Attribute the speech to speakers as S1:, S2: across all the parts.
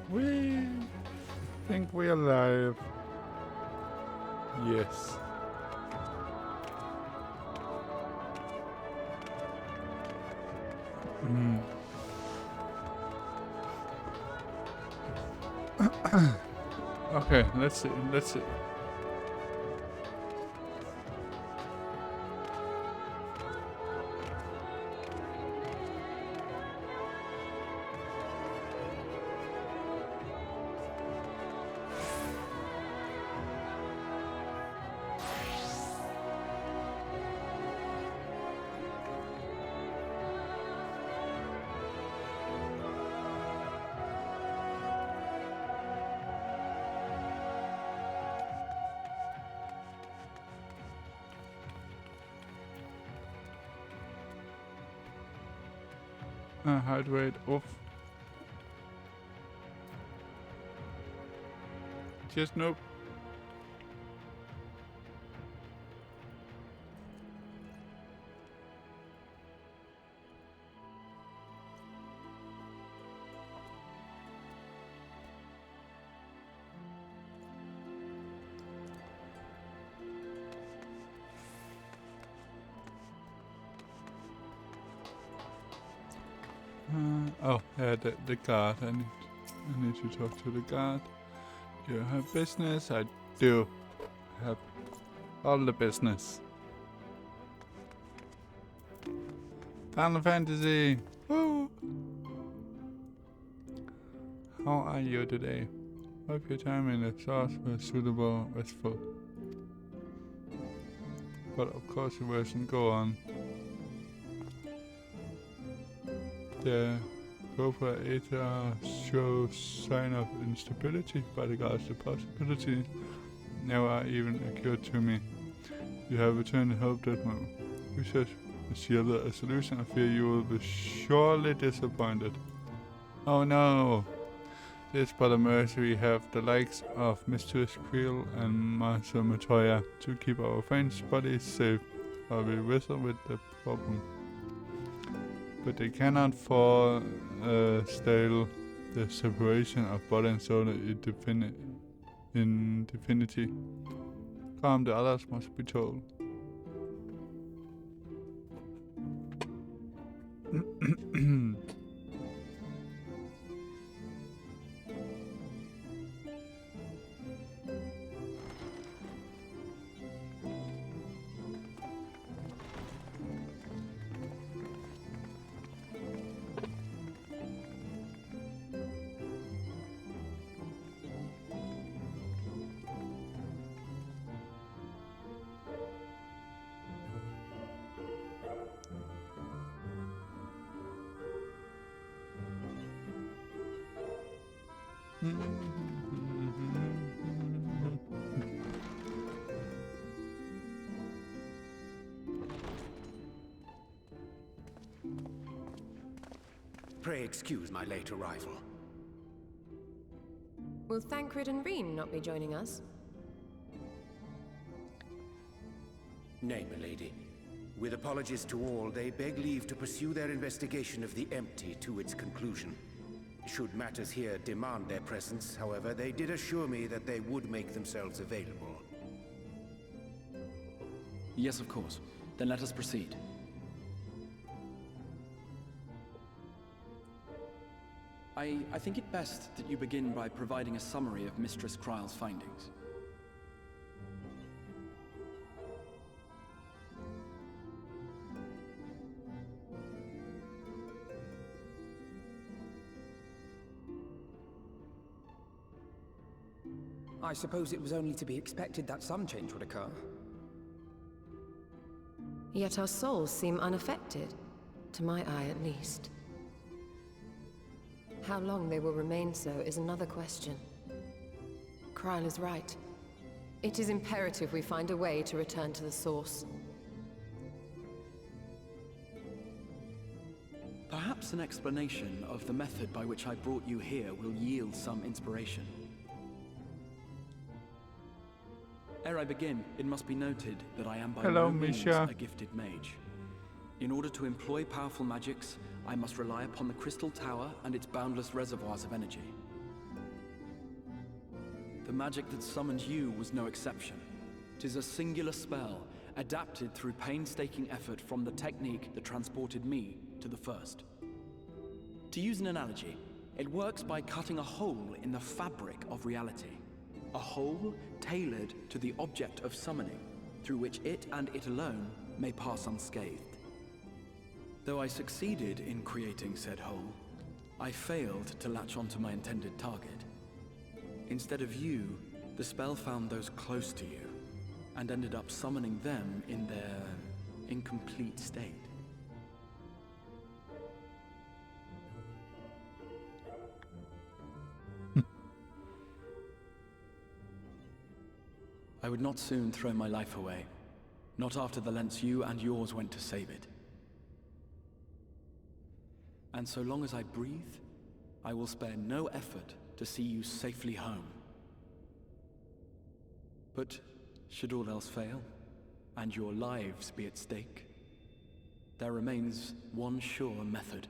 S1: We think we're alive. Yes. Okay, let's see. Heart rate off. Just nope. Oh, yeah, the guard. I need to talk to the guard. You have business? I do have all the business. Final Fantasy! Woo! How are you today? Hope your time in the source was suitable, restful. But of course it wasn't. Go on. The Cobra Eta shows sign of instability, but regards the possibility never even occurred to me. You have returned and hope that my research has yielded a solution. I fear you will be surely disappointed. Oh no! This but a mercy we have the likes of Mr. Squirrel and Master Matoya to keep our friends' bodies safe while we wrestle with the problem. But they cannot forestall the separation of body and soul in infinity. Calm, the others must be told.
S2: Pray excuse my late arrival.
S3: Will Thancred and Reen not be joining us?
S2: Nay, milady. With apologies to all, they beg leave to pursue their investigation of the empty to its conclusion. Should matters here demand their presence, however, they did assure me that they would make themselves available.
S4: Yes, of course. Then let us proceed. I think it best that you begin by providing a summary of Mistress Kryle's findings.
S5: I suppose it was only to be expected that some change would occur.
S3: Yet our souls seem unaffected, to my eye at least. How long they will remain so is another question. Kryle is right. It is imperative we find a way to return to the source.
S4: Perhaps an explanation of the method by which I brought you here will yield some inspiration. Ere I begin, it must be noted that I am by no means a gifted mage. In order to employ powerful magics, I must rely upon the Crystal Tower and its boundless reservoirs of energy. The magic that summoned you was no exception. 'Tis a singular spell, adapted through painstaking effort from the technique that transported me to the first. To use an analogy, it works by cutting a hole in the fabric of reality. A hole tailored to the object of summoning, through which it and it alone may pass unscathed. Though I succeeded in creating said hole, I failed to latch onto my intended target. Instead of you, the spell found those close to you, and ended up summoning them in their incomplete state. I would not soon throw my life away, not after the lengths you and yours went to save it. And so long as I breathe, I will spare no effort to see you safely home. But should all else fail, and your lives be at stake, there remains one sure method.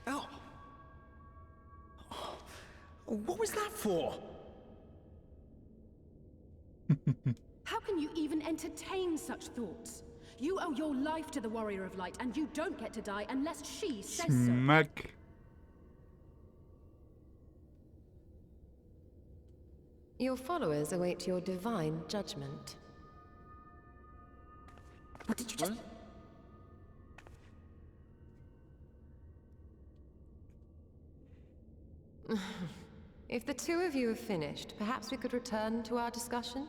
S5: Oh. What was that for?
S6: How can you even entertain such thoughts? You owe your life to the Warrior of Light, and you don't get to die unless she says so.
S1: Smack.
S3: Your followers await your divine judgment.
S6: What did you just...
S3: If the two of you have finished, perhaps we could return to our discussion?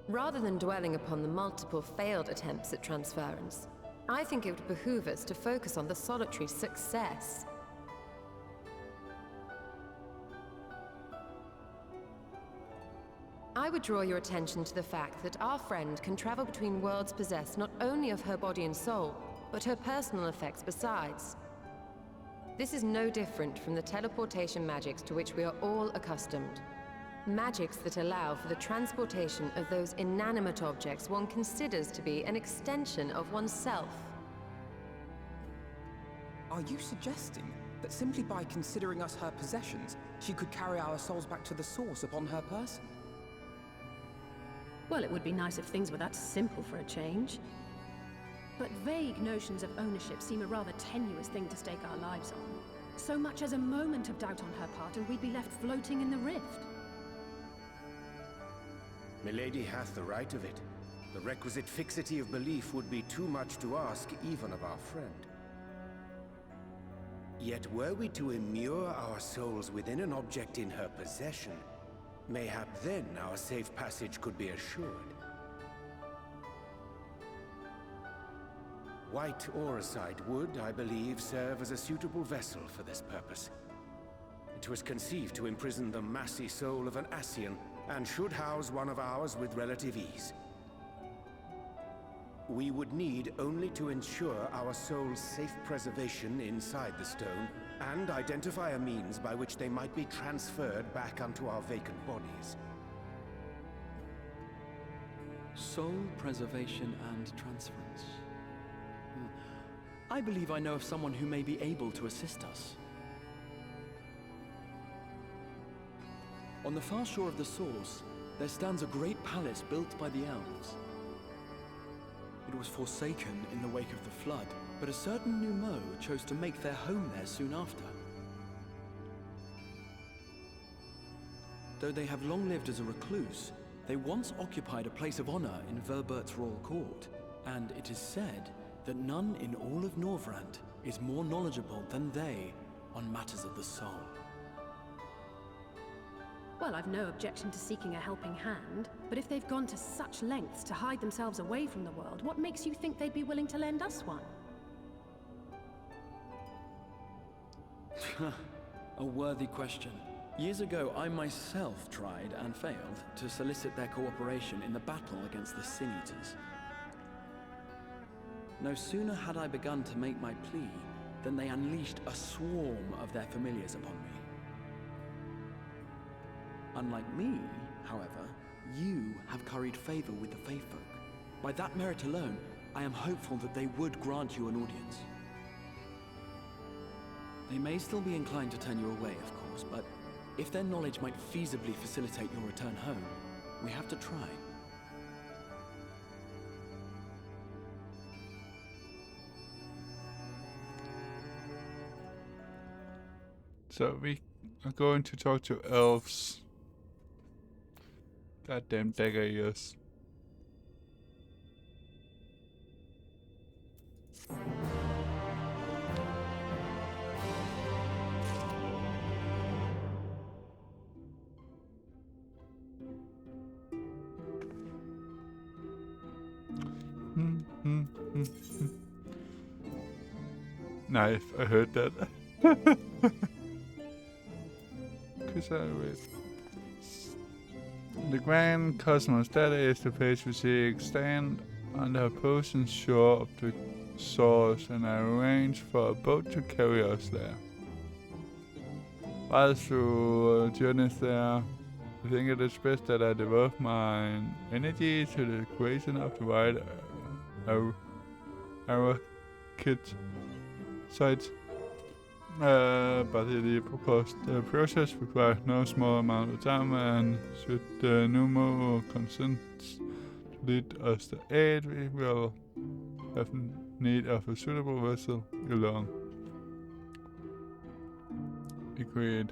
S3: Rather than dwelling upon the multiple failed attempts at transference, I think it would behoove us to focus on the solitary success. I would draw your attention to the fact that our friend can travel between worlds possessed not only of her body and soul, but her personal effects besides. This is no different from the teleportation magics to which we are all accustomed. Magics that allow for the transportation of those inanimate objects one considers to be an extension of oneself.
S5: Are you suggesting that simply by considering us her possessions, she could carry our souls back to the source upon her person?
S6: Well, it would be nice if things were that simple for a change. But vague notions of ownership seem a rather tenuous thing to stake our lives on. So much as a moment of doubt on her part and we'd be left floating in the rift.
S2: Milady hath the right of it. The requisite fixity of belief would be too much to ask even of our friend. Yet were we to immure our souls within an object in her possession, mayhap then our safe passage could be assured. White Eorzea would, I believe, serve as a suitable vessel for this purpose. It was conceived to imprison the massy soul of an Ascian, and should house one of ours with relative ease. We would need only to ensure our soul's safe preservation inside the stone, and identify a means by which they might be transferred back unto our vacant bodies.
S4: Soul preservation and transference. I believe I know of someone who may be able to assist us. On the far shore of the source, there stands a great palace built by the elves. It was forsaken in the wake of the flood, but a certain Numo chose to make their home there soon after. Though they have long lived as a recluse, they once occupied a place of honor in Verbert's royal court, and it is said that none in all of Norvrant is more knowledgeable than they on matters of the soul.
S6: Well, I've no objection to seeking a helping hand, but if they've gone to such lengths to hide themselves away from the world, what makes you think they'd be willing to lend us one?
S4: A worthy question. Years ago, I myself tried and failed to solicit their cooperation in the battle against the Sin Eaters. No sooner had I begun to make my plea than they unleashed a swarm of their familiars upon me. Unlike me, however, you have curried favor with the Fae folk. By that merit alone, I am hopeful that they would grant you an audience. They may still be inclined to turn you away, of course, but if their knowledge might feasibly facilitate your return home, we have to try.
S1: So we are going to talk to elves. Goddamn dagger ears. Nice, I heard that. Cause I read. The Grand Cosmos, that is the place we see stand on the opposing shore of the source and I arrange for a boat to carry us there. While through journeys there, I think it is best that I devote my energy to the creation of the right arrow kit site. But the process requires no small amount of time, and should the Numo consent to lead us to aid, we will have need of a suitable vessel along. Agreed.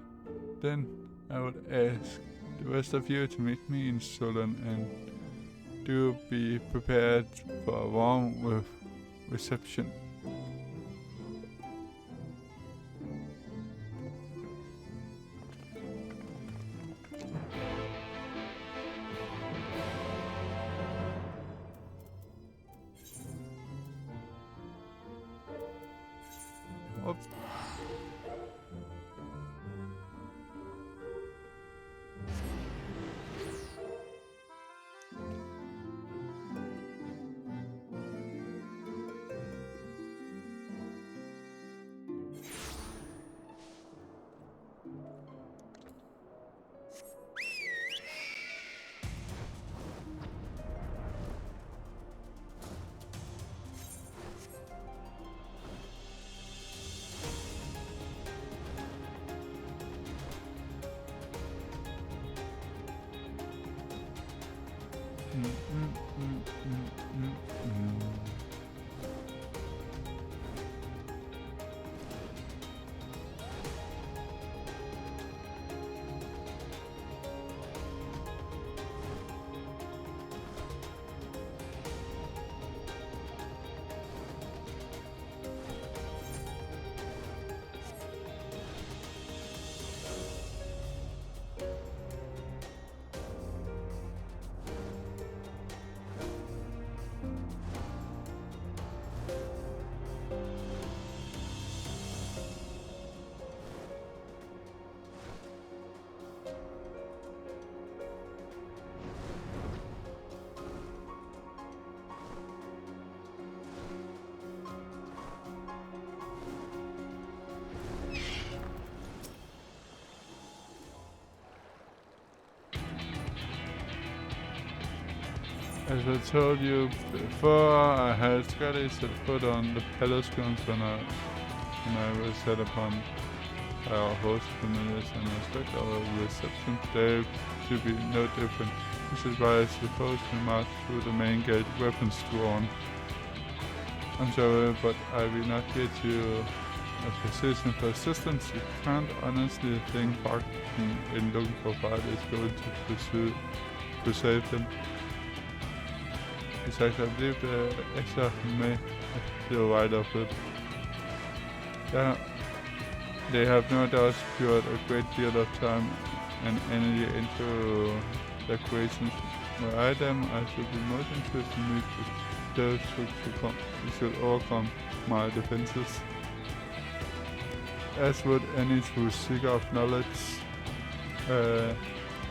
S1: Then I would ask the rest of you to meet me in Solon, and do be prepared for a warm reception. As I told you before, I had Scotty set foot on the palace grounds when I was set upon our host familiars and expect our reception today to be no different. This is why I suppose we march through the main gate, weapons drawn. I'm sorry, but I will not get you a position for assistance. You can't honestly think Barton in looking for fight is going to save them. Besides, I believe the extra may have the right of it. Yeah, they have no doubt secured a great deal of time and energy into the creations. Where I am, I should be most interested in meet with those who should overcome my defenses. As would any true seeker of knowledge.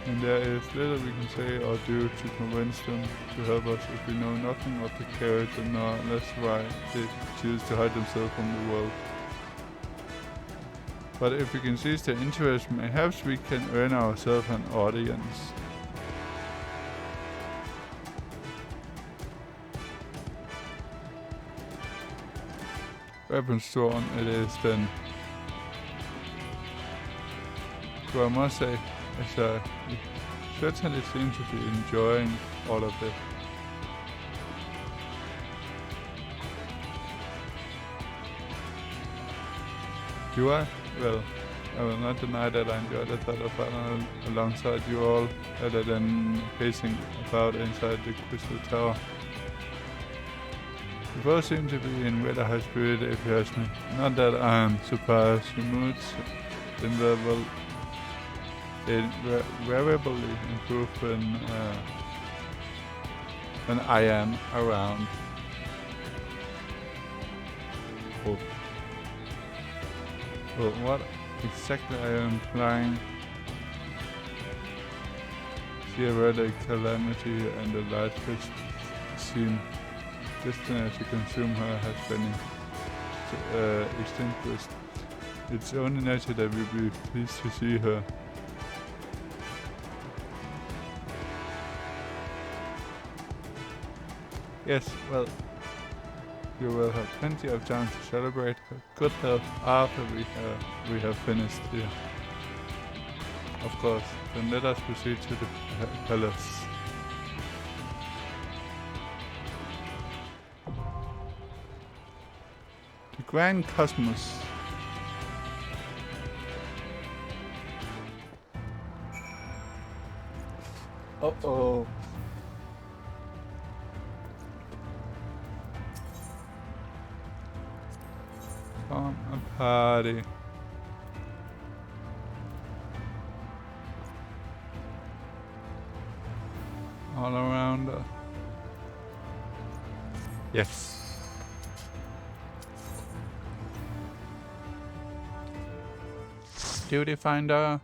S1: And there is little we can say or do to convince them to help us if we know nothing of the character nor unless why they choose to hide themselves from the world. But if we can seize their interest, perhaps we can earn ourselves an audience. weapon store it is then. So I must say, you certainly seem to be enjoying all of it. You are? Well, I will not deny that I enjoy the thought of battle alongside you all, rather than pacing about inside the Crystal Tower. You both seem to be in rather high spirit if you ask me. Not that I am surprised. Your moods invariably improve when I am around. Well, what exactly I am implying? The calamity and the light fish seem destined to consume her has been extinguished. It's only natural that we be pleased to see her. Yes, well, you will have plenty of time to celebrate her good health after we have finished here. Of course, then let us proceed to the palace. The Grand Cosmos. Uh-oh. Come a party. All around us. Yes. Duty finder.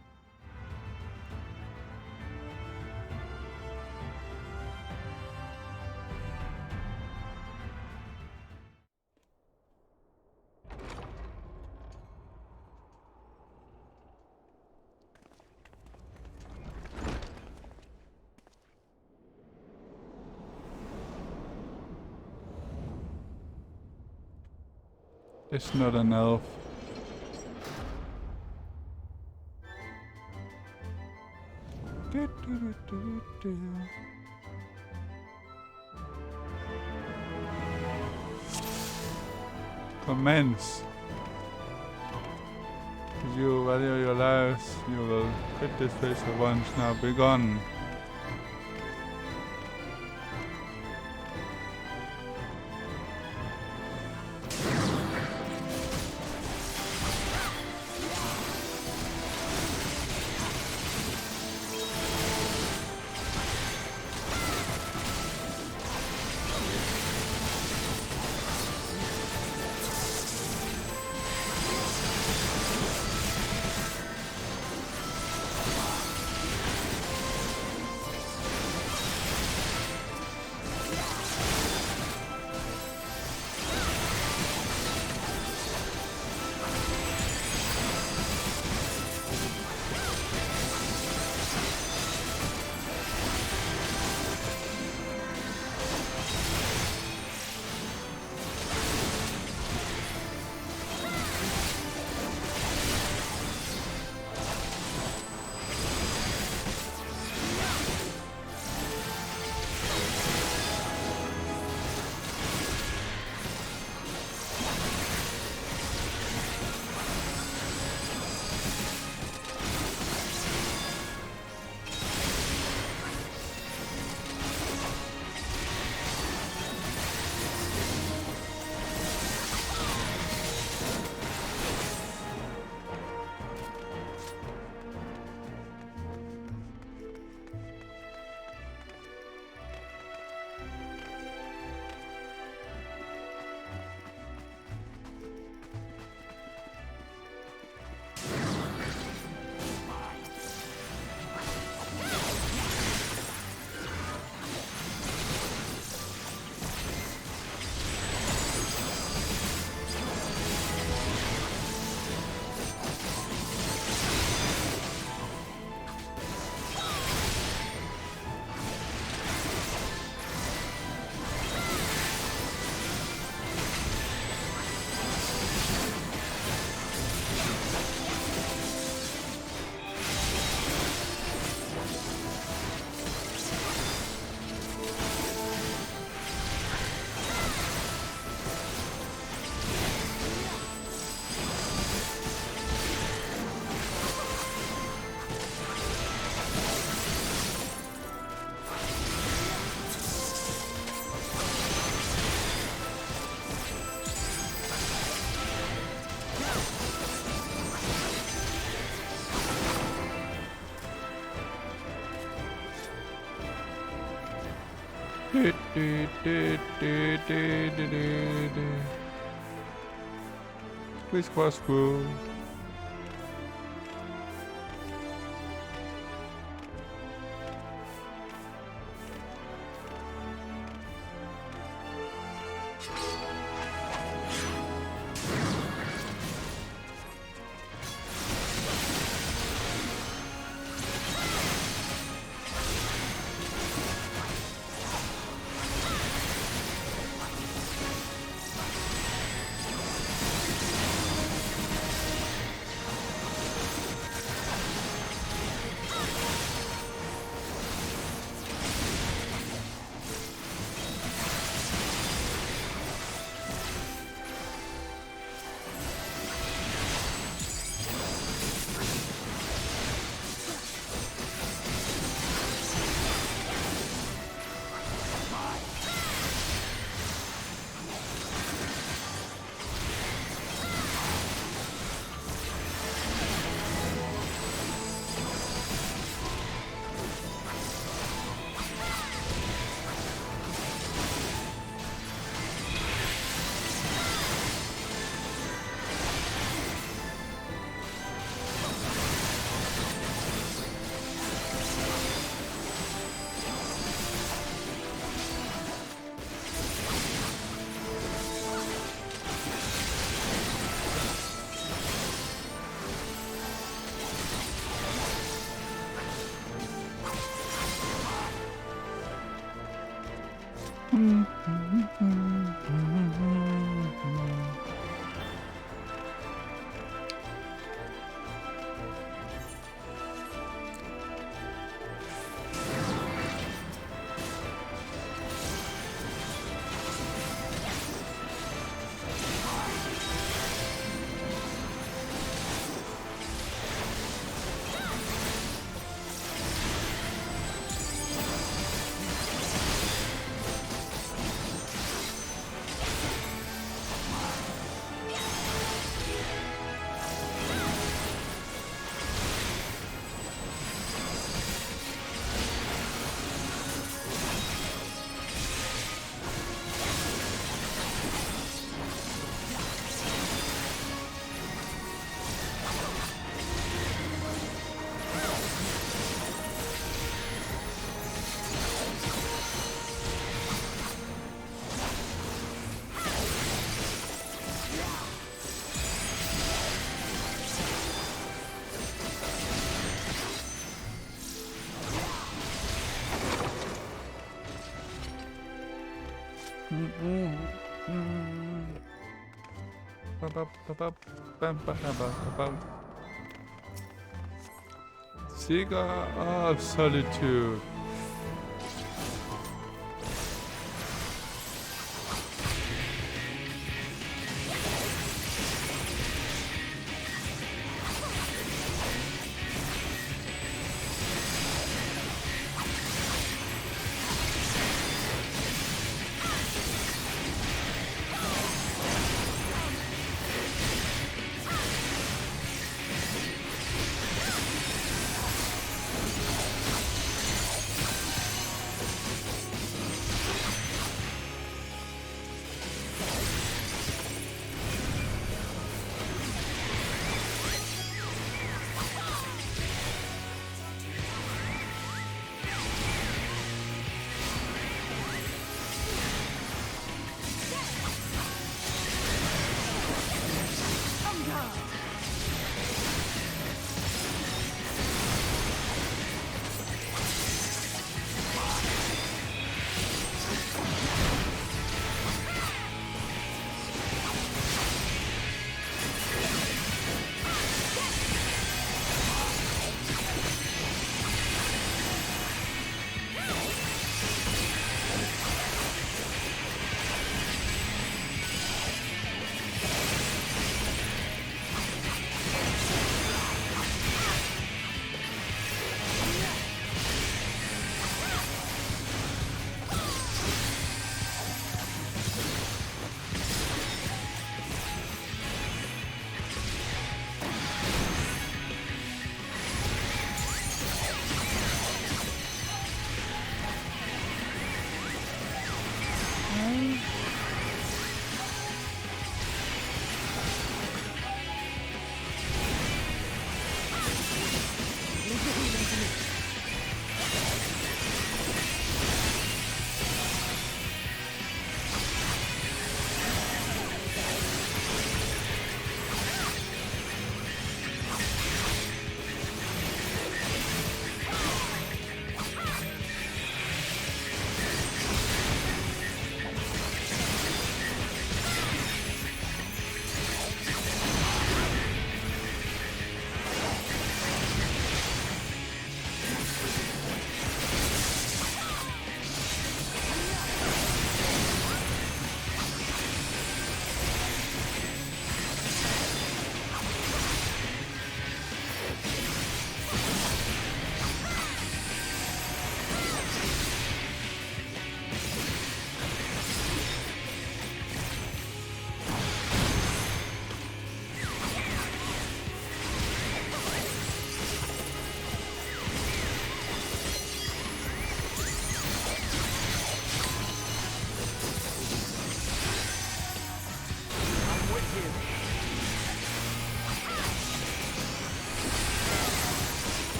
S1: It's not an elf. Commence. If you value your lives, you will quit this place at once. Now be gone. Please crossbow. Seeker of Solitude.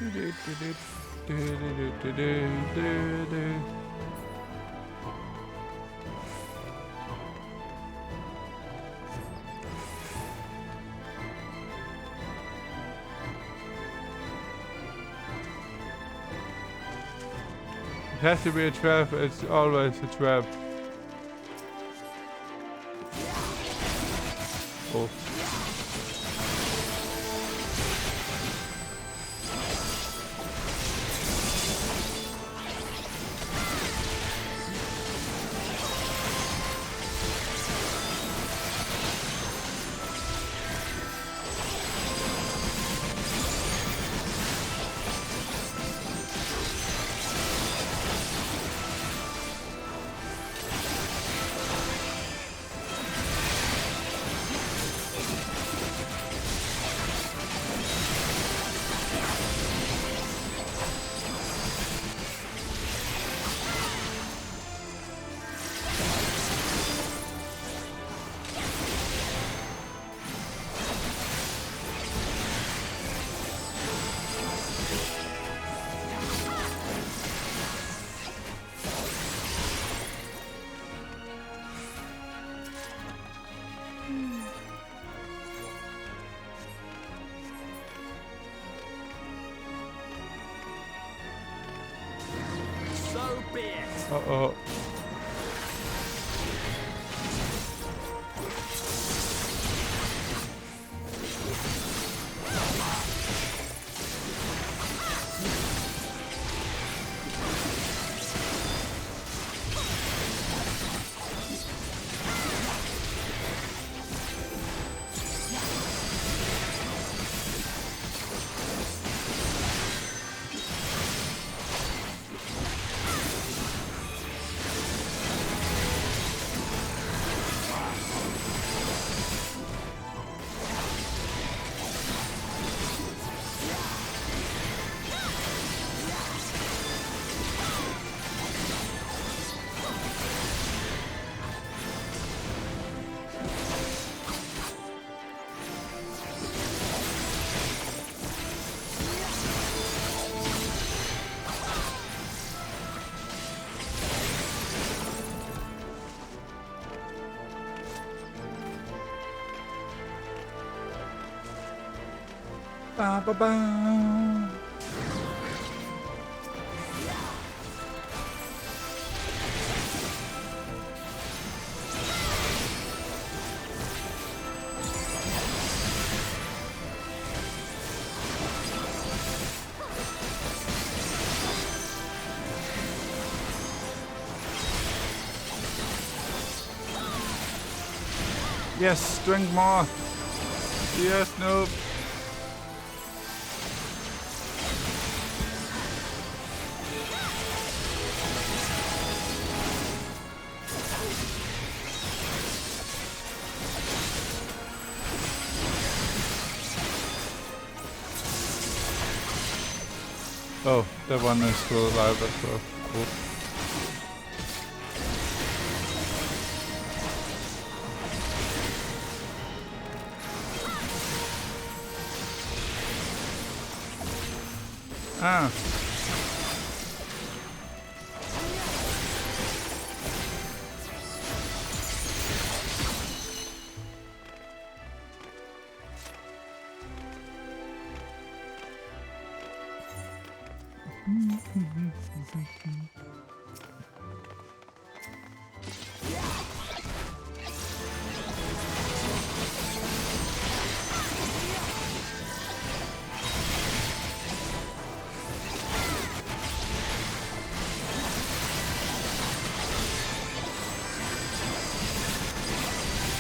S1: It has to be a trap, it's always a trap. Oh. Uh-oh. Ba ba ba. Yes, drink more. Yes, nope. Oh, that one is still alive as well. Cool. Ah.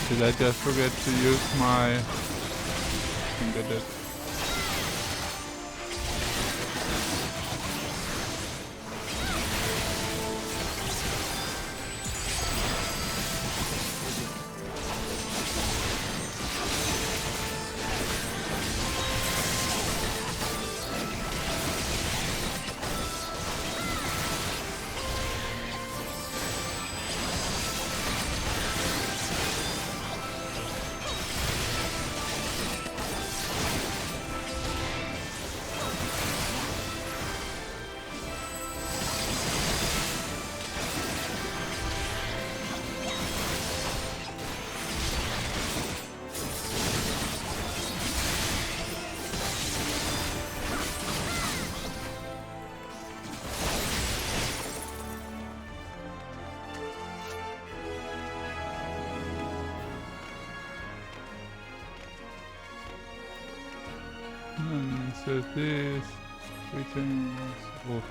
S1: Did I just forget to use my... I think I did. just these 3 things. Oh.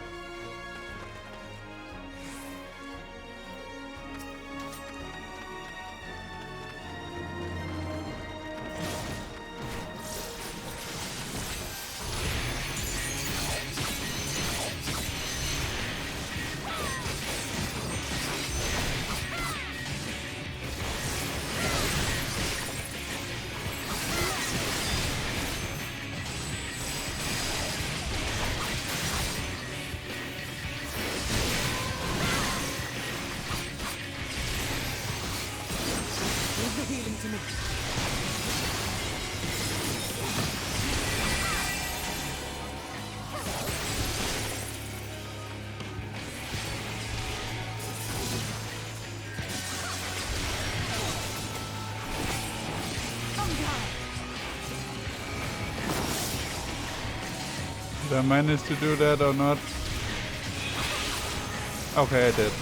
S1: Did I manage to do that or not? Okay, I did.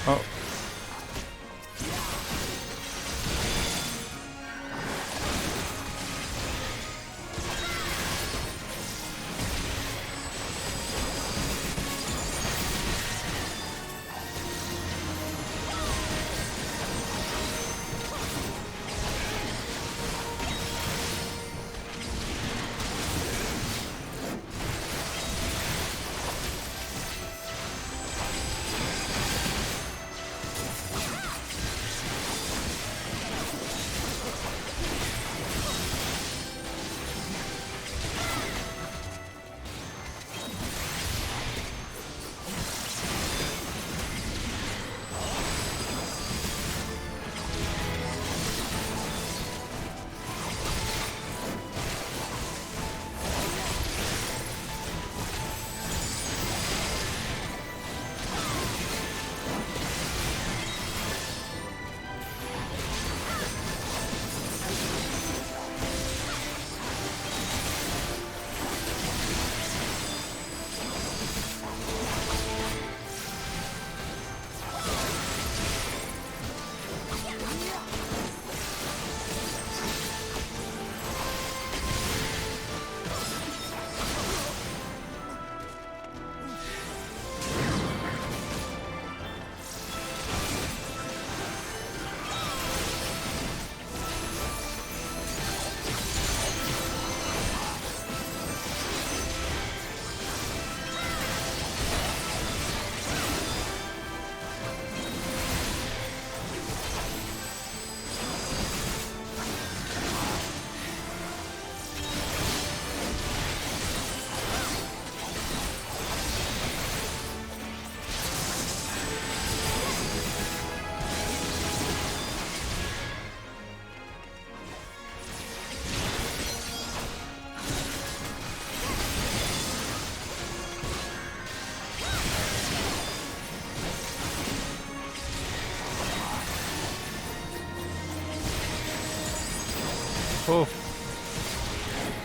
S1: Oh. Oh.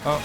S1: Oh.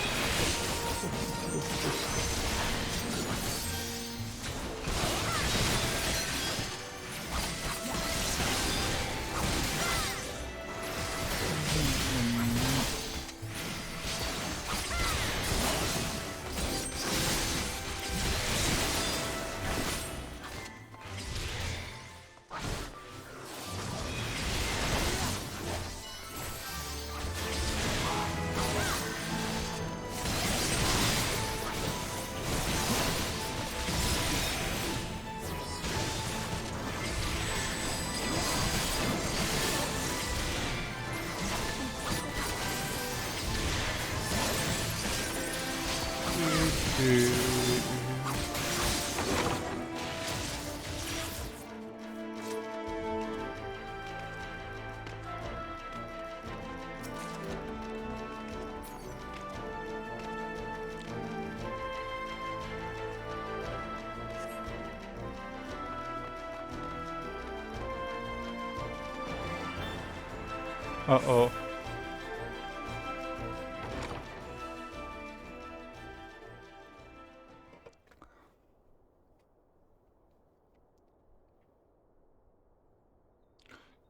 S1: Uh-oh.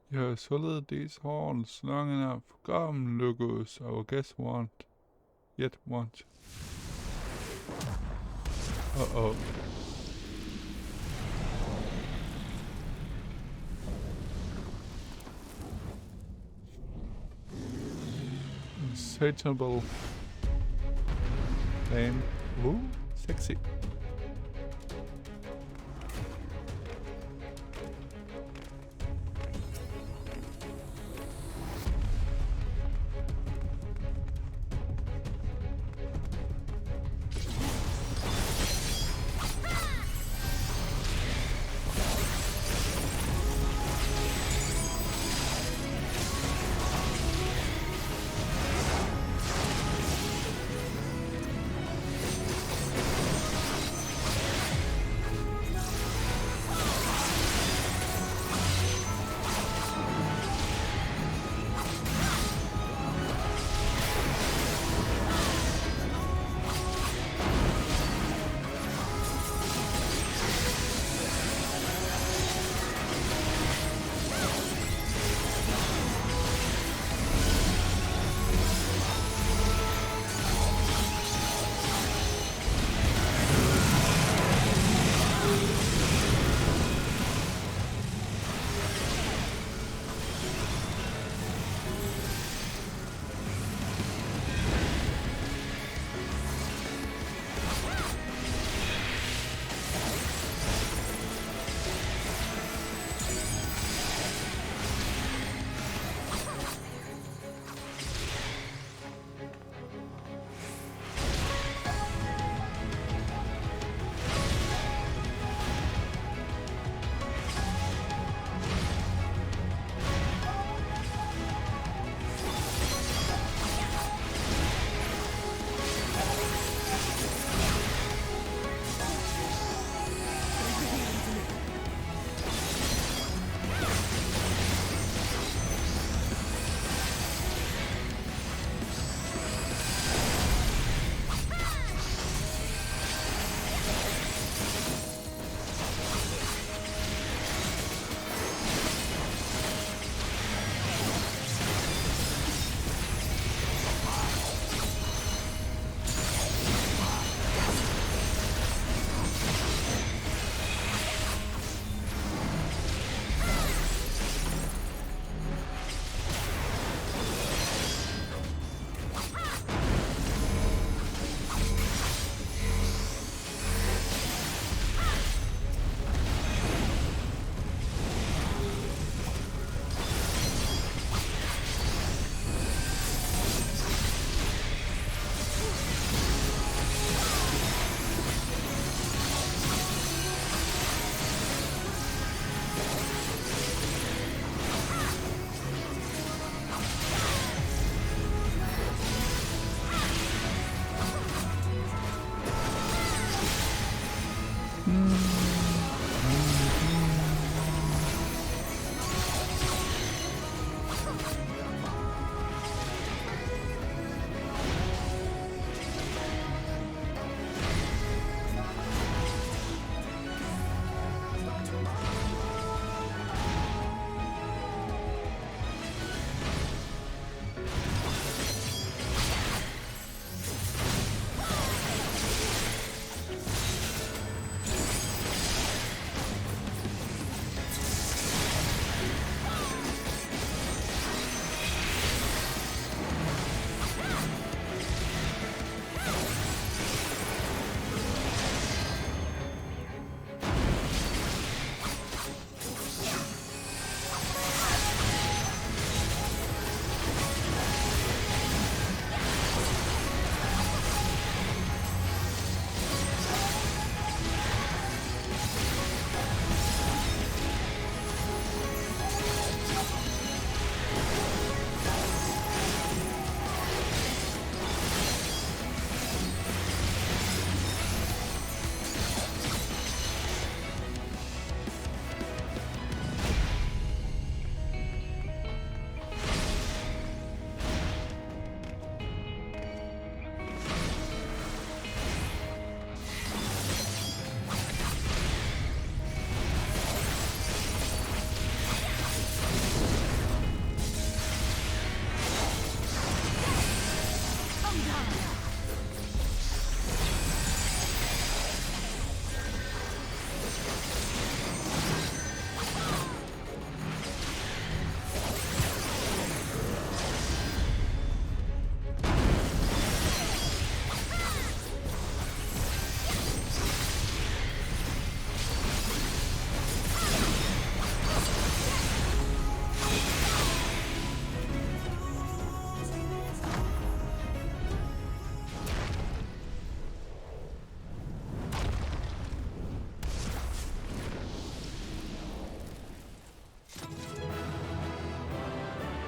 S1: Yeah, solid these horns long enough. Come, Lugos, our guest want. Uh-oh. Insatiable flame. Ooh, sexy.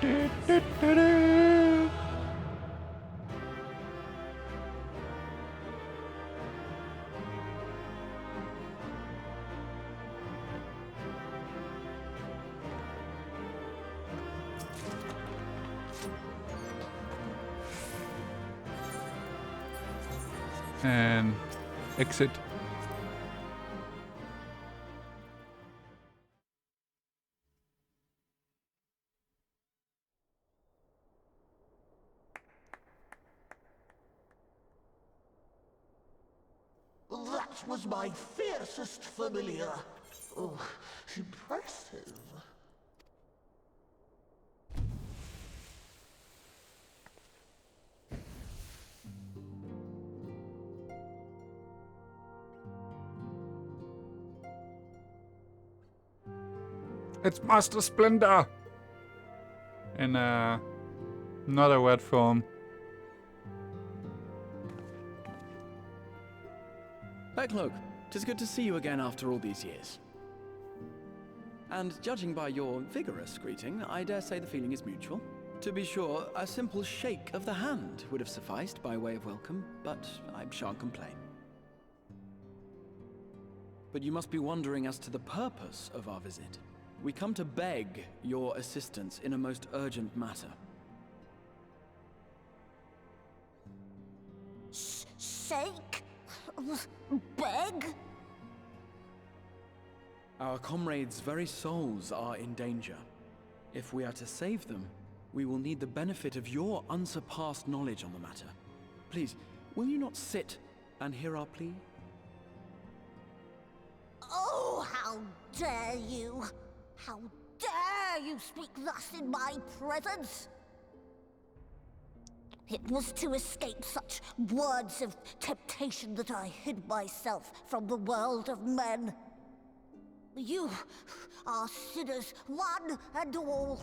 S1: And exit.
S7: That was my fiercest familiar. Oh, impressive.
S1: It's Master Splendor! In not a wet form.
S4: Backlook, 'tis good to see you again after all these years. And judging by your vigorous greeting, I dare say the feeling is mutual. To be sure, a simple shake of the hand would have sufficed by way of welcome, but I shan't complain. But you must be wondering as to the purpose of our visit. We come to beg your assistance in a most urgent matter.
S7: Sake? Beg?
S4: Our comrades' very souls are in danger. If we are to save them, we will need the benefit of your unsurpassed knowledge on the matter. Please, will you not sit and hear our plea?
S7: Oh, how dare you! How dare you speak thus in my presence! It was to escape such words of temptation that I hid myself from the world of men. You are sinners, one and all,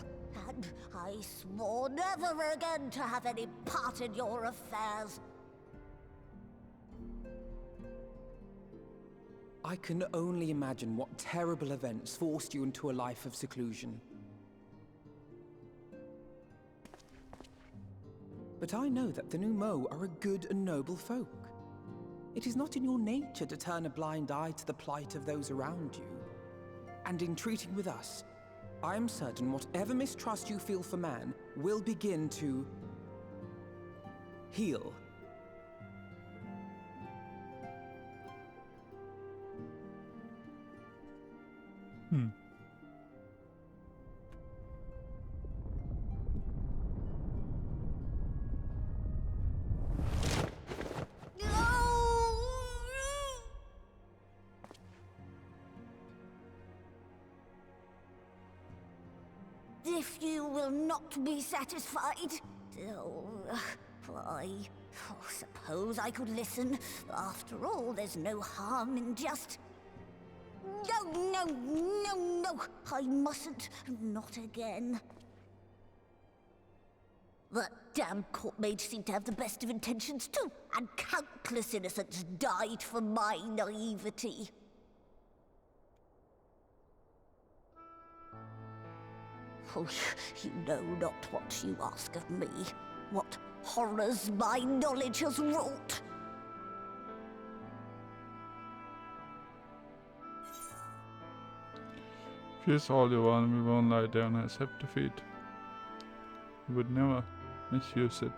S7: and I swore never again to have any part in your affairs.
S5: I can only imagine what terrible events forced you into a life of seclusion. But I know that the Numo are a good and noble folk. It is not in your nature to turn a blind eye to the plight of those around you. And in treating with us, I am certain whatever mistrust you feel for man will begin to heal.
S7: If you will not be satisfied, I suppose I could listen. After all, there's no harm in just... No, I mustn't. Not again. That damn court mage seemed to have the best of intentions too, and countless innocents died for my naivety. Oh, you know not what you ask of me, what horrors my knowledge has wrought.
S1: If it's all you want, we won't lie down and accept defeat. We would never misuse it.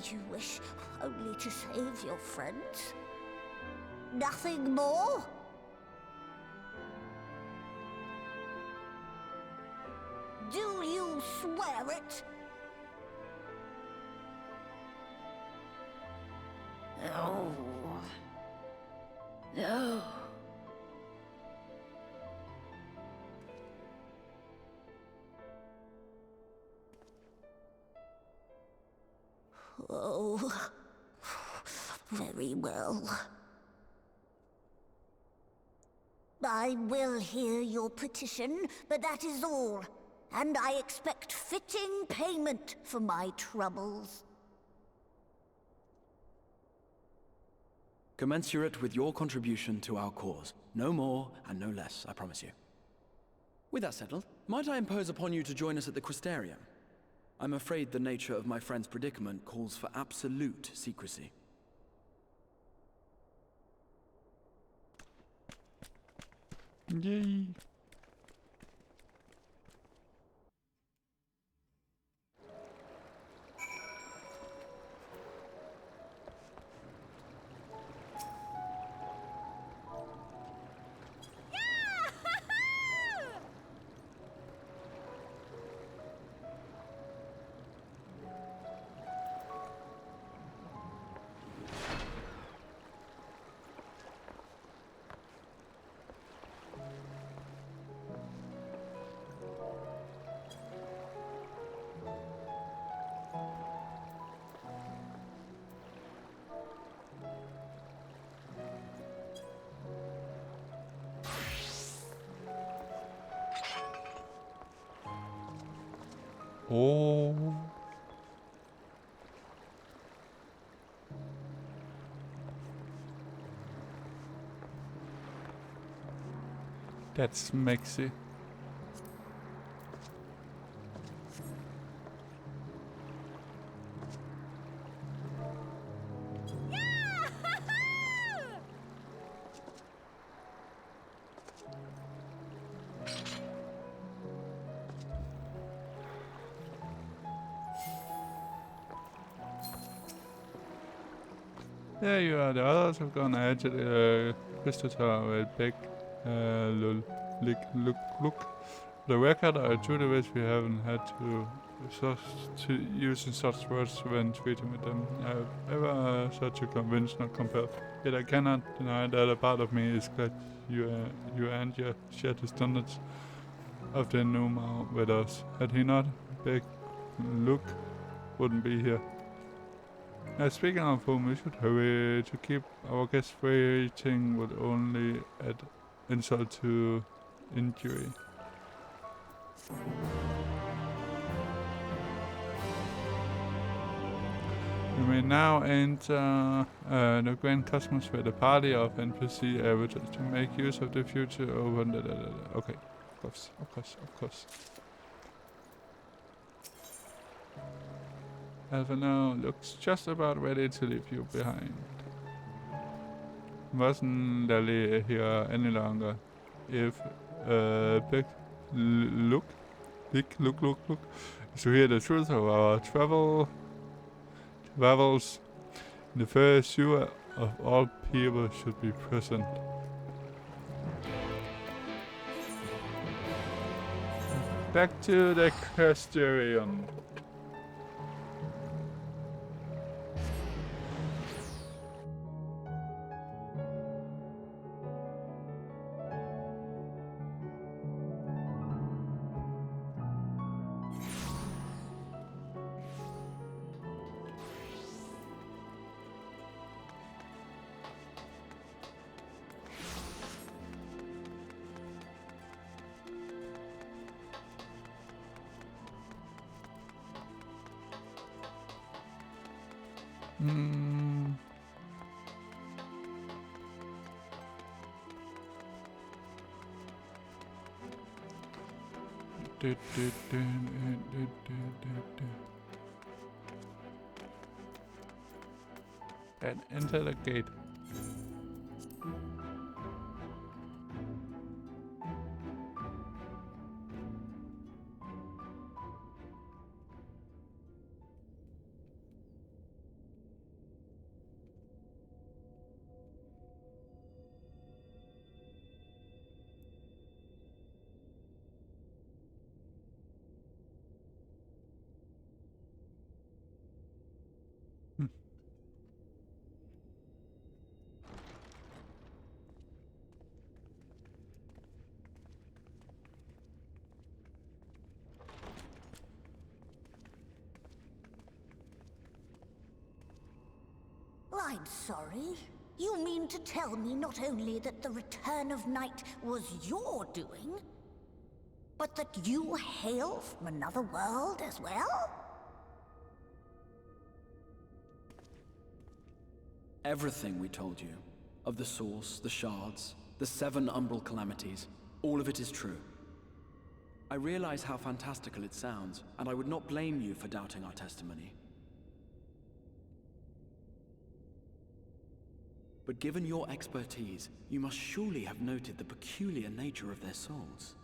S7: You wish only to save your friends? Nothing more? Do you swear it?
S8: No. No.
S7: Oh, very well. I will hear your petition, but that is all. And I expect fitting payment for my troubles.
S4: commensurate with your contribution to our cause. No more and no less, I promise you. With that settled, might I impose upon you to join us at the Crystarium? I'm afraid the nature of my friend's predicament calls for absolute secrecy.
S1: Yay! Oh. That's Mexi. There you are. The others have gone ahead to the crystal tower with big look. The record, I truly wish we haven't had to resort to using such words when tweeting with them. I have ever such a convinced, not compelled. Yet I cannot deny that a part of me is glad you and your shared the standards of the Numa with us. Had he not, big Luke wouldn't be here. Speaking of whom, we should hurry to keep our guests waiting would only add insult to injury. We may now enter the Grand Cosmos where the party of NPC avatars to make use of the future over Okay, of course. Alpha now looks just about ready to leave you behind. Mustn't dally here any longer. If big look is to hear the truth of our travels, the first sewer of all people should be present. Back to the Crystarium. And enter the gate.
S7: I'm sorry. You mean to tell me not only that the return of night was your doing, but that you hail from another world as well?
S4: Everything we told you, of the source, the shards, the 7 Umbral Calamities, all of it is true. I realize how fantastical it sounds, and I would not blame you for doubting our testimony. But given your expertise, you must surely have noted the peculiar nature of their souls.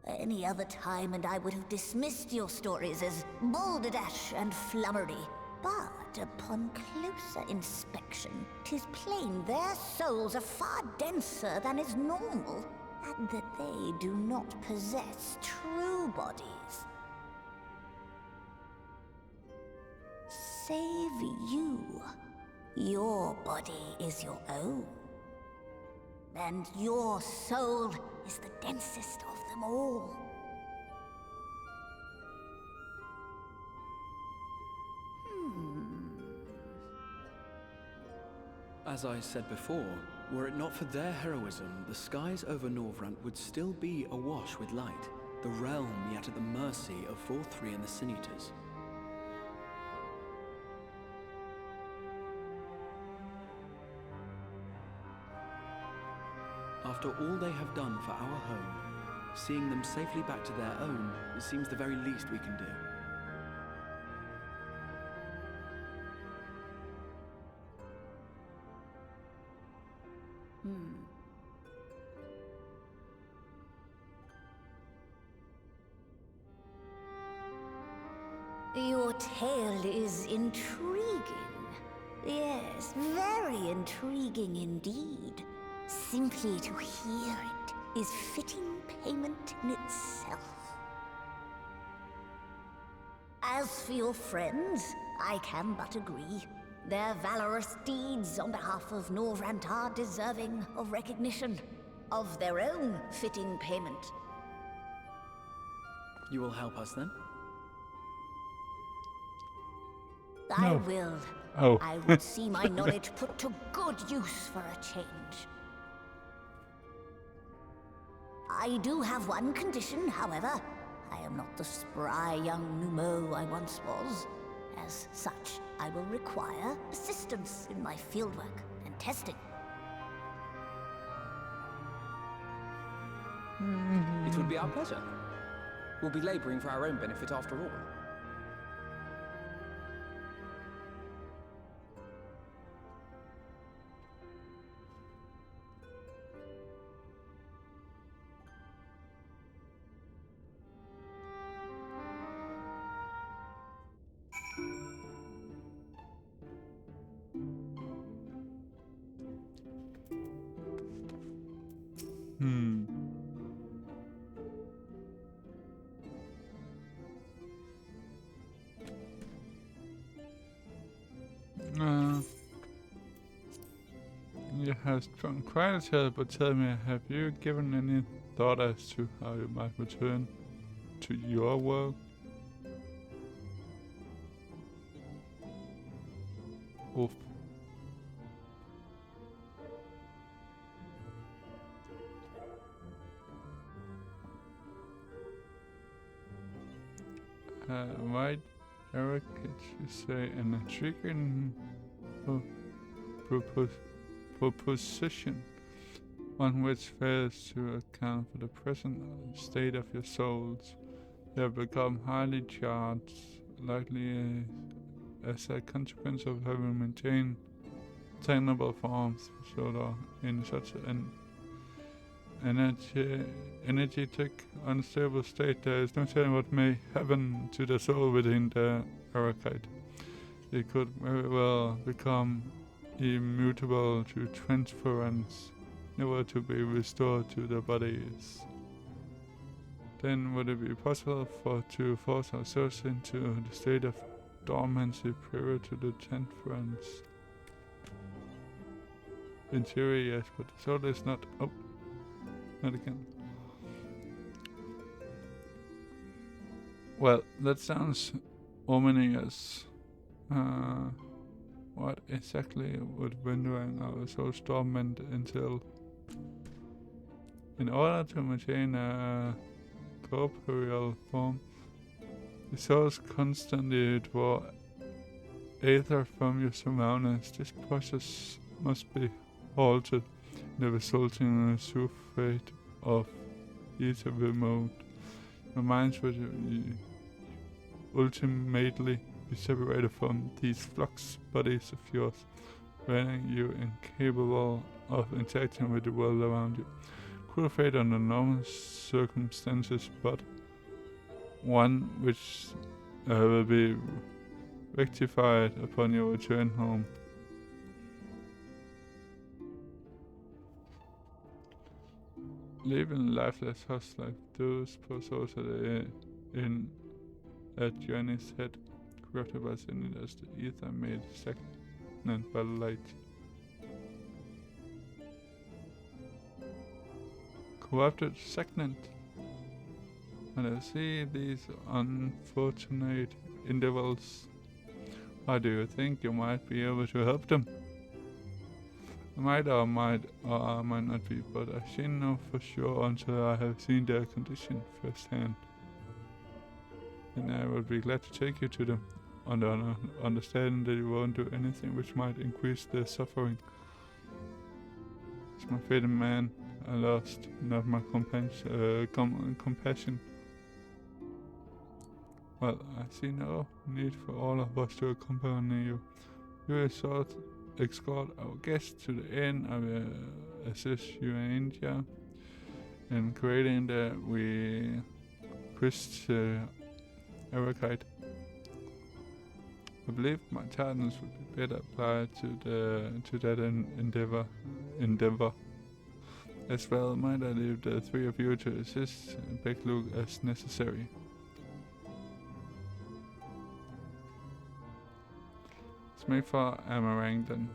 S7: Any other time and I would have dismissed your stories as balderdash and flummery. But upon closer inspection, 'tis plain their souls are far denser than is normal, and that they do not possess true bodies. Save you. Your body is your own. And your soul is the densest of them all.
S4: As I said before, were it not for their heroism, the skies over Norvrant would still be awash with light, the realm yet at the mercy of 4-3 and the Sin Eaters. After all they have done for our home, seeing them safely back to their own seems the very least we can do.
S7: Your tale is intriguing. Yes, very intriguing indeed. Simply to hear it is fitting payment in itself. As for your friends, I can but agree. Their valorous deeds on behalf of Norvrant are deserving of recognition, of their own fitting payment.
S4: You will help us then?
S7: I
S1: No.
S7: will.
S1: Oh.
S7: I would see my knowledge put to good use for a change. I do have one condition, however. I am not the spry young Numo I once was. As such, I will require assistance in my fieldwork and testing.
S5: It would be our pleasure. We'll be laboring for our own benefit after all.
S1: You have strong quite a tale, but tell me, have you given any thought as to how you might return to your world? Oof. Right, Eric, you say an intriguing proposition, one which fails to account for the present state of your souls. They have become highly charged, likely as a consequence of having maintained tenable forms in such an energetic, unstable state. There is no telling what may happen to the soul within the arachide. It could very well become immutable to transference, never to be restored to the bodies. Then would it be possible to force ourselves into the state of dormancy prior to the transference? In theory, yes, but the soul is not... Oh, not again. Well, that sounds ominous. What exactly would rendering our souls dormant until? In order to maintain a corporeal form, the souls constantly draw aether from your surroundings. This process must be halted, resulting in a sulfate of ether removed. Your minds would ultimately be separated from these flux bodies of yours, rendering you incapable of interacting with the world around you. Cruel fate under normal circumstances, but one which will be rectified upon your return home. Living lifeless husk like those poses at the inn at Journey's head, corrupted by sin as the ether made stagnant by light. Corrupted, stagnant. And I see these unfortunate individuals. How do you think you might be able to help them? I might or might not be, but I shouldn't know for sure until I have seen their condition firsthand. And I will be glad to take you to them, under understanding that you won't do anything which might increase their suffering. It's my fate, man. I lost, not my compassion. Well, I see no need for all of us to accompany you. You escort our guests to the inn. I will assist you in India in creating the Ericite. I believe my talents would be better applied to that endeavor. As well, might I leave the three of you to assist Beckluke as necessary. Let's make for Amarang then.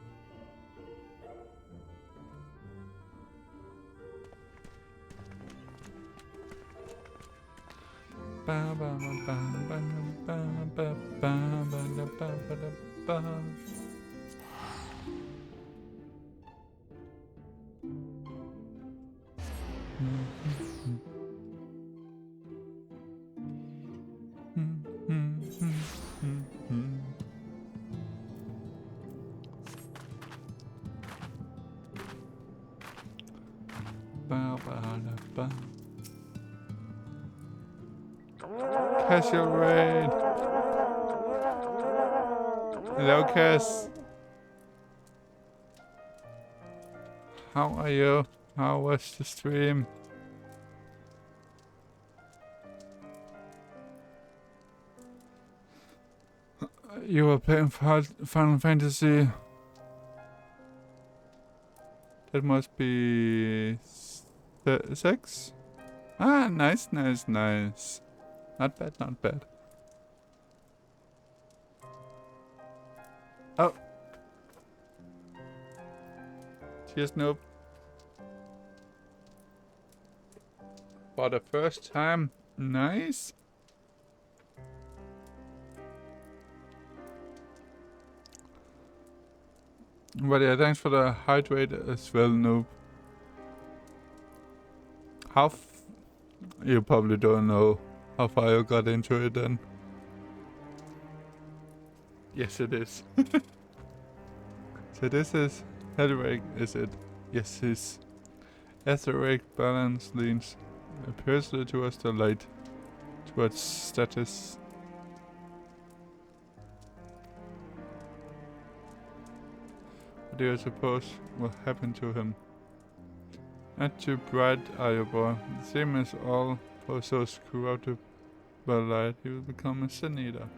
S1: Casual raid. Hello, Cass. How are you? How was the stream? You were playing Final Fantasy. That must be 6? Ah, nice. Not bad. Oh. Cheers, noob. For the first time. Nice. But yeah, thanks for the hydrate as well, noob. You probably don't know how far you got into it then. Yes, it is. So this is Etheric, is it? Yes, his etheric balance leans apparently towards the light, towards status. What do you suppose will happen to him? Not too bright, are you, boy? The same as all Posos corrupted by light, he will become a sin eater.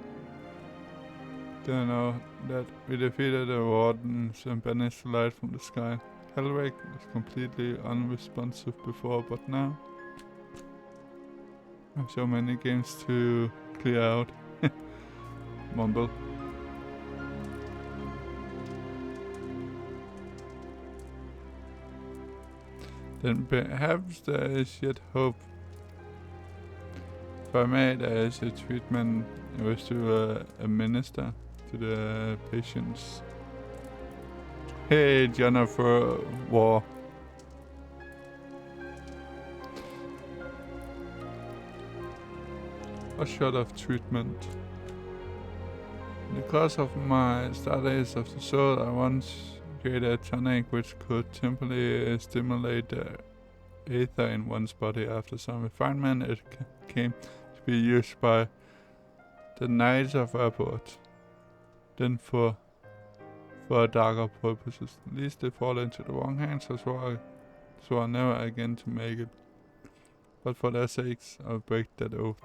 S1: Don't know that we defeated the wardens and banished the light from the sky. Hellrake was completely unresponsive before, but now I have so many games to clear out. Mumble. Then perhaps there is yet hope. If I may, there is a treatment I wish to administer to the patients. Hey, Jennifer War. What sort of treatment? Because of my studies of the soul, I once created a tonic which could temporarily stimulate the ether in one's body. After some refinement, it came to be used by the Knights of Abbot, then for darker purposes. At least they fall into the wrong hands, so I never again to make it. But for their sakes, I'll break that oath.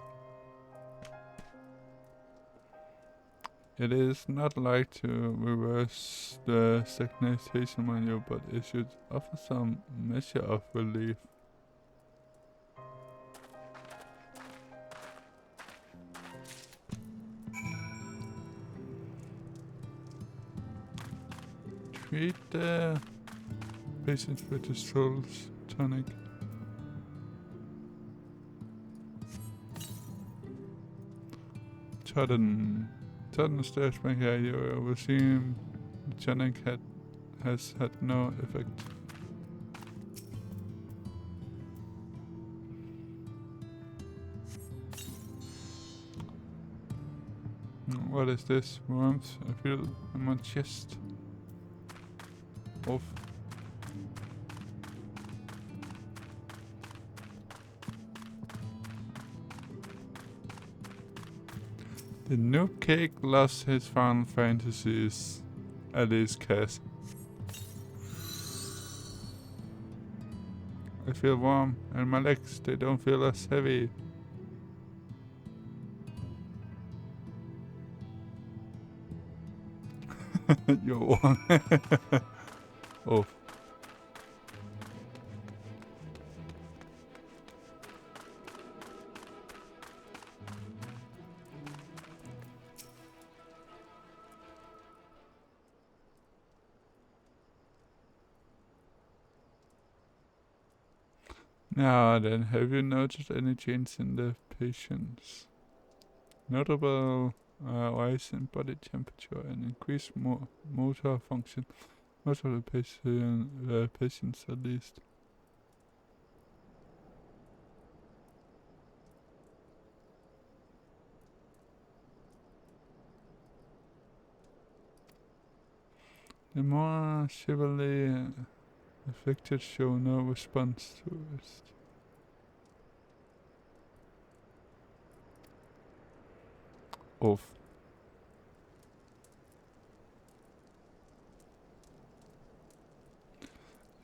S1: It is not like to reverse the stagnation on you, but it should offer some measure of relief. Treat the patients with the soul's tonic. Sudden stairs back here, you will see the tonic has had no effect. What is this? Warmth I feel in my chest. Off. The noob cake lost his Final Fantasies at his cast. I feel warm and my legs, they don't feel as heavy. You're warm. Oh. Now then, have you noticed any change in the patients? Notable rise in body temperature and increased motor function. Most of the patients at least. The more severely affected show no response to it. Off.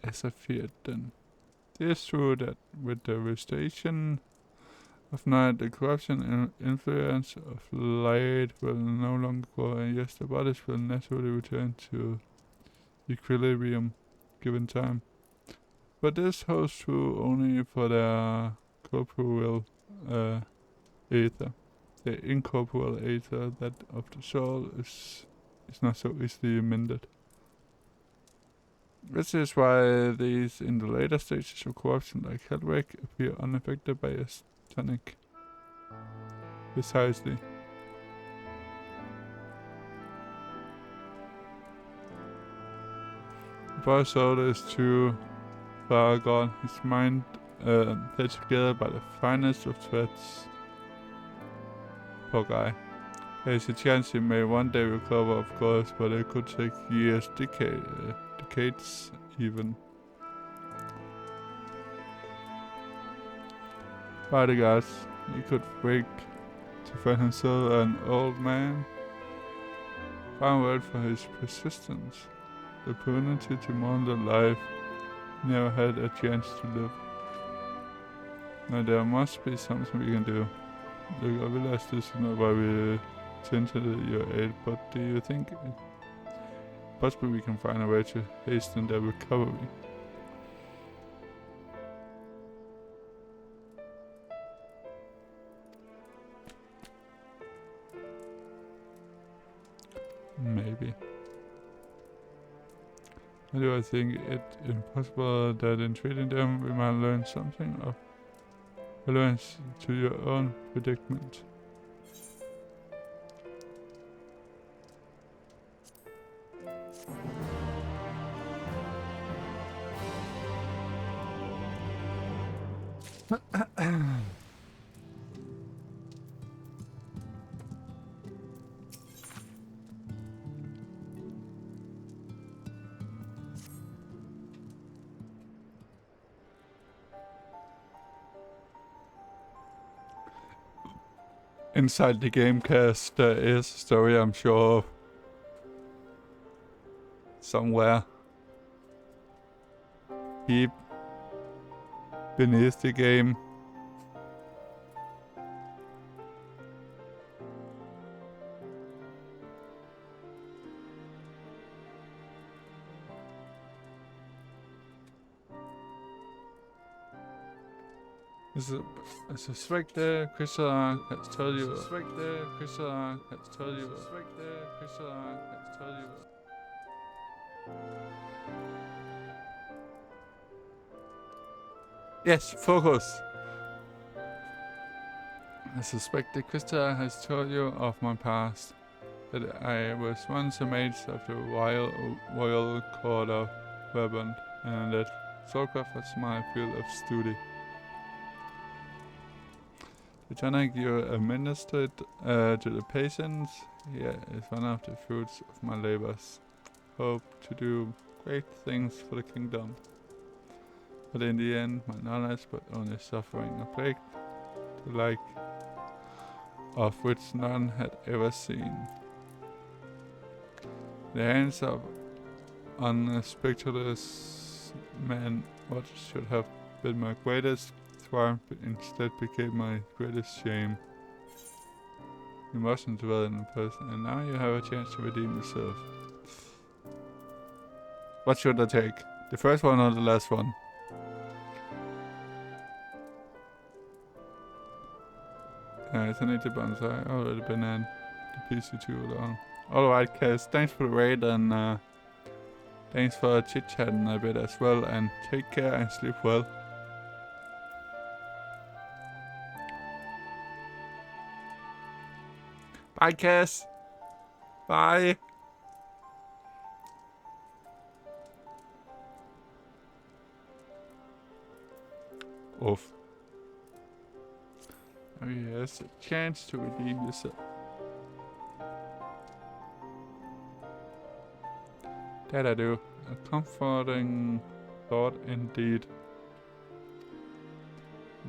S1: As I feared then. It is true that with the restoration of night, the corruption and influence of light will no longer grow, and yes, the bodies will naturally return to equilibrium given time. But this holds true only for the corporeal ether. The incorporeal ether, that of the soul, is not so easily mended. This is why these in the later stages of corruption like Hellwreck appear unaffected by a tonic. Precisely. The boy's soul is too far gone, his mind held together by the finest of threads. Poor guy. There's a chance he may one day recover, of course, but it could take years, decades even. By the gods, he could wake to find himself an old man. Fine word for his persistence. The opportunity to mourn the life he never had a chance to live. Now there must be something we can do. Look, I realize this is not why we attended your aid, but do you think possibly we can find a way to hasten their recovery? Maybe. Why do I think it impossible that in treating them we might learn something of relevance to your own predicament? inside the Gamecast, there is a story I'm sure of. Somewhere. Deep beneath the game. I suspect the crystal has told you. Suspect the crystal has told you. Suspect the crystal has told you. Yes, focus. I suspect the crystal has told you of my past. That I was once a mage of the royal court of Verbund, and that Sorkov was my field of study. The tonic you administered to the patients here is one of the fruits of my labors. Hope to do great things for the kingdom. But in the end, my knowledge brought only suffering and plague, the like of which none had ever seen. The hands of unscrupulous man, what should have been my greatest triumph, instead became my greatest shame. You mustn't dwell in person, and now you have a chance to redeem yourself. What should I take? The first one or the last one? I need the bonsai. Already been in the PC too long. Alright, Cass, thanks for the raid, and thanks for chit-chatting a bit as well, and take care and sleep well. Bye, Cass. Bye. Oof. Oh, yes, a chance to redeem yourself. That I do. A comforting thought indeed.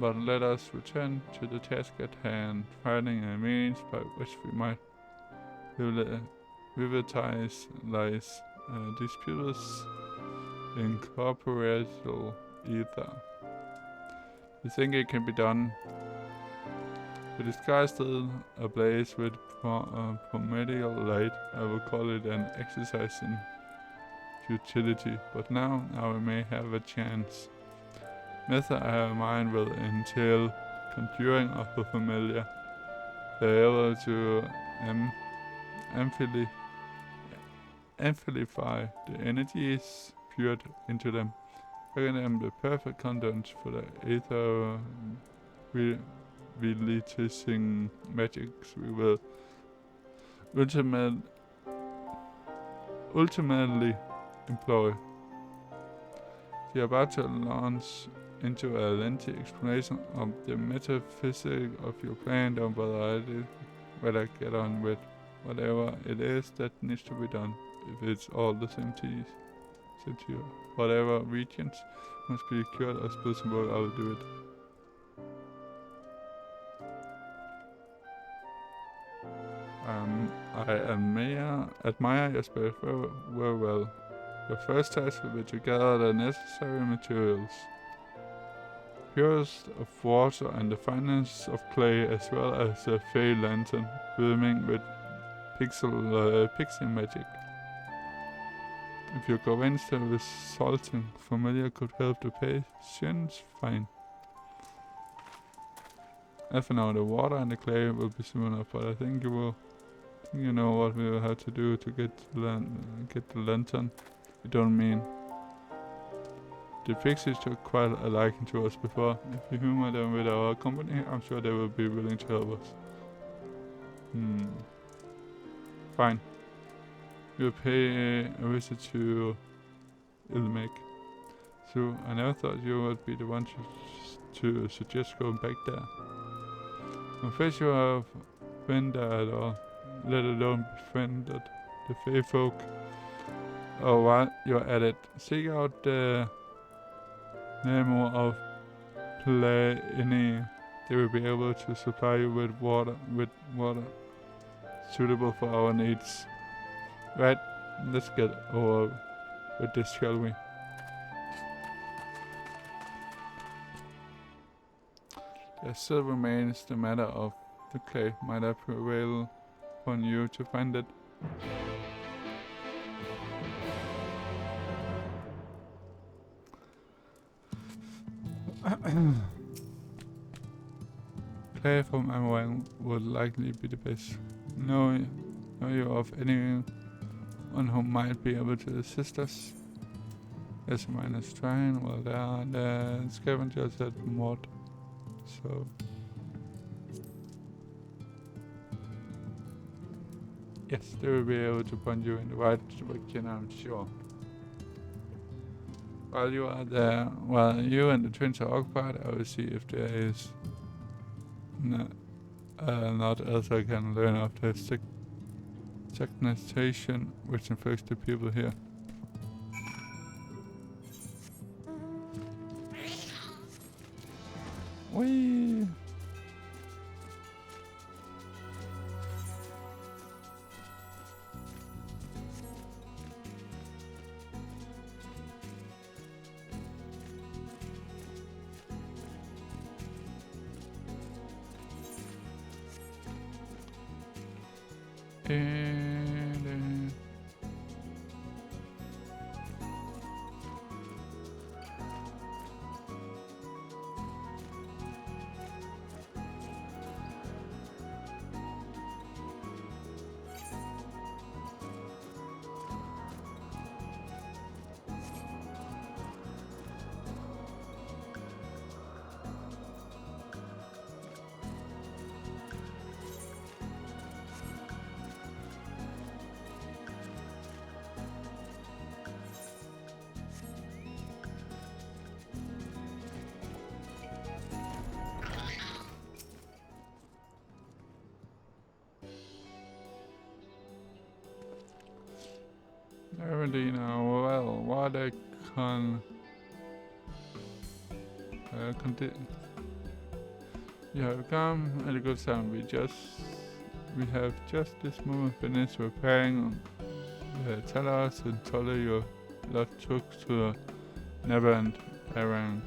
S1: But let us return to the task at hand, finding a means by which we might revitalize these people's incorporeal ether. You think it can be done? The sky is still ablaze with primordial light. I will call it an exercise in futility, but now we may have a chance. Method I have in mind will entail conjuring of the familiar. They're able to amplify the energies poured into them, making them the perfect conduits for the ether releasing magics we will ultimately employ. We are about to launch into a lengthy explanation of the metaphysics of your plan. Don't bother whether get on with whatever it is that needs to be done. If it's all the same to you. Whatever regions must be cured as possible, I will do it. I admire your spirit very well. Your first task will be to gather the necessary materials. Purest of water and the finest of clay, as well as a fey lantern brimming with pixie magic. If you're convinced that resulting familiar could help the patients, fine. As for now, the water and the clay will be similar, but I think you know what we will have to do to get the lantern. You don't mean. The pixies took quite a liking to us before. If we humor them with our company, I'm sure they will be willing to help us. Fine. We'll pay a visit to Ilmek. So I never thought you would be the one to suggest going back there. I'm afraid you have been there at all, let alone befriended the Fey folk. Oh, while you're at it, seek out the name of They will be able to supply you with water suitable for our needs. Right, let's get over with this, shall we? There still remains the matter of the clay. Might I prevail upon you to find it? Clay from MMORPG would likely be the best. Know you of anyone who might be able to assist us? There's a minor strain. Well, there are the scavengers at mod. So yes, they will be able to point you in the right direction, I'm sure. While you are there, while you and the twins are occupied, I will see if there is not else I can learn of the stagnation which infects the people here. Whee! Already now, well, what a you have come at a good time. We have just this moment finished repairing the tellers and told your lot took to the never-end errand.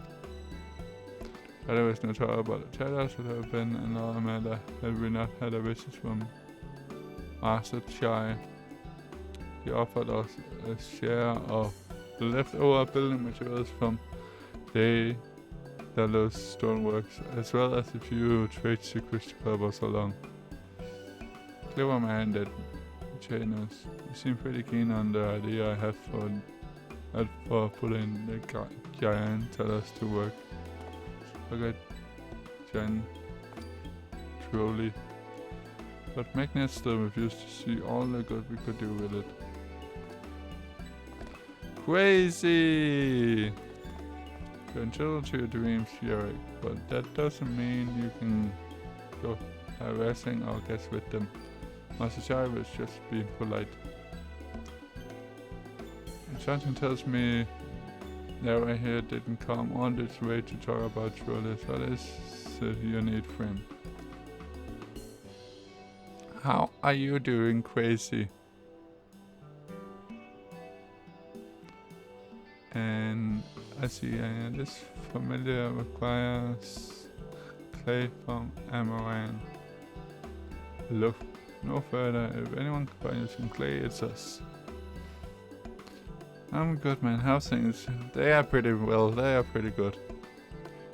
S1: But there was no talk about the tellers. It have been another matter had we not had a visit from Master Chai. He offered us a share of the leftover building materials from the Dallas stoneworks, as well as a few trade secrets to help us along. Clever man, that Janus. You seem pretty keen on the idea I have for putting the giant tellers to work. Okay, Jan, truly. But Magnet still refused to see all the good we could do with it. Crazy! You're entitled to your dreams, Yorick, but that doesn't mean you can go harassing our guests with them. Master Chai was just being polite. And something tells me that right here didn't come on this way to talk about trolls. What is it you need, friend? How are you doing, Crazy? And I see this familiar requires clay from Amaran. Look no further. If anyone can find some clay, it's us. I'm good, man. How's things? They are pretty well. They are pretty good.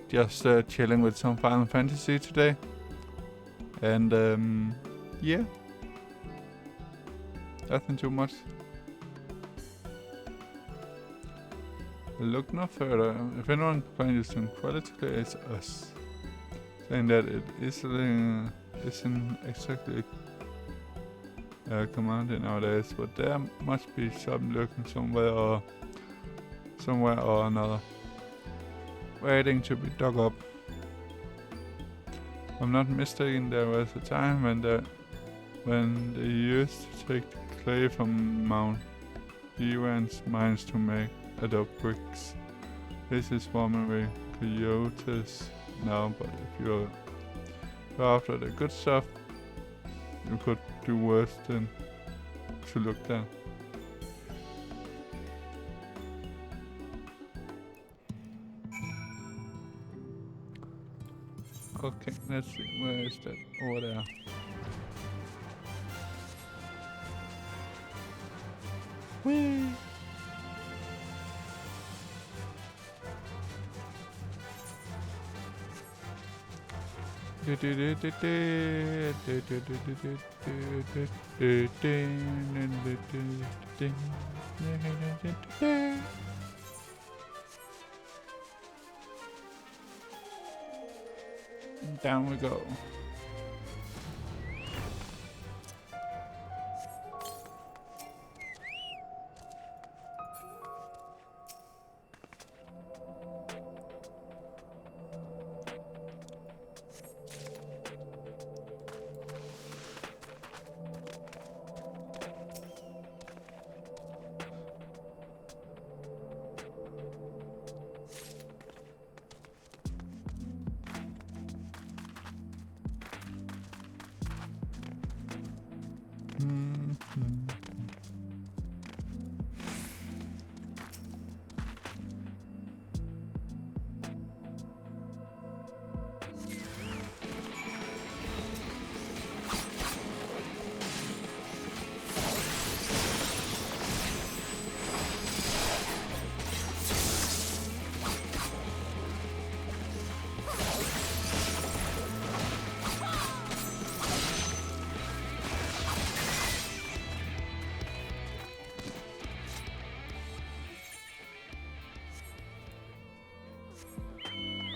S1: Just chilling with some Final Fantasy today. And yeah. Nothing too much. Look no further. If anyone can find you some quality clay, it's us. Saying that it isn't exactly commanded nowadays, but there must be some lurking somewhere or another, waiting to be dug up. If I'm not mistaken, there was a time when they used to take the clay from Mount Iran's mines to make adobe bricks. This is formerly Coyotes now, but if you're So after the good stuff, you could do worse than to look down. Okay, let's see, where is that? Over there. Whee! Down we go.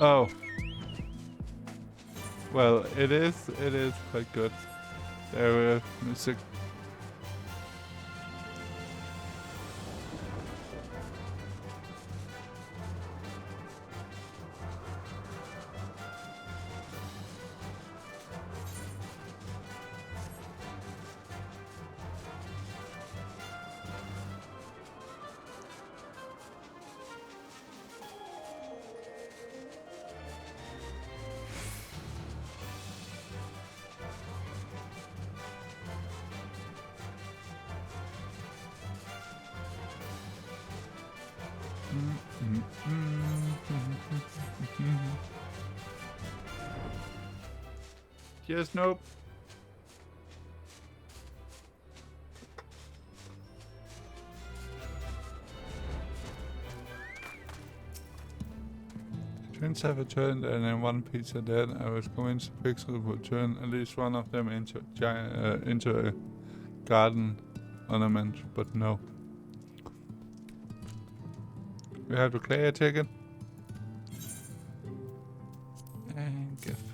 S1: Oh. Well, it is quite good. There is music. Yes, nope. Twins have returned, and in one piece of that, I was convinced Pixel would turn at least one of them into a garden ornament, but no. We have to clear a ticket. And gift.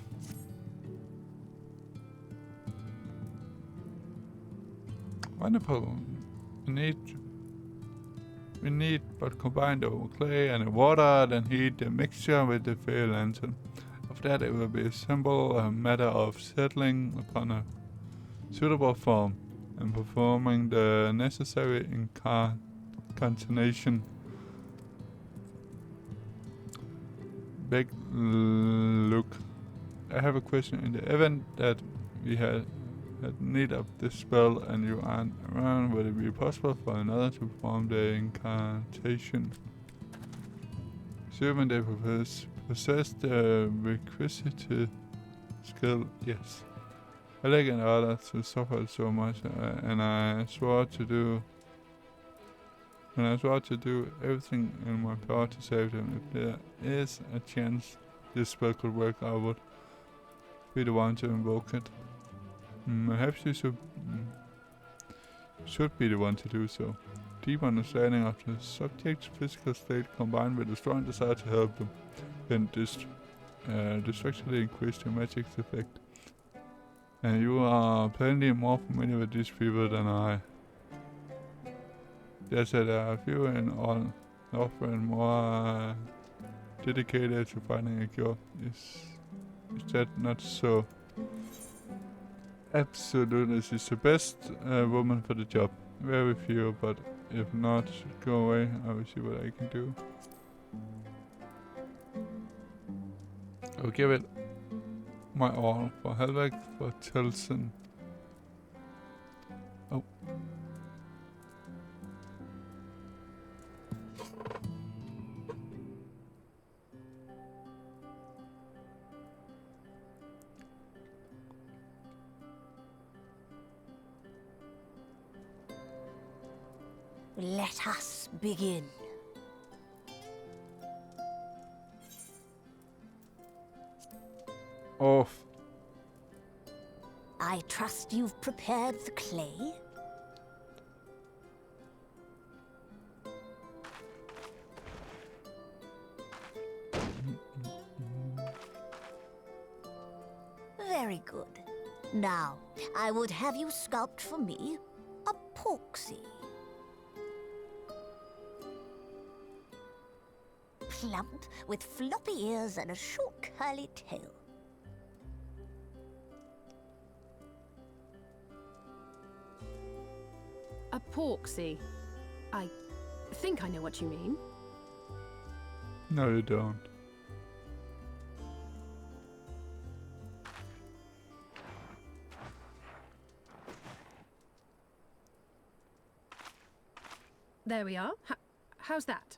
S1: Wonderful. We need but combine the clay and the water, then heat the mixture with the fire lantern. After that, it will be a matter of settling upon a suitable form and performing the necessary incantation. Big look. I have a question. In the event that we had need of this spell and you aren't around, would it be possible for another to perform the incantation? Assuming they possess the requisite skill, yes. I like an order to suffer so much, and I swore to do everything in my power to save them. If there is a chance this spell could work, I would be the one to invoke it. Perhaps you should be the one to do so. Deep understanding of the subject's physical state combined with a strong desire to help them can destructively increase the magic's effect. And you are plenty more familiar with these people than I. There's a few in all offering more dedicated to finding a cure. Is that not so? Absolutely, she's the best woman for the job. Very few, but if not, go away. I will see what I can do. I'll give it my all for Helveg, for Telsen. Oh.
S7: Let us begin.
S1: Off.
S7: I trust you've prepared the clay? Very good. Now, I would have you sculpt for me a porksy. Plump, with floppy ears and a short curly tail.
S6: A porksy. I think I know what you mean.
S1: No, you don't.
S6: There we are. How's that?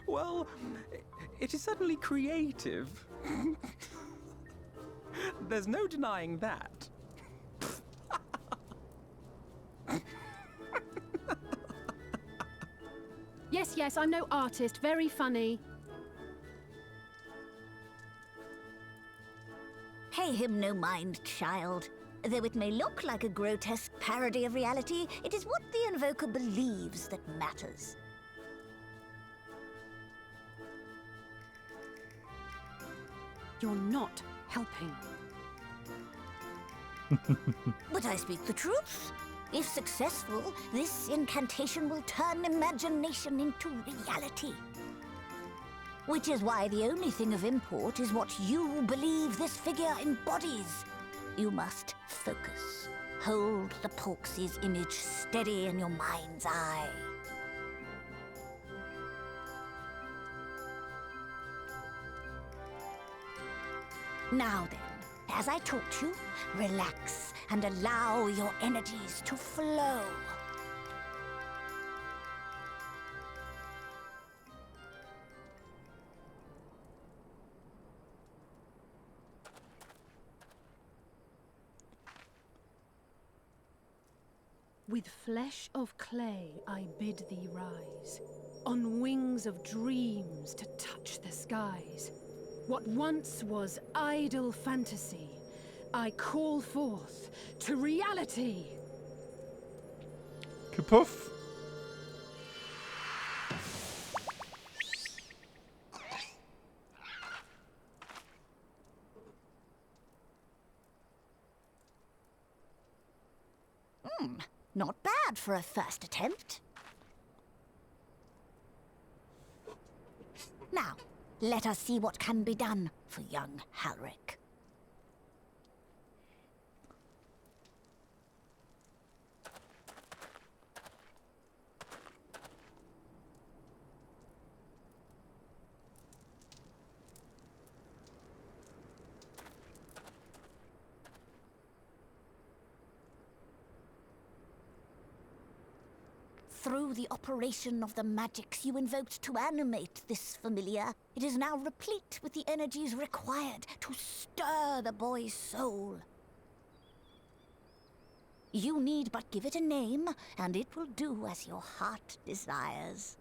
S5: Well, it is certainly creative. There's no denying that.
S6: Yes, I'm no artist. Very funny.
S7: Pay him no mind, child. Though it may look like a grotesque parody of reality, it is what the invoker believes that matters.
S6: You're not helping.
S7: But I speak the truth. If successful, this incantation will turn imagination into reality. Which is why the only thing of import is what you believe this figure embodies. You must focus. Hold the Porksy's image steady in your mind's eye. Now then, as I taught you, relax and allow your energies to flow.
S6: With flesh of clay I bid thee rise, on wings of dreams to touch the skies. What once was idle fantasy, I call forth to reality.
S1: Kapuff.
S7: Not bad for a first attempt. Now, let us see what can be done for young Halric. Through the operation of the magics you invoked to animate this familiar, it is now replete with the energies required to stir the boy's soul. You need but give it a name, and it will do as your heart desires.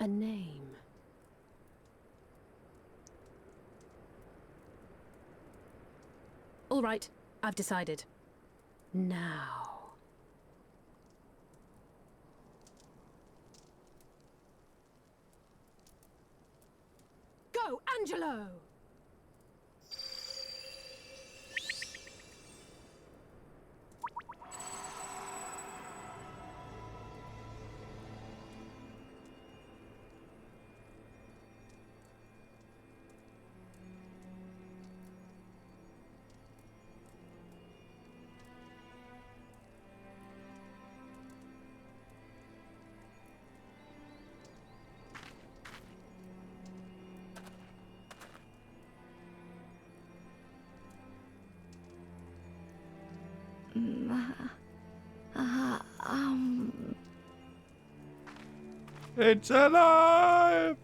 S6: A name. All right, I've decided. Now. Go, Angelo!
S1: It's alive!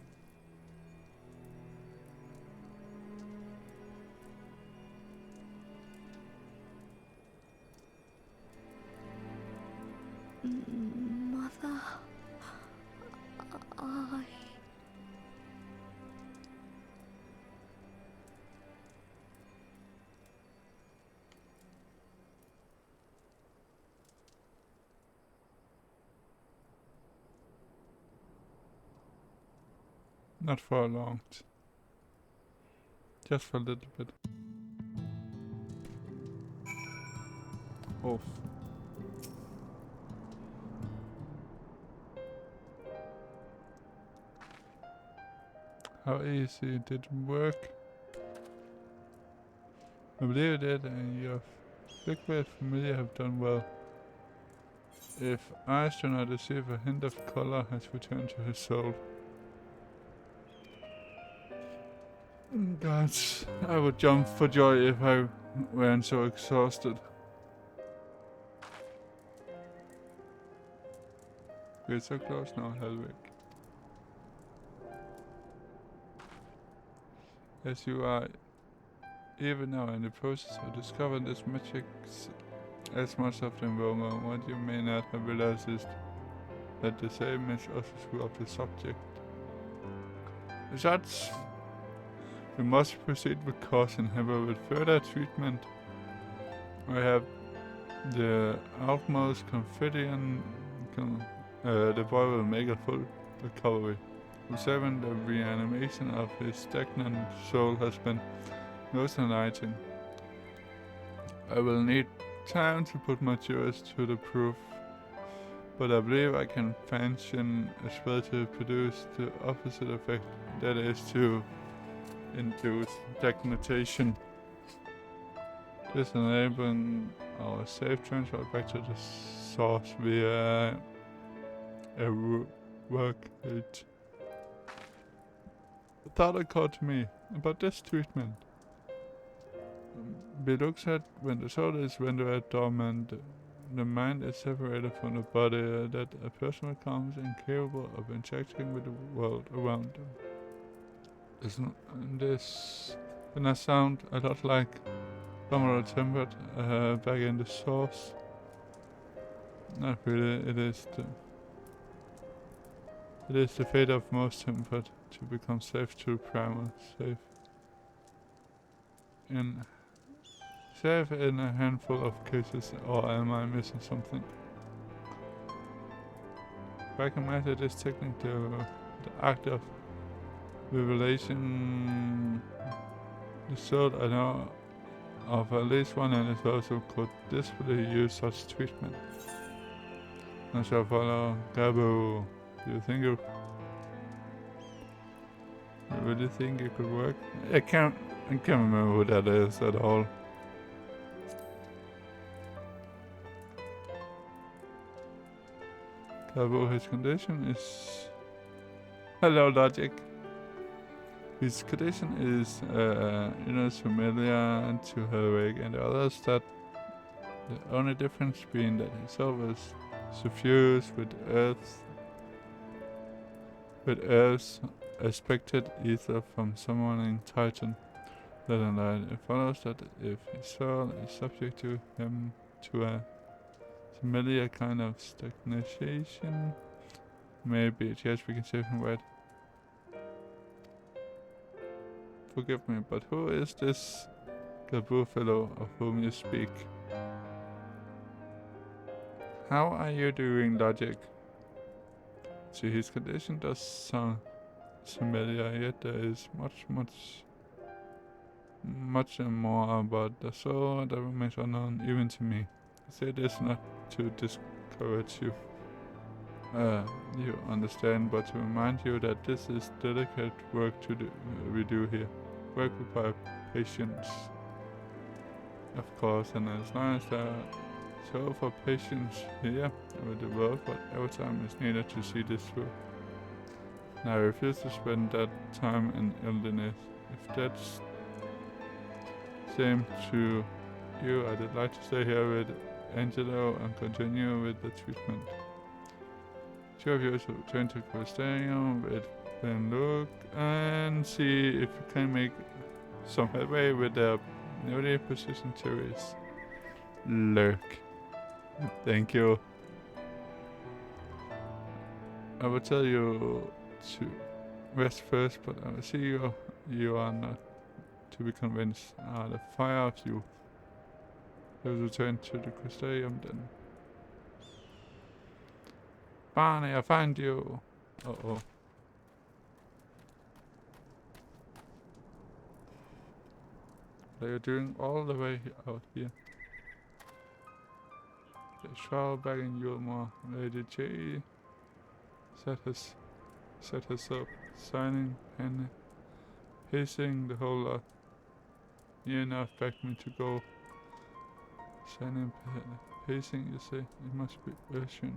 S7: Mother,
S1: Not for long. Just for a little bit. Off. How easy did it work? I believe it did, and your big familiar have done well. If eyes do not deceive, a hint of color has returned to his soul. Gods, I would jump for joy if I weren't so exhausted. We're so close now, Helvig. As you are even now in the process of discovering this magic, as much of the environment, what you may not have realized is that the same is also true of the subject. As such, we must proceed with caution. However, with further treatment, I have the utmost confidence the boy will make a full recovery. Observing the reanimation of his stagnant soul has been most enlightening. I will need time to put my theories to the proof, but I believe I can function a spell to produce the opposite effect, that is to induce stagnation. This enabling our safe transfer back to the source via a workgate. A thought occurred to me about this treatment. Be looks at when the soul is rendered dormant, the mind is separated from the body, that a person becomes incapable of interacting with the world around them. This gonna sound a lot like Emerald Tempered back in the source. Not really, it is the fate of most tempered to become safe to primal, safe in a handful of cases, or am I missing something? Back in matter, this technique, the act of revelation, the soul I know of at least one individual could desperately use such treatment. I shall follow Gabo. Do you think you really think it could work? I can't remember who that is at all. Gabo, his condition is... Hello, Logic. His condition is familiar to Helvig and the others, that the only difference being that his soul is suffused with Earth's expected ether from summoning Titan. That and light. It follows that if his soul is subject to him to a familiar kind of stagnation, maybe yes, we can save him, right? Forgive me, but who is this Gabu fellow of whom you speak? How are you doing, Logic? See, his condition does sound familiar, yet there is much more about the soul that remains unknown even to me. I say this not to discourage you. You understand, but to remind you that this is delicate work we do here. Work requires patience, of course, and as long as there so for patience here with the world, but every time is needed to see this through. Now I refuse to spend that time in illness. If that's same to you, I'd like to stay here with Angelo and continue with the treatment. Two of you should return to Crystarium with then look and see if you can make some headway with the newly position theories. Lurk. Thank you. I will tell you to rest first, but I will see you are not to be convinced. The fire of you. I will return to the Crystarium then. Barney, I find you. Uh-oh. What are you doing all the way out here? The shower back in Yulmore. Lady J set herself, signing and pacing the whole lot. Near enough begged me to go. Signing pacing, you say? It must be urgent.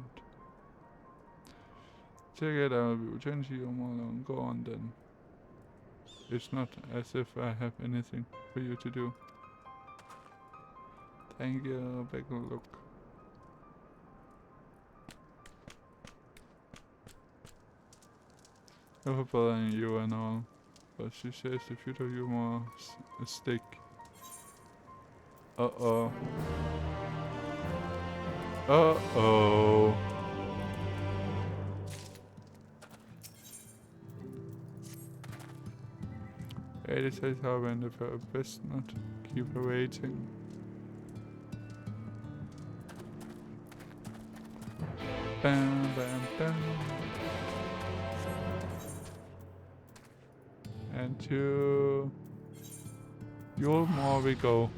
S1: Take it, I will be returning to Yulmore and go on then. It's not as if I have anything for you to do. Thank you, back a look. Never bothering you and all, but she says the future of you more at stake. Uh-oh. Uh-oh. Lady says how when the best not keep her waiting. Bam, bam, bam. And to Yulmore we go.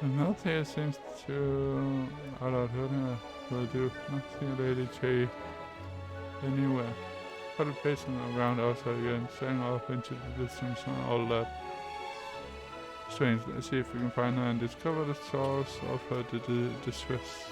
S1: Nothing seems to allow her will do. Nothing Lady J anywhere. Put a pacing around outside again, staring off into the distance and all that. Strange, let's see if we can find her and discover the source of her distress.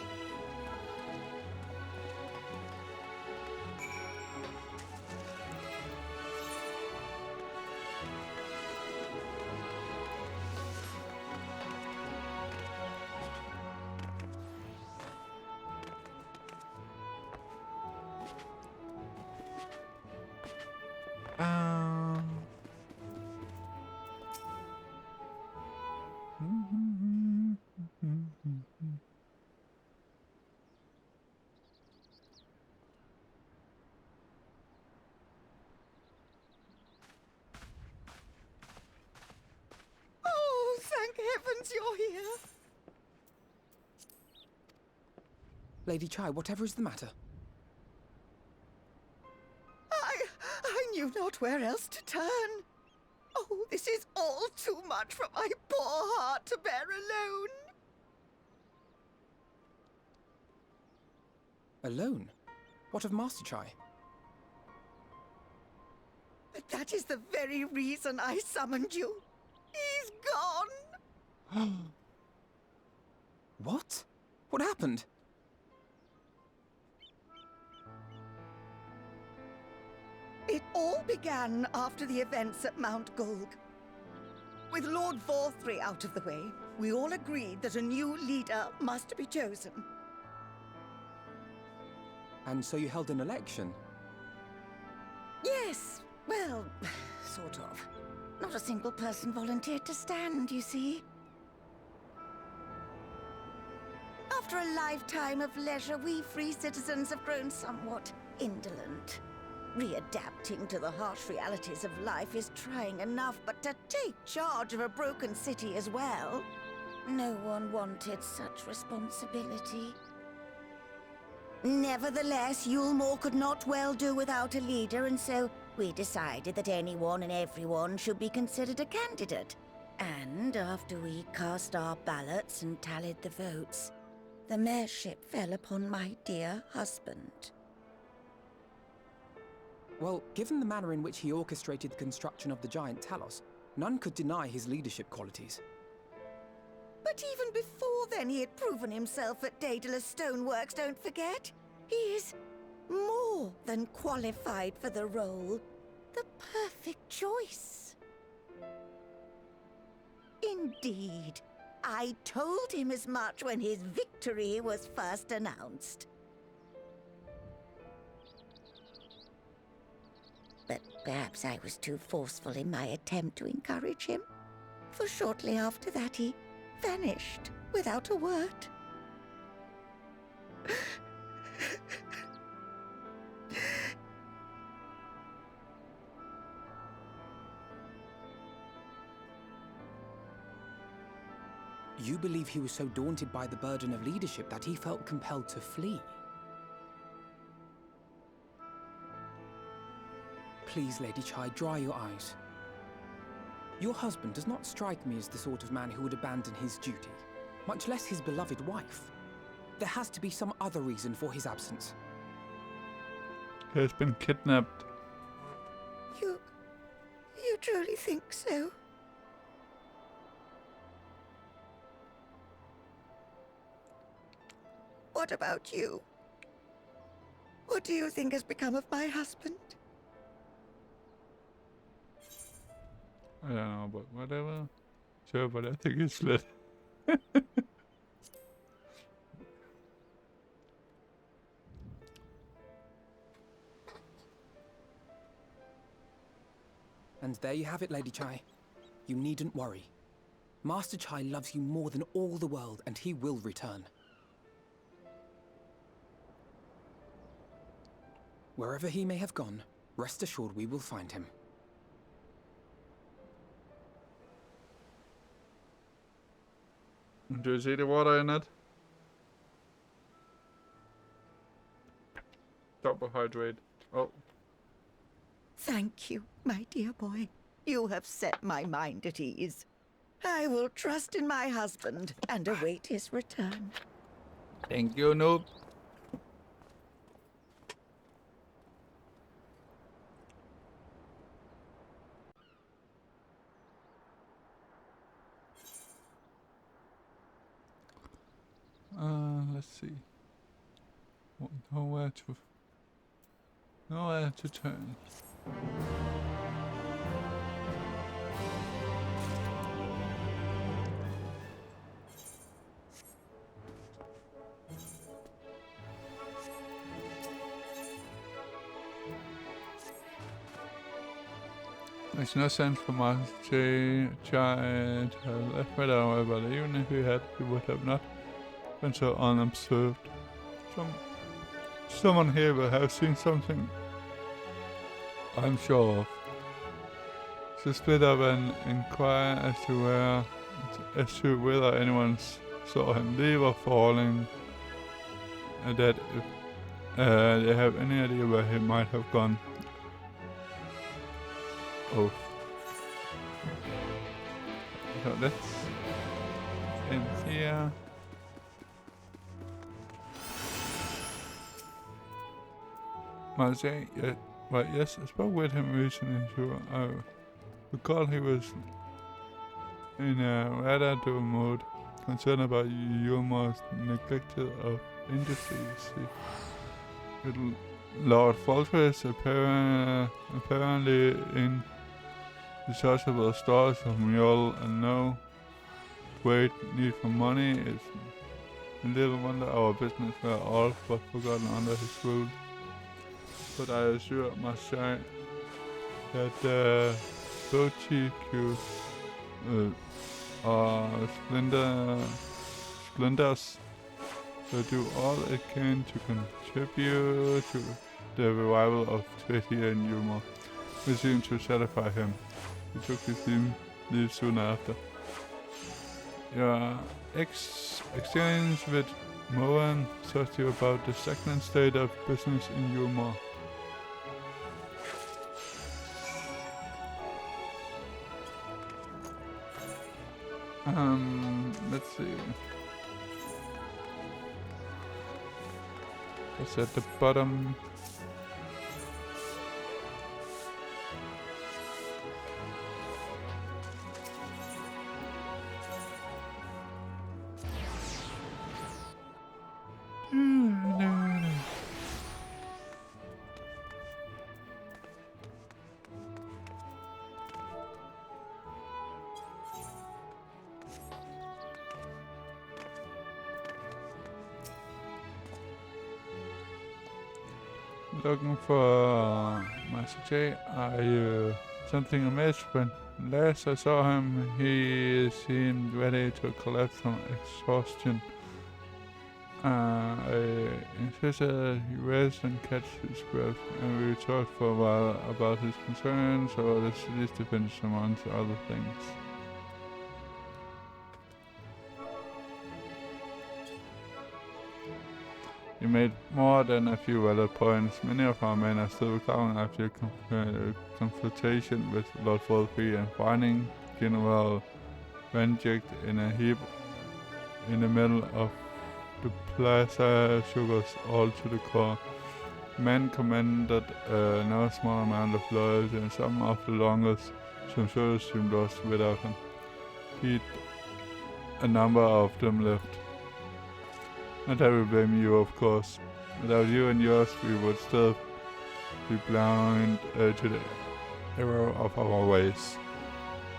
S8: You're here.
S5: Lady Chai, whatever is the matter?
S8: I knew not where else to turn. Oh, this is all too much for my poor heart to bear alone.
S5: Alone? What of Master Chai?
S8: But that is the very reason I summoned you. He's gone.
S5: What? What happened?
S8: It all began after the events at Mount Gulg. With Lord Vorthri out of the way, we all agreed that a new leader must be chosen.
S5: And so you held an election?
S8: Yes, well, sort of. Not a single person volunteered to stand, you see. After a lifetime of leisure, we free citizens have grown somewhat indolent. Readapting to the harsh realities of life is trying enough, but to take charge of a broken city as well.
S7: No one wanted such responsibility. Nevertheless, Yulmore could not well do without a leader, and so we decided that anyone and everyone should be considered a candidate. And after we cast our ballots and tallied the votes, the mayorship fell upon my dear husband.
S5: Well, given the manner in which he orchestrated the construction of the giant Talos, none could deny his leadership qualities.
S8: But even before then, he had proven himself at Daedalus Stoneworks, don't forget. He is more than qualified for the role. The perfect choice. Indeed. I told him as much when his victory was first announced. But perhaps I was too forceful in my attempt to encourage him. For shortly after that, he vanished without a word.
S5: You believe he was so daunted by the burden of leadership that he felt compelled to flee? Please, Lady Chai, dry your eyes. Your husband does not strike me as the sort of man who would abandon his duty, much less his beloved wife. There has to be some other reason for his absence.
S1: He has been kidnapped.
S8: You truly think so? What about you? What do you think has become of my husband?
S1: I don't know, but whatever. Sure, but I think it's lit.
S5: And there you have it, Lady Chai. You needn't worry. Master Chai loves you more than all the world, and he will return. Wherever he may have gone, rest assured we will find him.
S1: Do you see the water in it? Double hydrate. Oh.
S8: Thank you, my dear boy. You have set my mind at ease. I will trust in my husband and await his return.
S1: Thank you, noob. Let's see. Nowhere to turn. Makes no sense for Master Chai to have left me that way, but even if he had, he would have not been so unobserved. Someone here will have seen something, I'm sure of. So split up and inquire as to whether anyone saw him leave or falling, and that if they have any idea where he might have gone. Oh. So let's end here. Marseille, yeah, well, yes, I spoke with him recently, so I recall he was in a rather dual mode, concerned about Yulmore's neglected of industries. With Lord Fortress apparently in insatiable stores of mule and no great need for money, it's little wonder our business were all but forgotten under his rule. But I assure Marseille that the Bochiku or Splendors will do all it can to contribute to the revival of trade here in Yulmore. We seemed to satisfy him. He took his leave soon after. Your experience with Moen taught you about the stagnant state of business in Yulmore. Let's see. It's at the bottom. Looking for Master J. Are you something amiss? When last I saw him, he seemed ready to collapse from exhaustion. I insisted he rest and catch his breath, and we talked for a while about his concerns over the city's defense amongst other things. You made more than a few valid points. Many of our men are still recovering after your confrontation with Lord Wolfie and finding General Vanject in a heap in the middle of the plaza shook us all to the core. Men commanded no small amount of loyalty, and some of the longest some soldiers seemed lost without him. He'd a number of them left. And I will blame you, of course. Without you and yours, we would still be blind to the error of our ways.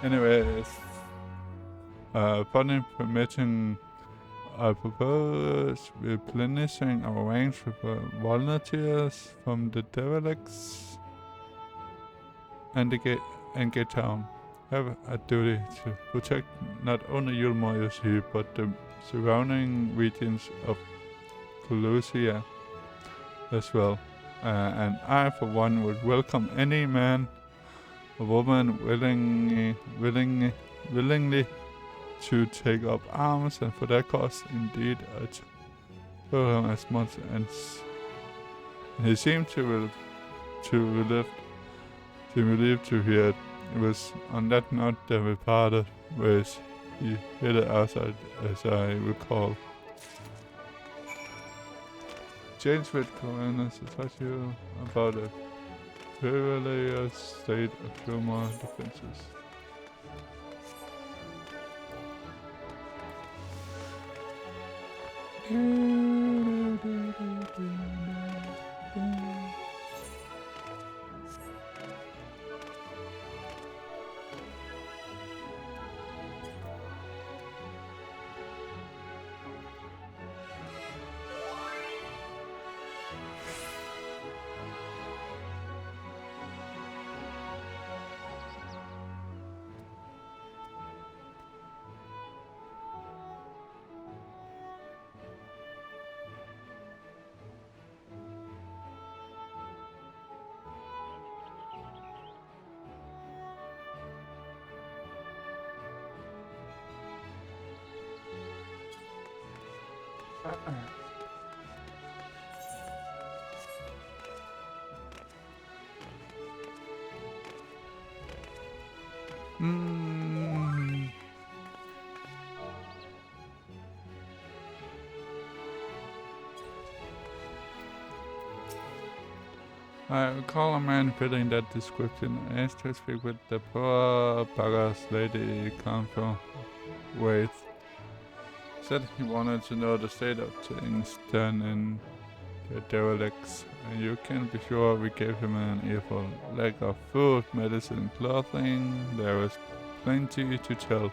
S1: Anyways, upon permitting, I propose replenishing our ranks with volunteers from the Develex and Gate Town. Have a duty to protect not only Yulmore, you see, but the surrounding regions of Eorzea as well. And I, for one, would welcome any man or woman willingly to take up arms, and for that cause, indeed, I told him as much, and he seemed to relieved to hear it. It was on that note that we parted ways. He headed outside, as I recall. James with Corinus to touch you about a perilous state of Yulmore defenses. I recall a man fitting that description. I asked to speak with the poor bugger's lady Council Wraith. Said he wanted to know the state of things done in the Derelicts. And you can be sure we gave him an earful. Lack of food, medicine, clothing, there was plenty to tell.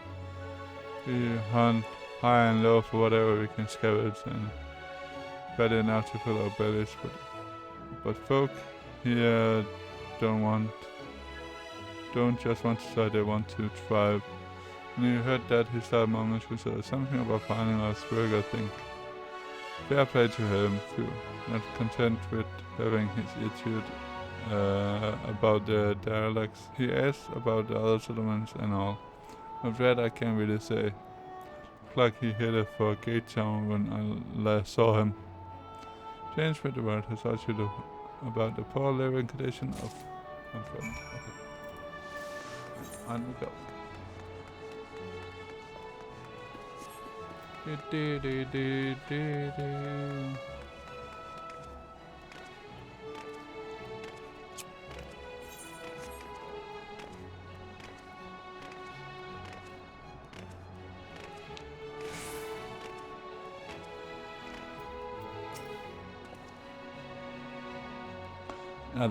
S1: We hunt high and low for whatever we can scavenge, and bad enough to fill our bellies, but folk here don't just want to try, they want to thrive. When you heard that, he started mumbling to himself something about finding us work, I think. Fair play to him, too. Not content with having his attitude about the dialects, he asked about the other settlements and all. Of that I can't really say. looked like he headed for Gate Town when I last saw him. James Whitworth has asked you about the poor living condition of my friend. Okay. On we go.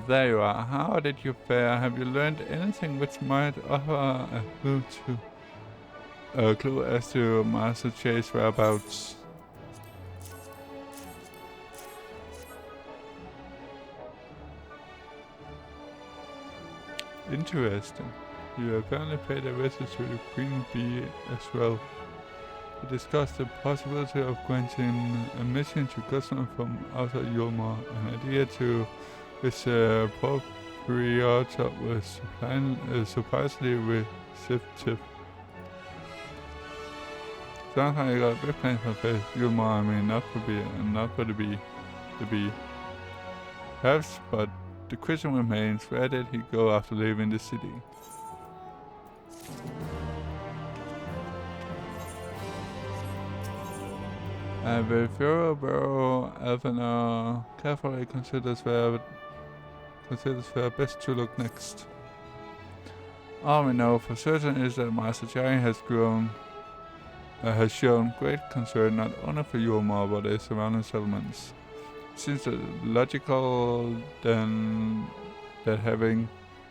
S1: There you are. How did you fare? Have you learned anything which might offer a clue as to Master Chase whereabouts? Interesting. You apparently paid a visit to the Queen Bee as well. We discussed the possibility of granting a mission to customers from outside Yulmar, an idea to which proprietor was surprisingly receptive. Sounds like you got big plans for Yulmar. I mean, not for the bee. Perhaps, but the question remains: where did he go after leaving the city? The Thoroughborough Elvenar carefully considers where best to look next. All we know for certain is that Master Jerry has shown great concern not only for Yulmar but the surrounding settlements. It seems logical then that having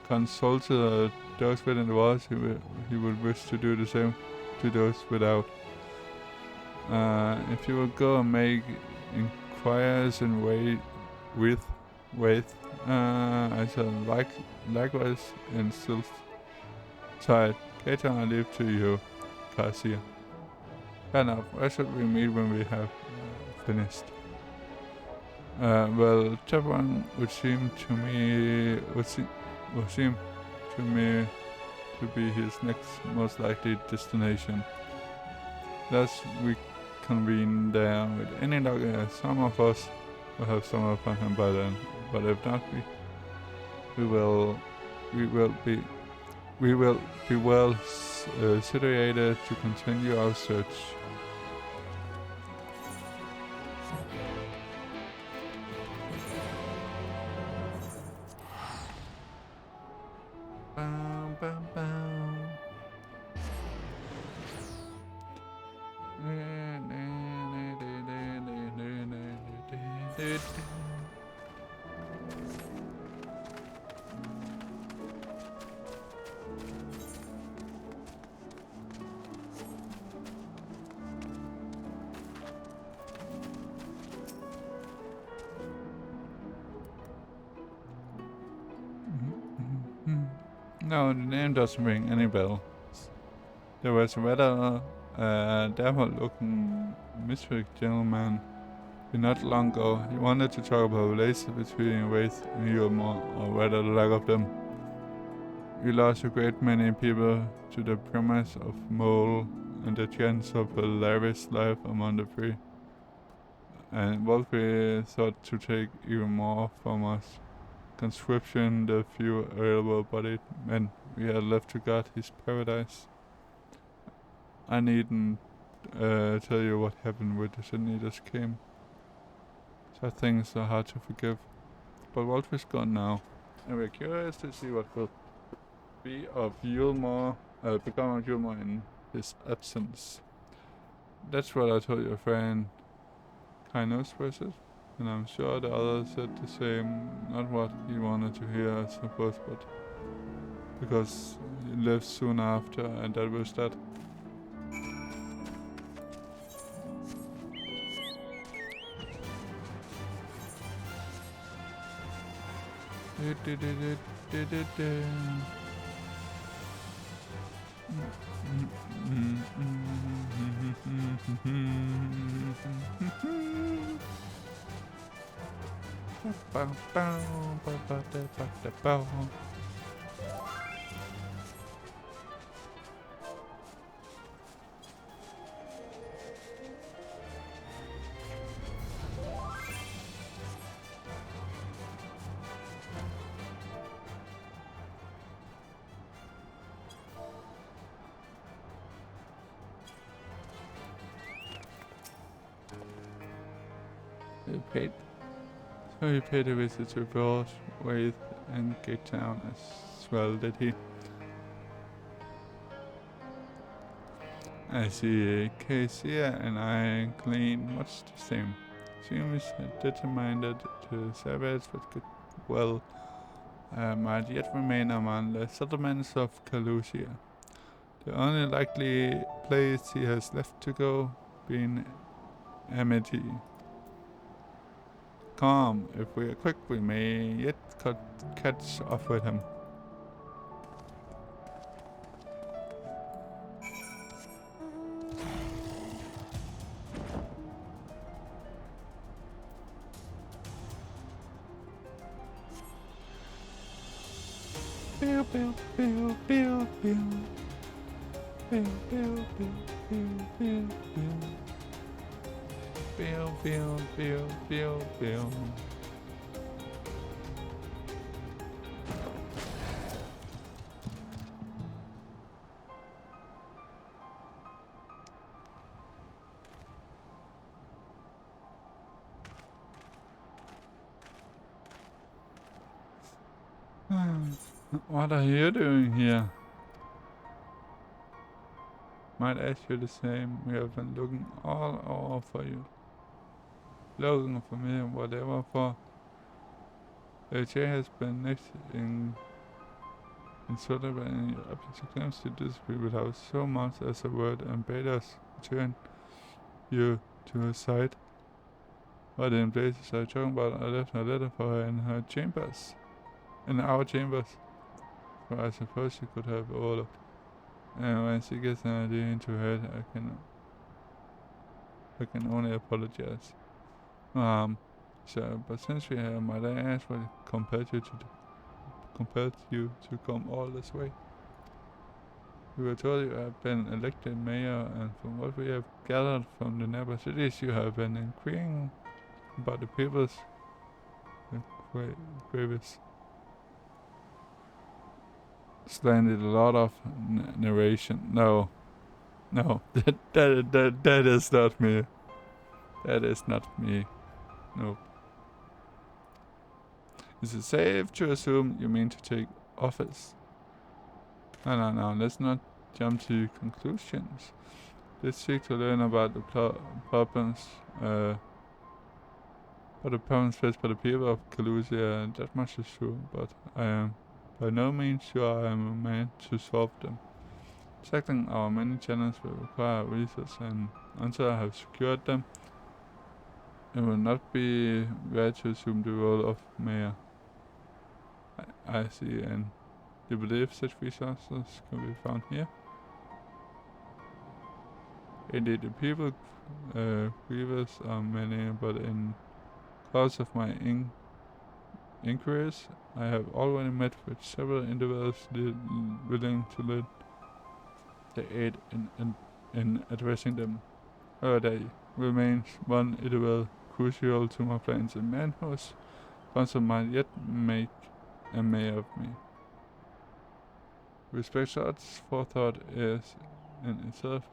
S1: consulted those within the walls, he would wish to do the same to those without. If you will go and make inquiries and wait, I shall likewise and still tired. Later I leave to you, Garcia. Fair enough. Where should we meet when we have finished? Well, Chevron would seem to me to be his next most likely destination. Thus we convene there with any luck. Some of us will have stumbled upon him by then, but if not, we will be well situated to continue our search. No, the name doesn't ring any bells. There was a rather devil-looking mysterious gentleman not long ago. He wanted to talk about relations between Wraith and Yulmar, or rather the lack of them. We lost a great many people to the premise of Mole and the chance of a lavish life among the free. And what we thought to take even more from us. Conscription, the few able-bodied men we had left to guard his paradise. I needn't tell you what happened with the Sinitas came. Such things are hard to forgive. But Wolf is gone now, and we're curious to see what will be of Yulmar, become of Yulmar in his absence. That's what I told your friend Kainos, was it? And I'm sure the others said the same, not what he wanted to hear, I suppose, but because he left soon after, and that was that. So he paid a visit to both Wraith and Gate Town as well, did he? I see Eorzea and I glean much the same. Seems determined to savage, but could might yet remain among the settlements of Eorzea. The only likely place he has left to go being Amity. Come, if we are quick, we may yet catch up with him. Bill, bill, bill, bill, bill. Bill, bill, bill, bill, bill, bill. Bill, bill, bill, bill, bill. What are you doing here? Might ask you the same. We have been looking all over for you. Looking for me, whatever for. Eorzea has been next in Shadowbringers and your claims to disagree without so much as a word and bade us return you to her side. What in places are you talking about? I left a letter for her in her chambers. In our chambers. For I suppose you could have overlooked. And when she gets an idea into her head, I can only apologize. So, but since we have, might I ask what compelled you to come all this way? We were told you have been elected mayor, and from what we have gathered from the neighbor cities, you have been inquiring about the people's grievous. Slandered a lot of narration. No, that is not me. That is not me. Nope. Is it safe to assume you mean to take office? No, let's not jump to conclusions. Let's seek to learn about the problems faced by the people of Eorzea. That much is true, but I am by no means sure I am a man to solve them. Tackling our many challenges will require research, and until I have secured them, it will not be right to assume the role of mayor. I see, and do you believe such resources can be found here? Indeed, the people grievous are many, but in course of my inquiries, I have already met with several individuals willing to lend their aid in addressing them. There remains one individual crucial to my plans, a man whose counsel might yet make a mayor of me. Respect such forethought is in itself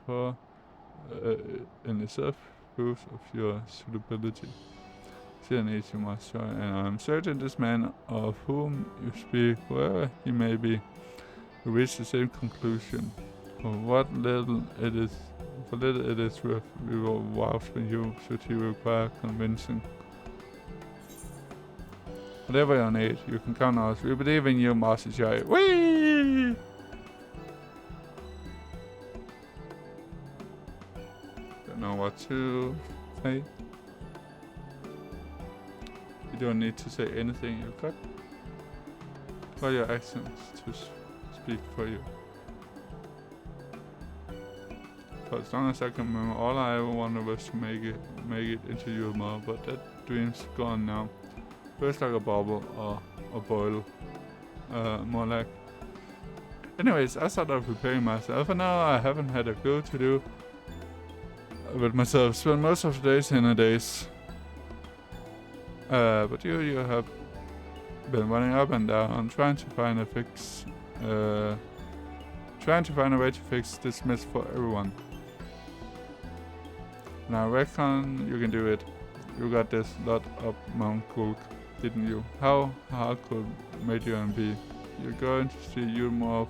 S1: proof of your suitability. Still needs you must join, and I am certain this man of whom you speak, wherever he may be, will reach the same conclusion. For little it is worth, we will vouch for you should he require convincing. Whatever your need, you can count on us. We believe in you, Master Jai. Whee! Don't know what to say. You don't need to say anything, you got for your actions to speak for you. For as long as I can remember, all I ever wanted was to make it into Eorzea, but that dream's gone now. First like a bubble or a boil, more like. Anyways, I started preparing myself, and now I haven't had a clue to do with myself. Spent most of the days in a daze. But you have been running up and down, trying to find a way to fix this mess for everyone. And I reckon you can do it. You got this lot up Mount Cook, didn't you? How hardcore made you and be? You're going to see you more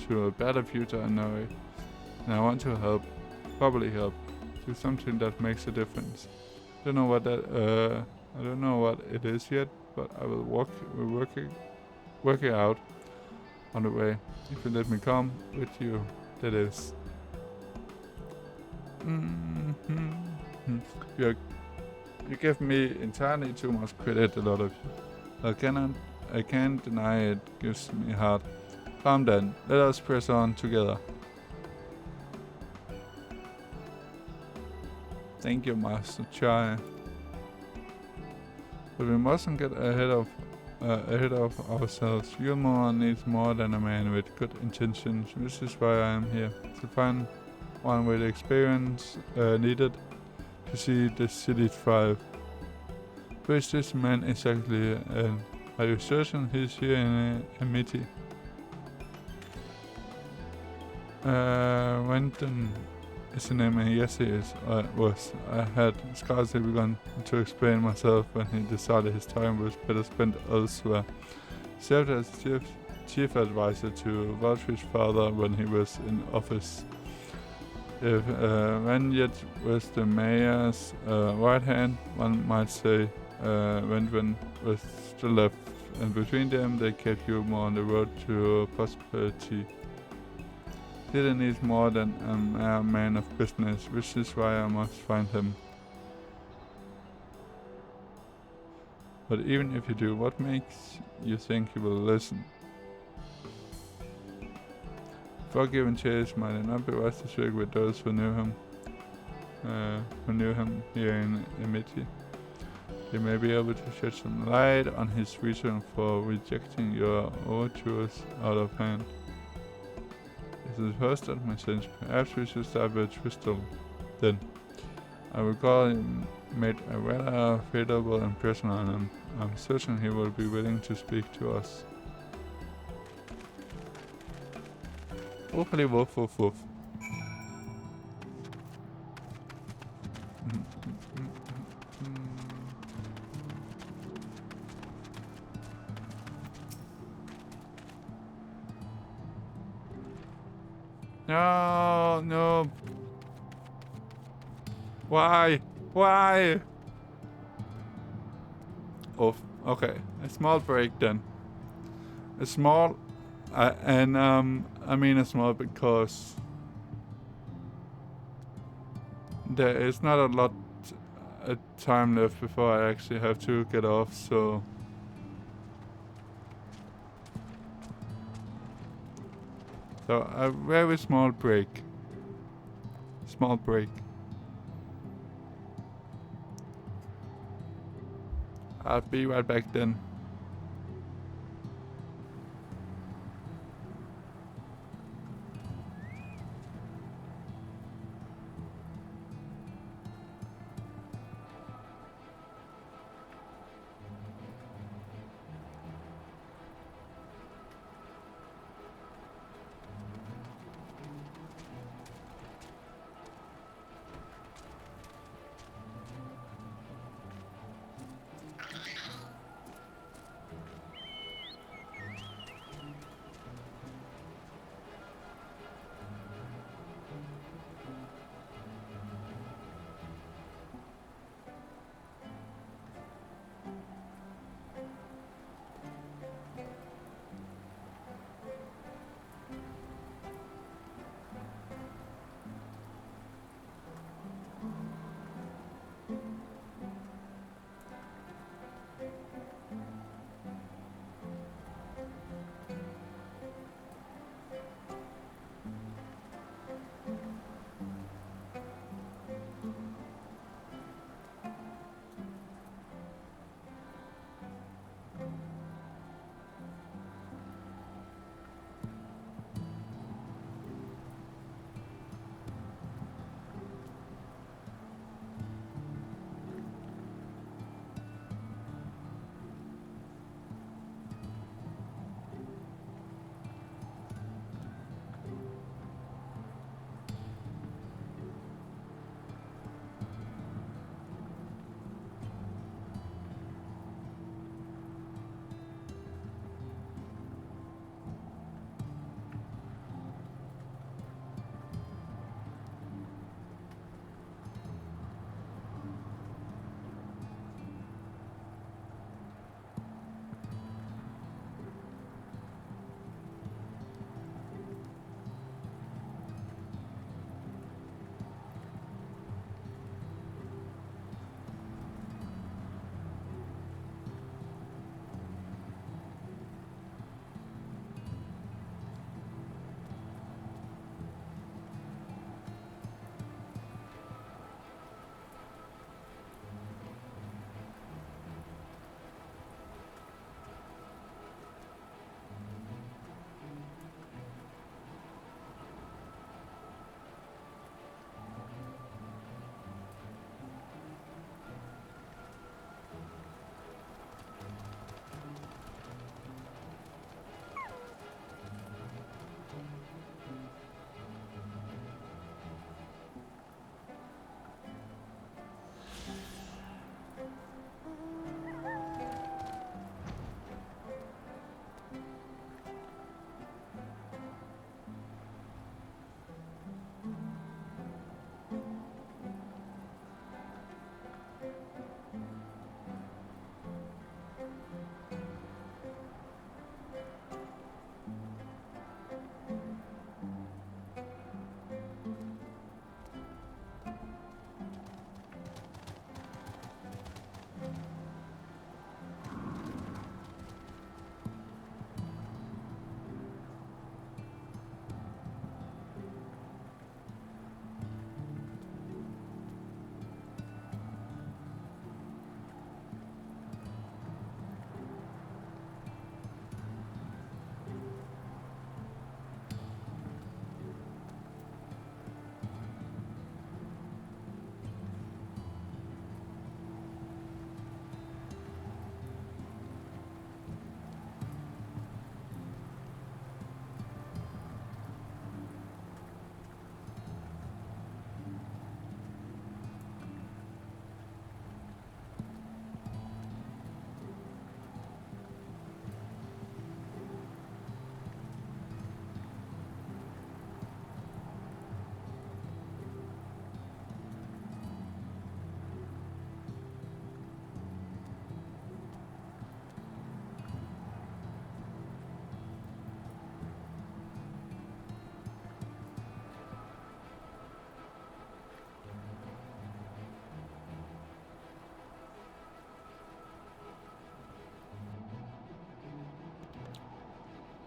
S1: to a better future, I know it. And I want to help, probably help, do something that makes a difference. I don't know what it is yet, but I will work it out on the way. If you let me come with you, that is. You give me entirely too much credit, a lot of you. I can't deny it gives me heart. Come then, let us press on together. Thank you, Master Chai. But we mustn't get ahead of ourselves. Eorzea needs more than a man with good intentions, which is why I am here, to find one with experience needed to see the city thrive. Who is this man exactly, and are you certain he's here in Amity? Wenton is the name, and yes he is, was. I had scarcely begun to explain myself when he decided his time was better spent elsewhere. Served as chief advisor to Valtry's father when he was in office. If Vanyet was the mayor's right hand, one might say Wenwen was the left, and between them they kept you more on the road to prosperity. Didn't need more than a man of business, which is why I must find him. But even if you do, what makes you think he will listen? Forgiven Chase might not be wise to speak with those who knew him here in Amity. They may be able to shed some light on his reason for rejecting your overtures out of hand. It is first that my sense. Perhaps we should start with Twistle. Then, I recall he made a rather favorable impression on him. I'm certain he will be willing to speak to us. Hopefully, woof woof woof. No, no. Why? Why? Oh, okay. A small break then. A small, I mean a small because there is not a lot of time left before I actually have to get off, so. So a very small break. Small break. I'll be right back then.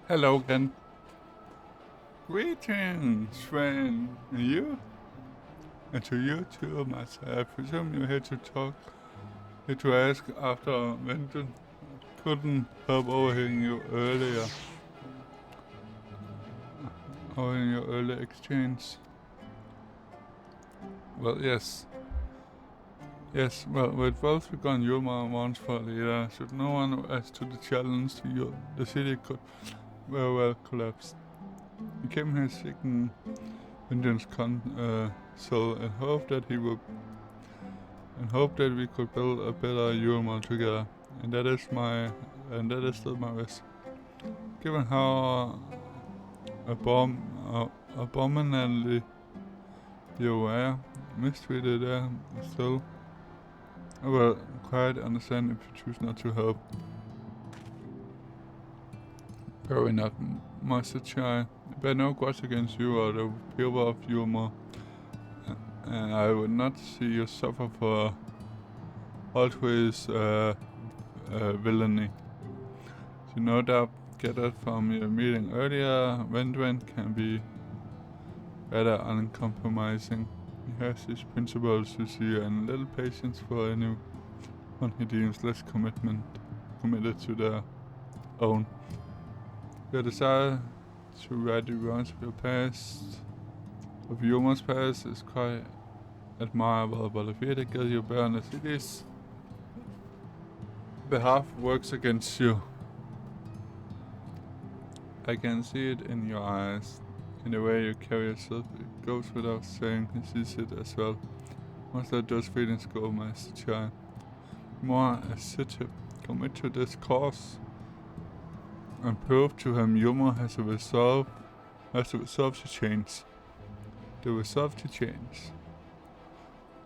S1: Hello again. Greetings, friend. And you? And to you too, Martha. I presume you're here to talk, here to ask after Venton couldn't help overhearing you earlier. Or in your early exchange. Well, yes. Yes, well, with both begun Yulmar once for later, should no one as to the challenge to you, the city could very well collapse. He came here seeking vengeance counsel and hoped that he would, and hoped that we could build a better Yulmar together. And that is still my wish. Given how abominably you were mistreated there, still, I will quite understand if you choose not to help. Very not, Master Chai. Bear no grudge against you or the people of Yulmar, and I would not see you suffer for always villainy. So no doubt gathered from your meeting earlier, Vendwen can be rather uncompromising. He has his principles to see and little patience for anyone he deems less committed to their own. Your desire to right the wrongs of your past, of Yulmar's past, is quite admirable, but if it gives you bear on the city's behalf works against you. I can see it in your eyes, in the way you carry yourself. It goes without saying he sees it as well. Must let those feelings go, Master Chai. More assertive, commit to this cause, and prove to him Yulmar has the resolve to change. The resolve to change.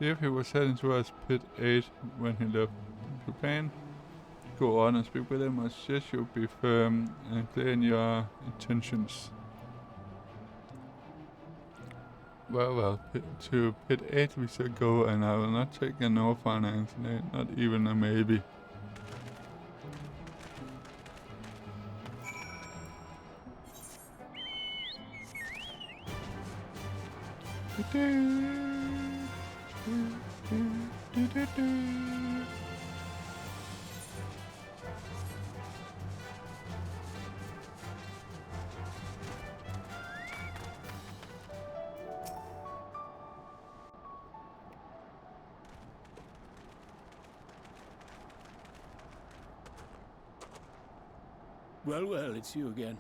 S1: If he was heading towards Pit 8 when he left the plane, go on and speak with him. I suggest you be firm and clear in your intentions. Well, to Pit 8 we shall go, and I will not take a no for an answer, not even a maybe.
S2: Well, it's you again.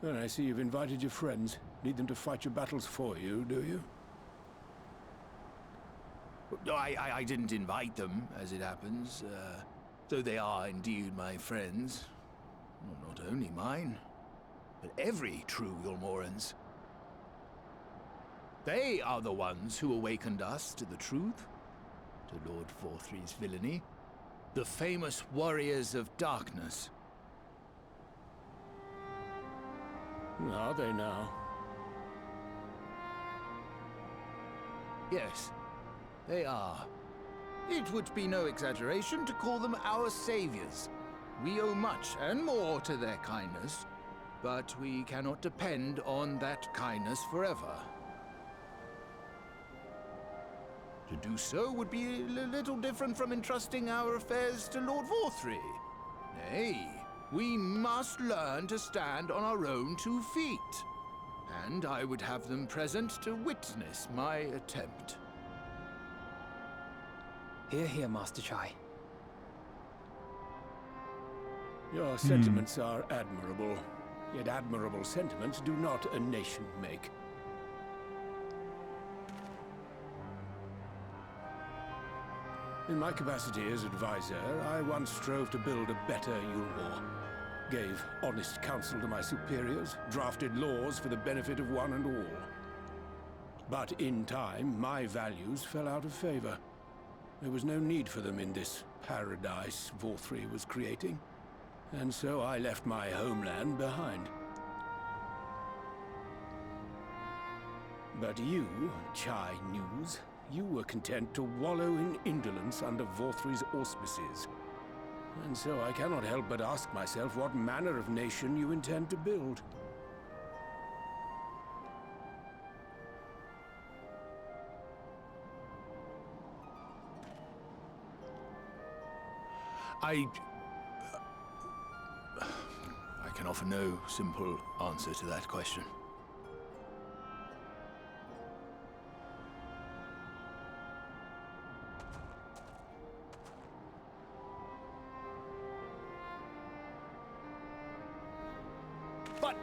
S2: Well, I see you've invited your friends. Need them to fight your battles for you, do you?
S9: No, I didn't invite them, as it happens, though they are indeed my friends. Well, not only mine, but every true Yulmoran's. They are the ones who awakened us to the truth, to Lord Forthry's villainy, the famous warriors of darkness.
S2: Are they now?
S9: Yes, they are. It would be no exaggeration to call them our saviors. We owe much and more to their kindness, but we cannot depend on that kindness forever. To do so would be a little different from entrusting our affairs to Lord Forthry. Nay, we must learn to stand on our own 2 feet. And I would have them present to witness my attempt.
S5: Hear, hear, Master Chai.
S2: Your sentiments are admirable, yet admirable sentiments do not a nation make. In my capacity as advisor, I once strove to build a better Yulmar. Gave honest counsel to my superiors, drafted laws for the benefit of one and all. But in time, my values fell out of favor. There was no need for them in this paradise Forthry was creating. And so I left my homeland behind. But you, Chai News, you were content to wallow in indolence under Vorthry's auspices. And so I cannot help but ask myself what manner of nation you intend to build.
S9: I can offer no simple answer to that question. But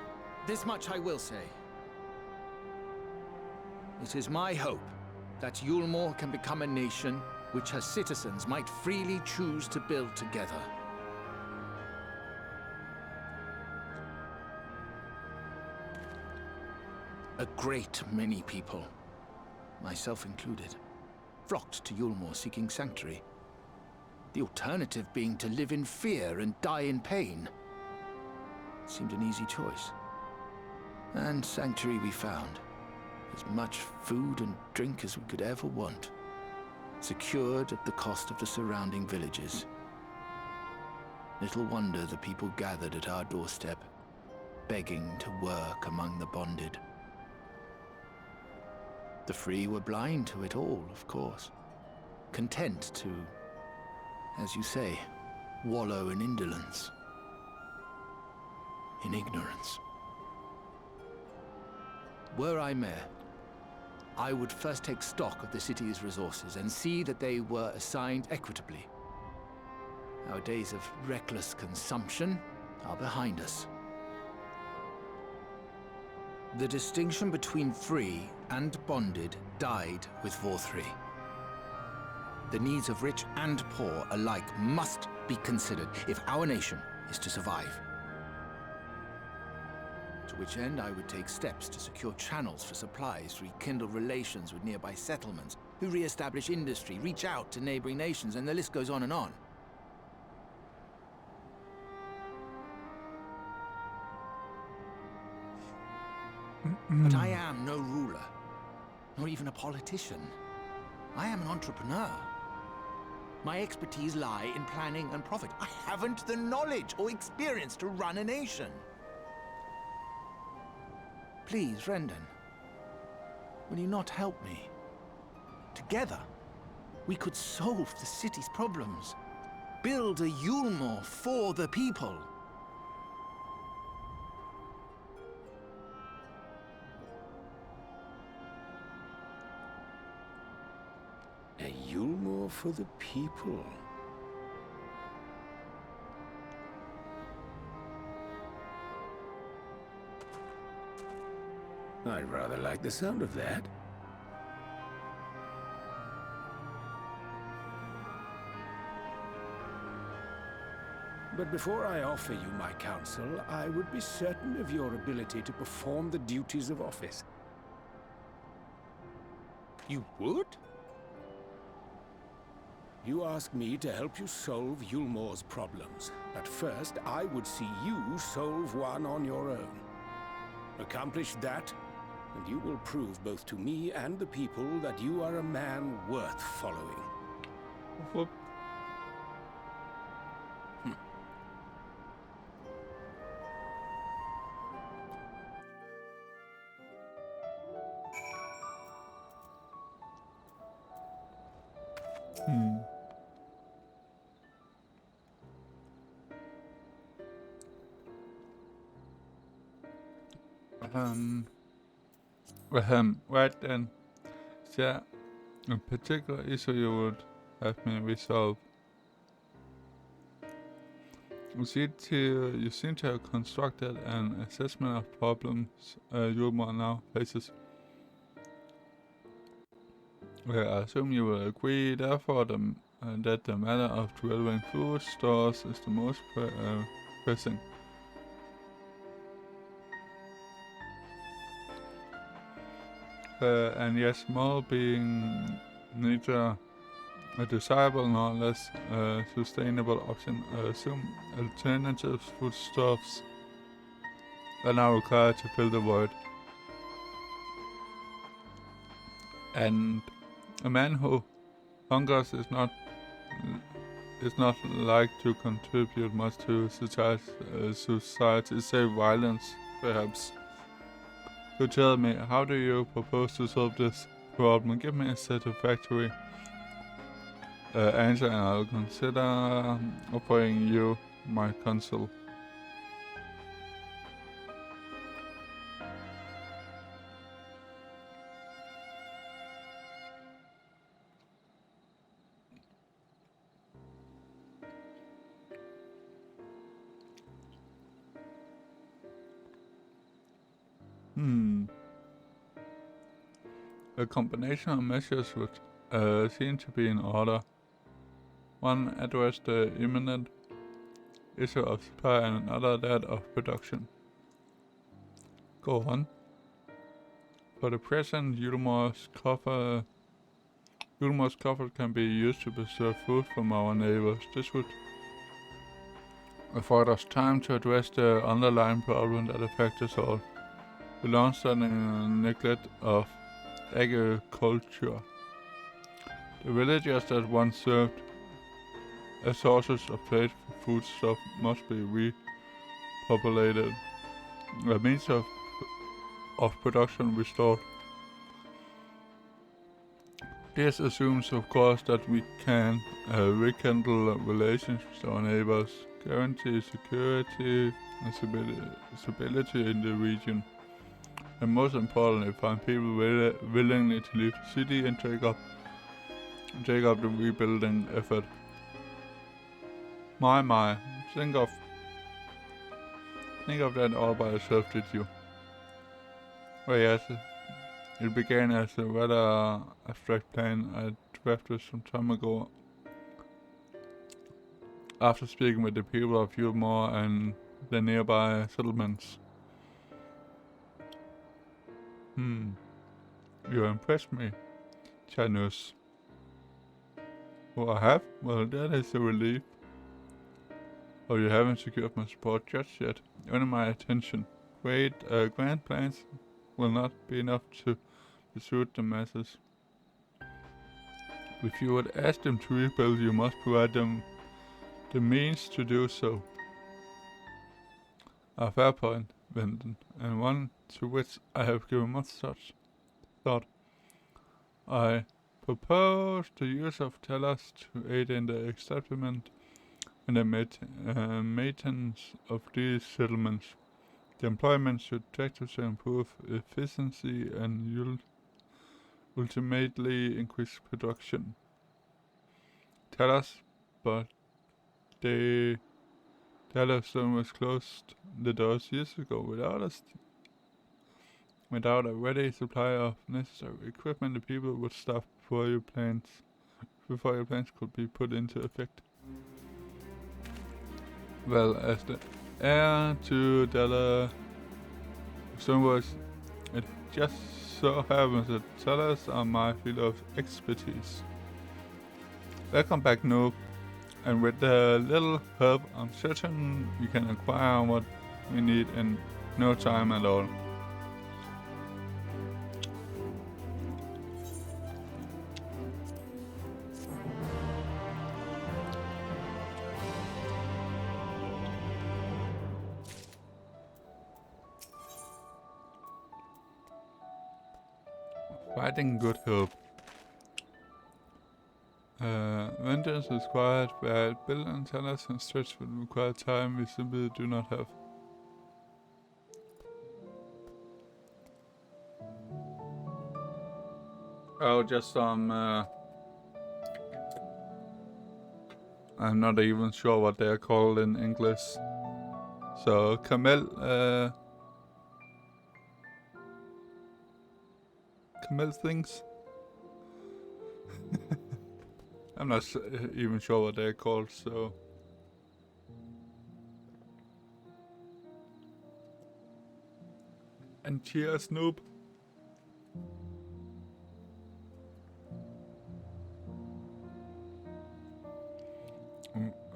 S9: this much I will say. It is my hope that Yulmore can become a nation which her citizens might freely choose to build together. A great many people, myself included, flocked to Yulmore seeking sanctuary. The alternative being to live in fear and die in pain. It seemed an easy choice. And sanctuary we found. As much food and drink as we could ever want. Secured at the cost of the surrounding villages. Little wonder the people gathered at our doorstep, begging to work among the bonded. The free were blind to it all, of course. Content to, as you say, wallow in indolence. In ignorance. Were I mayor, I would first take stock of the city's resources and see that they were assigned equitably. Our days of reckless consumption are behind us. The distinction between free and bonded died with Vorthry. The needs of rich and poor alike must be considered if our nation is to survive. To which end I would take steps to secure channels for supplies, rekindle relations with nearby settlements, who re-establish industry, reach out to neighboring nations, and the list goes on and on. But I am no ruler, nor even a politician. I am an entrepreneur. My expertise lie in planning and profit. I haven't the knowledge or experience to run a nation. Please, Rendon, will you not help me? Together, we could solve the city's problems. Build a Yulmore for the people.
S2: A Yulmore for the people. I rather like the sound of that. But before I offer you my counsel, I would be certain of your ability to perform the duties of office.
S9: You would?
S2: You ask me to help you solve Yulmore's problems. But first, I would see you solve one on your own. Accomplish that, and you will prove both to me and the people that you are a man worth following.
S1: Whoop. Right then, is there a particular issue you would have me resolve? You seem to have constructed an assessment of problems Yulmore now faces. I assume you will agree, therefore, that the matter of delivering food stores is the most pressing. And yes, small being neither a desirable nor less sustainable option. I assume alternative foodstuffs are now required to fill the void. And A man who hungers is not like to contribute much to society, save violence, perhaps. So tell me, how do you propose to solve this problem? Give me a satisfactory answer and I'll consider offering you my counsel. A combination of measures would seem to be in order. One addressed the imminent issue of supply and another that of production. Go on. For the present, Yulmor's coffer can be used to preserve food from our neighbors. This would afford us time to address the underlying problem that affects us all. The long-standing neglect of agriculture. The villages that once served as sources of trade for foodstuff must be repopulated. A means of production restored. This assumes, of course, that we can rekindle relations with our neighbors, guarantee security and stability in the region, and most importantly, find people willingly to leave the city and take up the rebuilding effort. My, think of that all by yourself, did you? Well, yes, it began as a rather abstract plan I drafted some time ago. After speaking with the people of Yulmor and the nearby settlements. You impressed me, Janus. Oh, I have? Well, that is a relief. Oh, you haven't secured my support just yet. Only my attention. Grand plans will not be enough to persuade the masses. If you would ask them to rebuild, you must provide them the means to do so. A fair point, Vinden, and one to which I have given much such thought. I propose the use of tellers to aid in the establishment and the maintenance of these settlements. The employment should actively improve efficiency and ultimately increase production. Tellers, but the Yellowstone was closed the doors years ago without a ready supply of necessary equipment. The people would starve before your plans could be put into effect. Well, as the heir to Della Stoneworks, it just so happens that tellers are my field of expertise. Welcome back, Noob. And with a little help, I'm certain we can acquire what we need in no time at all. Fighting good hope. Vengeance is required, but building tellers and stretch will require time we simply do not have. Oh, just some, I'm not even sure what they are called in English. So, camel things? I'm not even sure what they're called, so... And cheers, noob!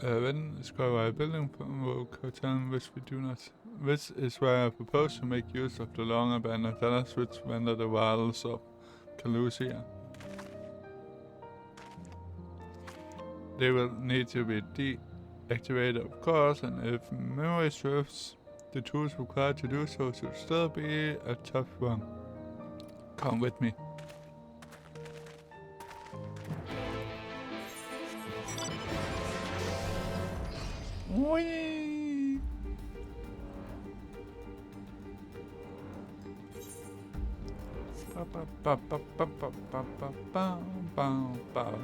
S1: When is a building from Cotan which we do not... Which is where I propose to make use of the long abandoned tellers which render the wilds of Eorzea. they will need to be deactivated, of course, and if memory serves, the tools required to do so should still be a tough one. Come with me. Whee! Ba ba ba ba ba ba ba ba ba ba ba.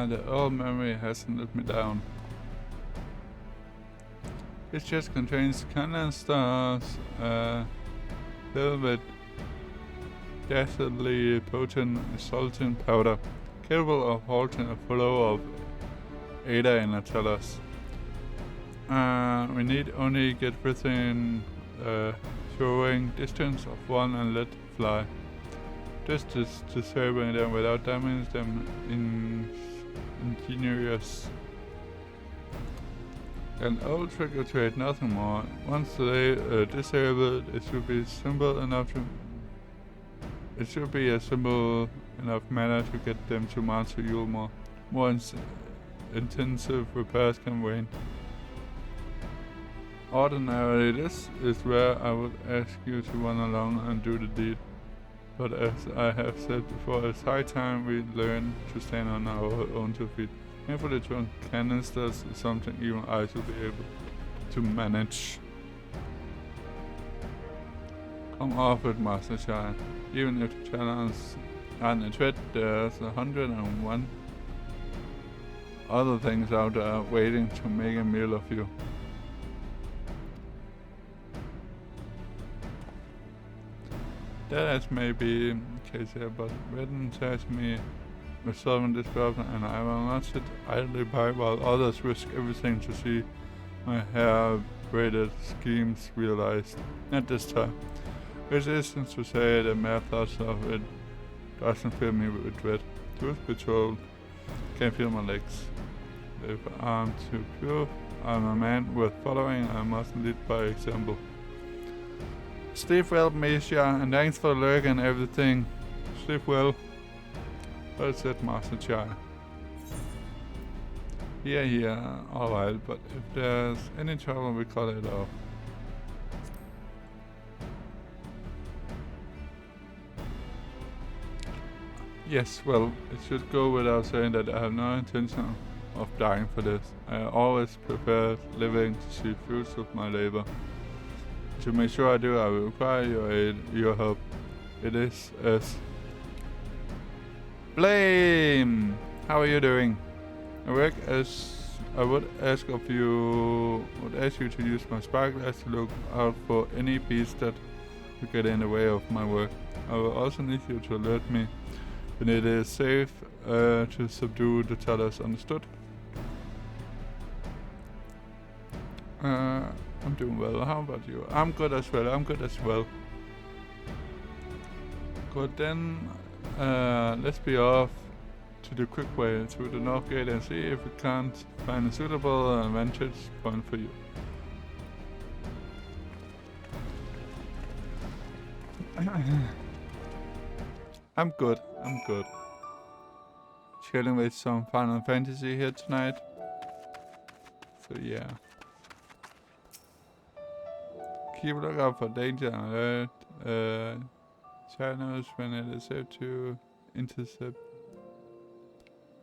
S1: The old memory hasn't let me down. It just contains canisters filled with deathly potent salting powder, capable of halting a flow of Ada in a tellus. We need only get within throwing distance of one and let fly. Just disabling them without damaging them ingenious. An old trick or trade, nothing more. Once they disabled, it should be simple enough to. It should be a simple enough manner to get them to master you more. More intensive repairs can wait. Ordinarily, this is where I would ask you to run along and do the deed. But as I have said before, it's high time we learn to stand on our own 2 feet. Thankfully, drunk canisters is something even I should be able to manage. Come off it, Master Child. Even if the challenges aren't a threat, there's 101 other things out there waiting to make a meal of you. That is maybe the case here, but Redden tells me we're solving this problem and I will not sit idly by while others risk everything to see my hair-braided schemes realized. Not this time. Which isn't to say the mere thoughts of it doesn't fill me with dread. Truth be told, can't feel my legs. If I'm to prove I'm a man worth following, I must lead by example. Sleep well, Misha, and thanks for the lurk and everything. Sleep well. Well said, Master Child. Yeah, alright, but if there's any trouble, we call it off. Yes, well, it should go without saying that I have no intention of dying for this. I always prefer living to see fruits of my labor. To make sure I do, I will require your aid, your help. It is as... Blame! How are you doing? I work as I would ask you to use my spyglass to look out for any beasts that would get in the way of my work. I will also need you to alert me when it is safe to subdue the tellers, understood? I'm doing well. How about you? I'm good as well. Good, then let's be off to the quick way to the north gate and see if we can't find a suitable vantage point for you. I'm good. Chilling with some Final Fantasy here tonight. So yeah. Keep a lookout for danger and alert channels when it is safe to intercept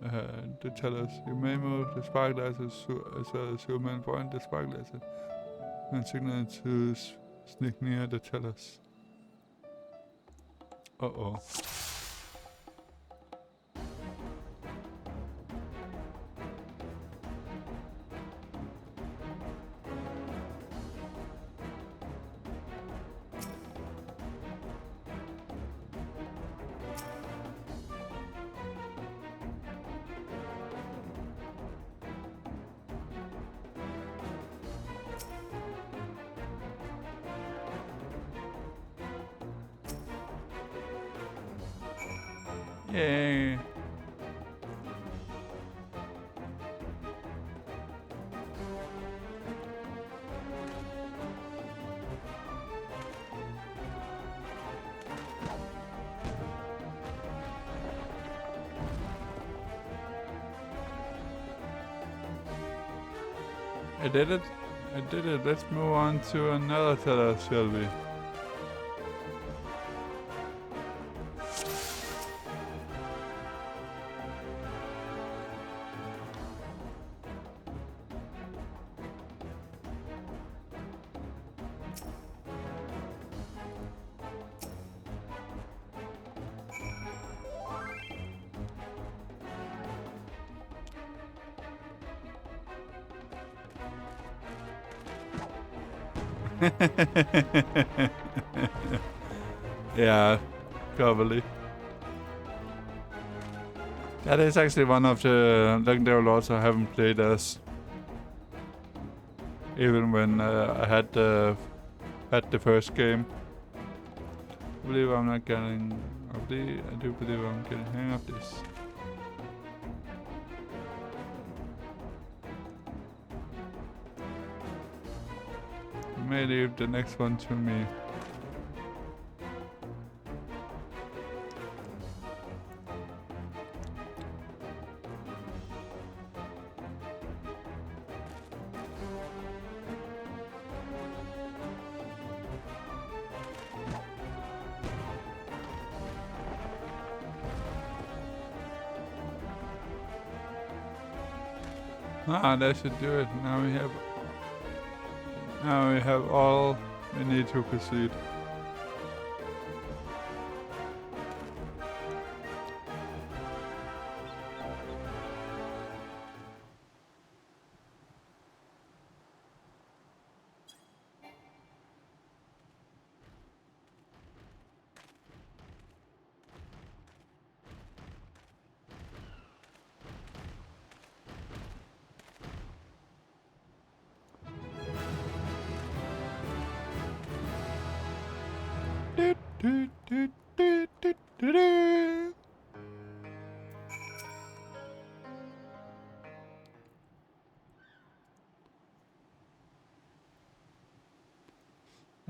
S1: the tellers. You may move the spyglasses as well as human point the spyglasses and signal to sneak near the tellers. Yay! I did it. I did it. Let's move on to another teller, shall we? Yeah, probably. That is actually one of the legendary lords I haven't played as. Even when I had the first game. I believe I'm not getting. I do believe I'm getting hang of this. May leave the next one to me. Ah, that should do it. Now we have all we need to proceed.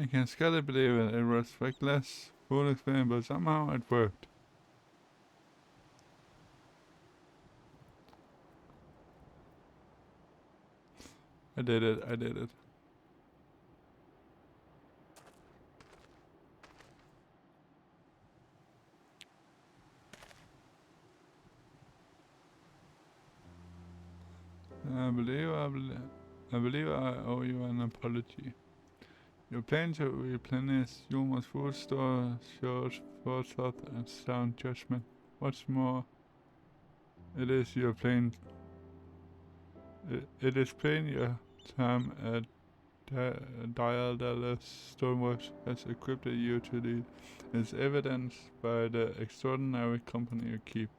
S1: I can scarcely believe it. It was reckless, full experience, but somehow it worked. I did it. I did it. I believe I owe you an apology. Your plan to replenish Yuma's food store shows forethought and sound judgment. What's more, it is plain your time at Dial Stoneworks has equipped you to lead. It's evidenced by the extraordinary company you keep.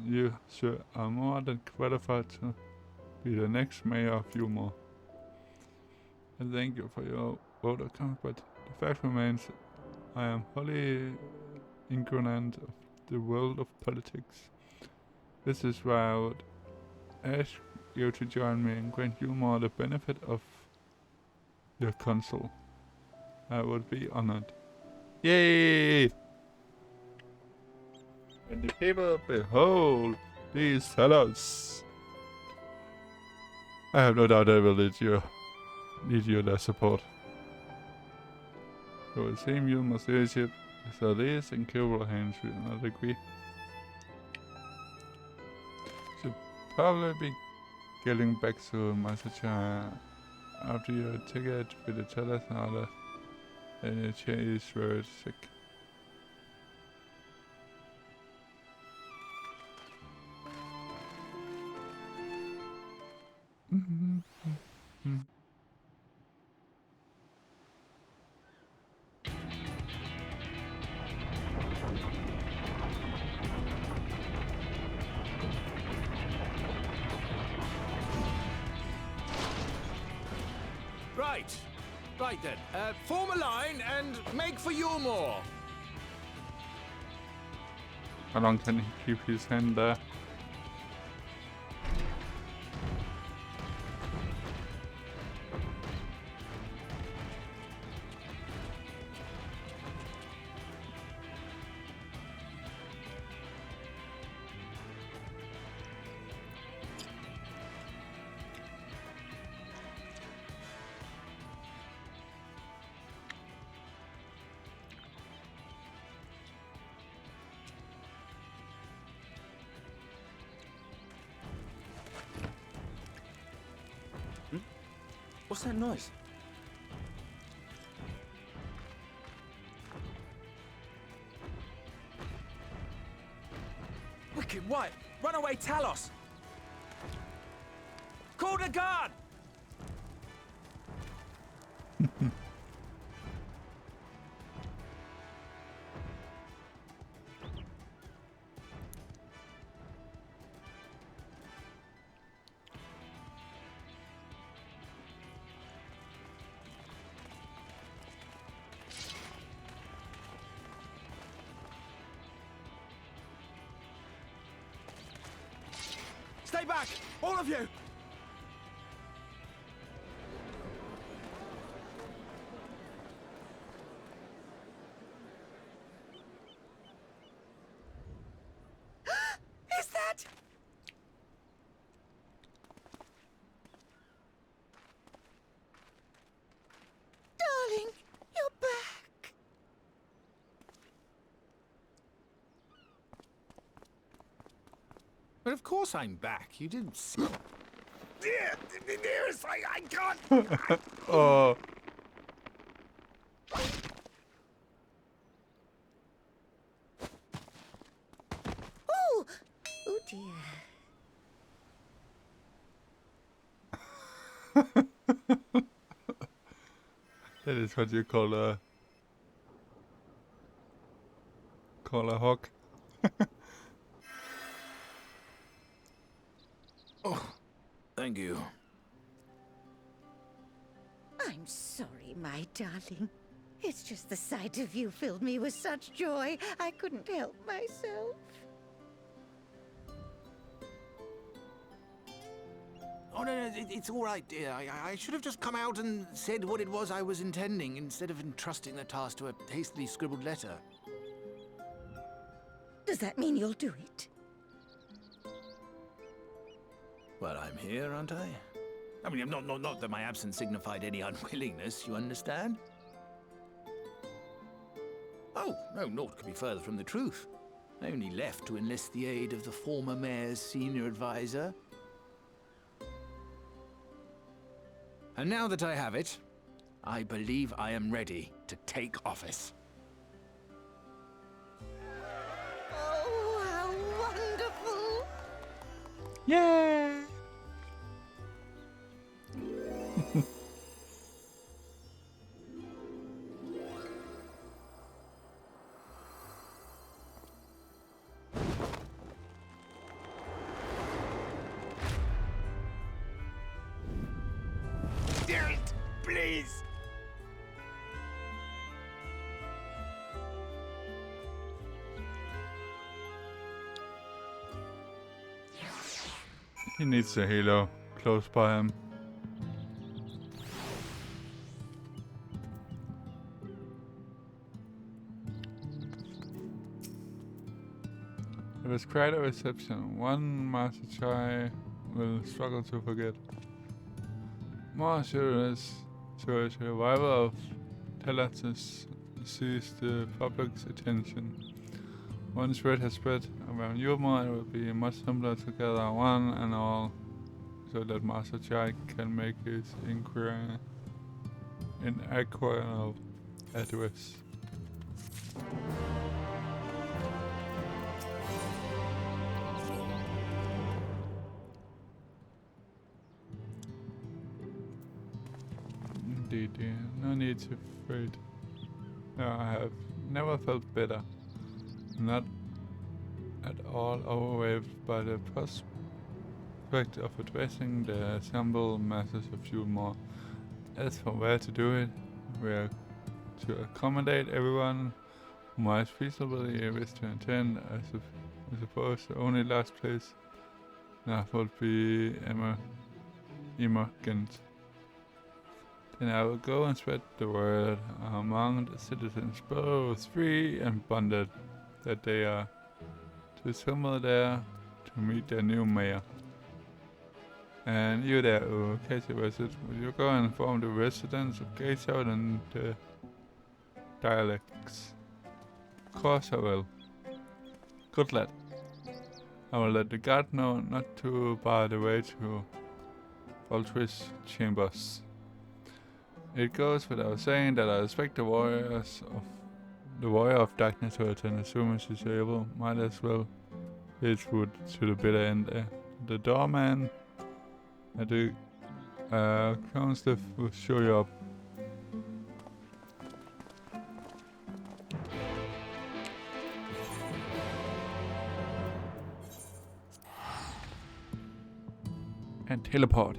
S1: You sir, are more than qualified to be the next mayor of Yuma. And thank you for your vote of comment, but the fact remains I am wholly ignorant of the world of politics. This is why I would ask you to join me and grant Yuma the benefit of your counsel. I would be honored. Yay! And the people behold these fellows. I have no doubt they will need your support. It would seem Yuma's leadership is at least in capable hands, will not agree. Should probably be getting back to Masachaya after your ticket with the tellers and all that. And your chair is very sick.
S9: Right then, form a line and make for Yulmore.
S1: How long can he keep his hand there?
S5: What's that noise? Wicked White! Runaway Talos! Call the guard! Stay back! All of you!
S8: Is that... Darling, you're back.
S9: But of course I'm back. You didn't see.
S2: Dearest, I can't.
S1: Oh.
S8: Oh, oh dear.
S1: That is what you call a hawk.
S9: Oh, thank you.
S8: I'm sorry, my darling. It's just the sight of you filled me with such joy, I couldn't help myself.
S9: Oh, no, it's all right, dear. I should have just come out and said what it was I was intending instead of entrusting the task to a hastily scribbled letter.
S8: Does that mean you'll do it?
S9: Well, I'm here, aren't I? I mean, not that my absence signified any unwillingness, you understand? Oh, no, naught could be further from the truth. I only left to enlist the aid of the former mayor's senior advisor. And now that I have it, I believe I am ready to take office.
S8: Oh, how wonderful!
S1: Yay!
S2: Dearest, please.
S1: He needs a halo close by him. It was quite a reception. One Master Chai will struggle to forget. More serious to a survival of Talatus sees the public's attention. Once word has spread around Yuma, it will be much simpler to gather one and all, so that Master Chai can make his inquiry in Aquanal address. Indeed, dear. No need to fret. No, I have never felt better. Not at all overwhelmed by the prospect of addressing the assembled masses of Yulmore. As for where to do it, we are to accommodate everyone most feasibly wish to attend. I suppose the only last place that would be Emergent. Then I will go and spread the word among the citizens, both free and bonded, that they are to assemble there to meet their new mayor. And you there, Casey Wizard, will you go and inform the residents of Gateout and the dialects? Of course I will. Good lad. I will let the guard know not to bar the way to Ultri's chambers. It goes without saying that I expect the warrior of darkness to attend as soon as he's able. Might as well hit wood to the bitter end. The doorman at the council will show you up. And teleport.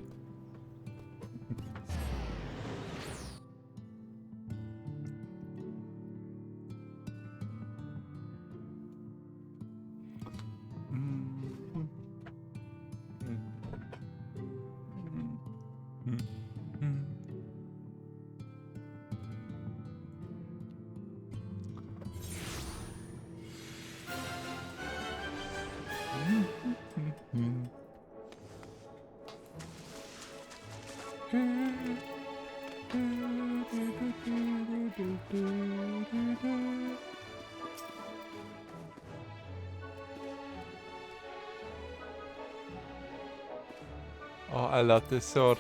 S1: Oh, I love this sword.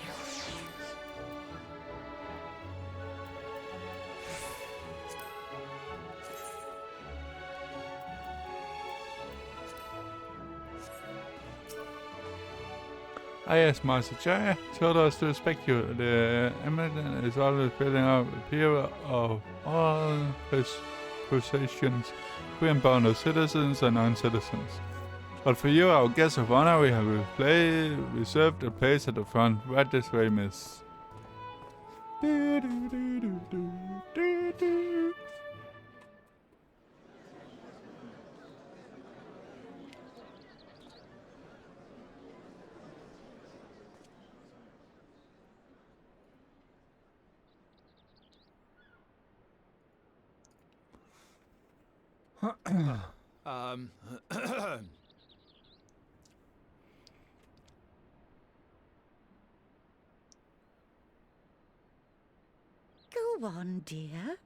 S1: Yes, Master Jaya told us to respect you. The Eminent is always building up a peer of all his possessions, free and bound of citizens and non-citizens. But for you, our guest of honor, we have reserved a place at the front. Right this way, miss.
S8: Go on, dear.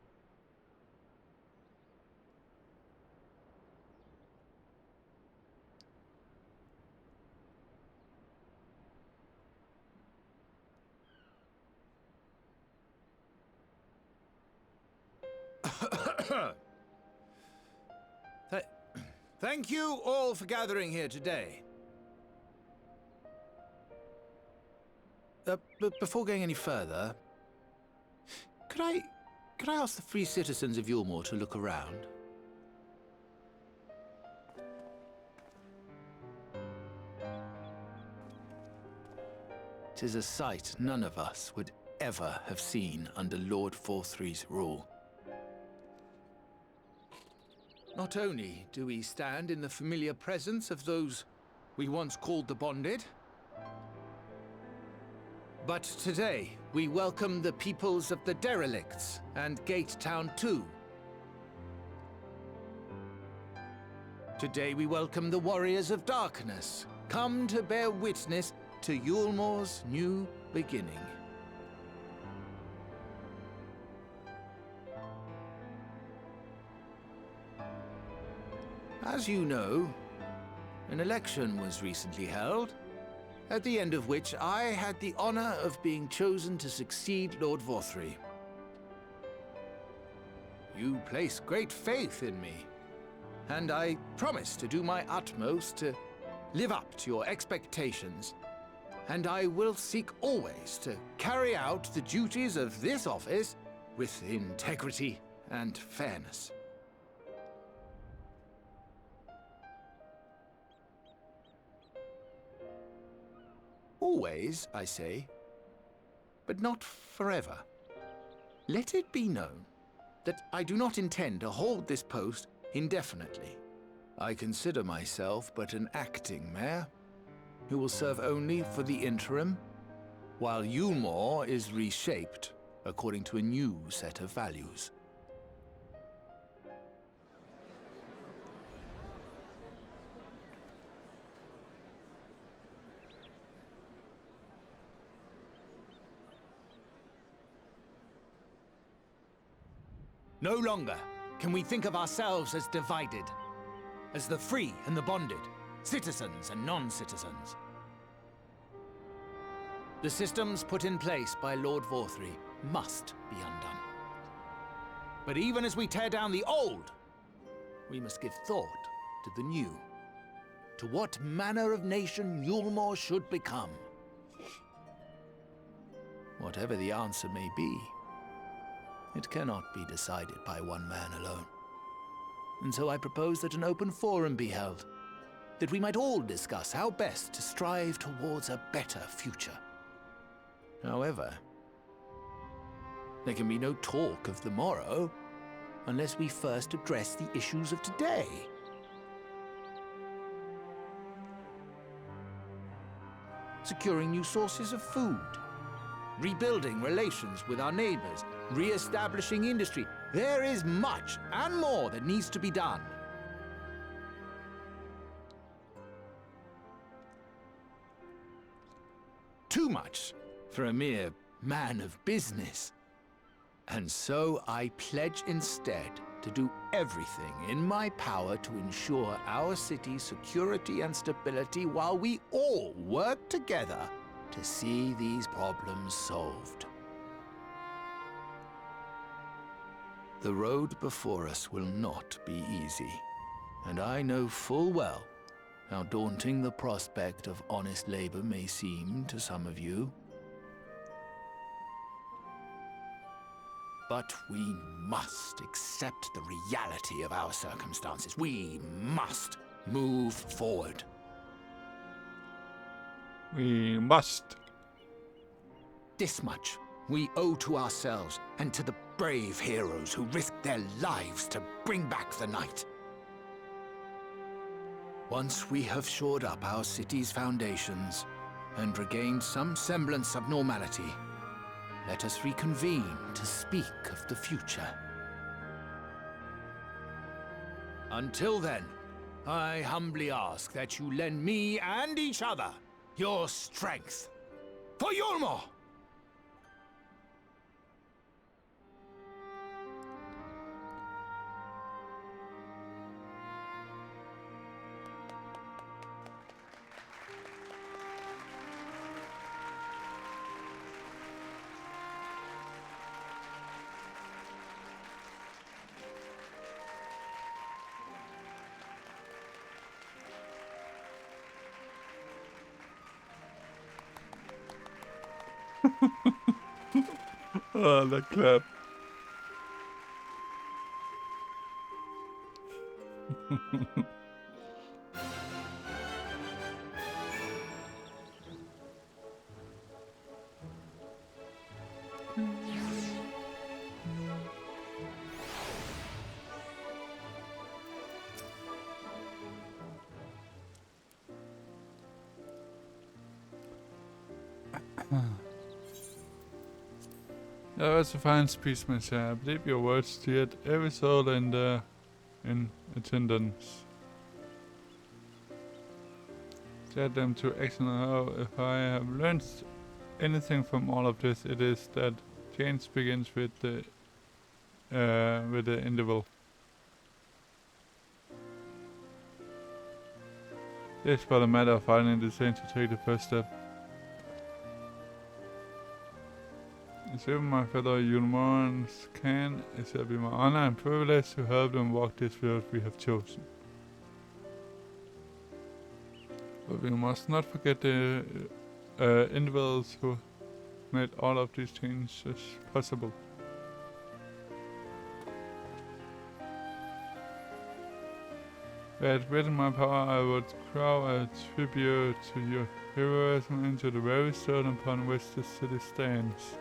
S9: Thank you all for gathering here today. But before going any further, could I ask the free citizens of Yulmore to look around? "'Tis a sight none of us would ever have seen under Lord Forthree's rule. Not only do we stand in the familiar presence of those we once called the Bonded, but today we welcome the peoples of the Derelicts and Gate Town too. Today we welcome the Warriors of Darkness, come to bear witness to Yulmore's new beginning. As you know, an election was recently held, at the end of which I had the honor of being chosen to succeed Lord Forthree. You place great faith in me, and I promise to do my utmost to live up to your expectations, and I will seek always to carry out the duties of this office with integrity and fairness. Always, I say, but not forever. Let it be known that I do not intend to hold this post indefinitely. I consider myself but an acting mayor, who will serve only for the interim, while Yulmore is reshaped according to a new set of values. No longer can we think of ourselves as divided, as the free and the bonded, citizens and non-citizens. The systems put in place by Lord Vorthri must be undone. But even as we tear down the old, we must give thought to the new, to what manner of nation Yulmore should become. Whatever the answer may be, it cannot be decided by one man alone. And so I propose that an open forum be held, that we might all discuss how best to strive towards a better future. However, there can be no talk of the morrow unless we first address the issues of today. Securing new sources of food, rebuilding relations with our neighbors, re-establishing industry. There is much and more that needs to be done. Too much for a mere man of business. And so I pledge instead to do everything in my power to ensure our city's security and stability while we all work together to see these problems solved. The road before us will not be easy, and I know full well how daunting the prospect of honest labor may seem to some of you. But we must accept the reality of our circumstances. We must move forward.
S1: We must.
S9: This much we owe to ourselves and to the brave heroes who risked their lives to bring back the night. Once we have shored up our city's foundations and regained some semblance of normality, let us reconvene to speak of the future. Until then, I humbly ask that you lend me and each other your strength for Yulmore!
S1: Oh, that clap. That was a fine speech, Monsieur. I believe your words steered every soul in attendance. Set them to action. If I have learned anything from all of this, it is that change begins with the individual. It's but a matter of finding the strength to take the first step. As even my fellow Yulmorans can, it shall be my honor and privilege to help them walk this road we have chosen. But we must not forget the individuals who made all of these changes possible. Had within my power, I would crow a tribute to your heroism into the very stone upon which the city stands.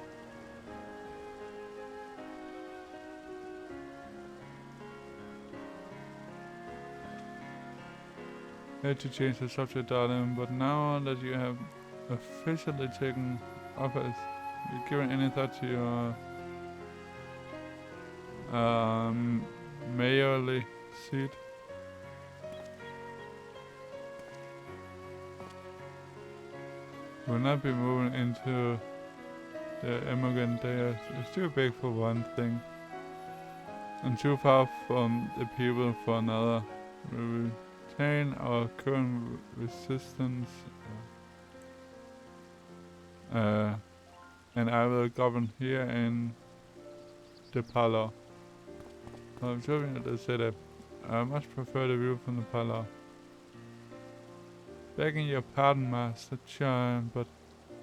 S1: had to change the subject, darling, but now that you have officially taken office, you given any thought to your mayorly seat? Will not be moving into the immigrant days. It's too big for one thing, and too far from the people for another. We will retain our current resistance, and I will govern here in the parlor. I'm showing at the setup. I much prefer the view from the parlor. Begging your pardon, Master Chime, but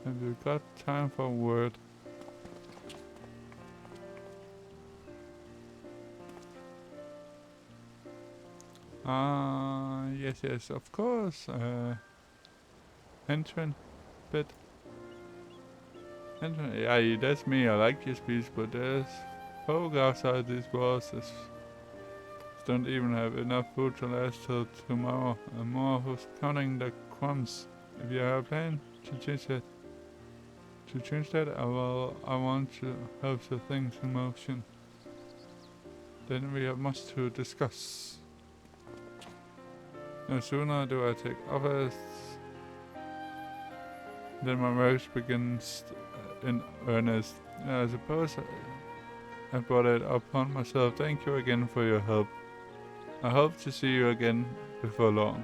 S1: have you got time for a word? Yes, of course. Entrin, bit. Entrin, yeah, that's me. I like your speech, but there's folk outside these walls that don't even have enough food to last till tomorrow, and more who's counting the crumbs. If you have a plan to change that, I want to help the things in motion. Then we have much to discuss. No sooner do I take office than my work begins in earnest. I suppose I brought it upon myself. Thank you again for your help. I hope to see you again before long.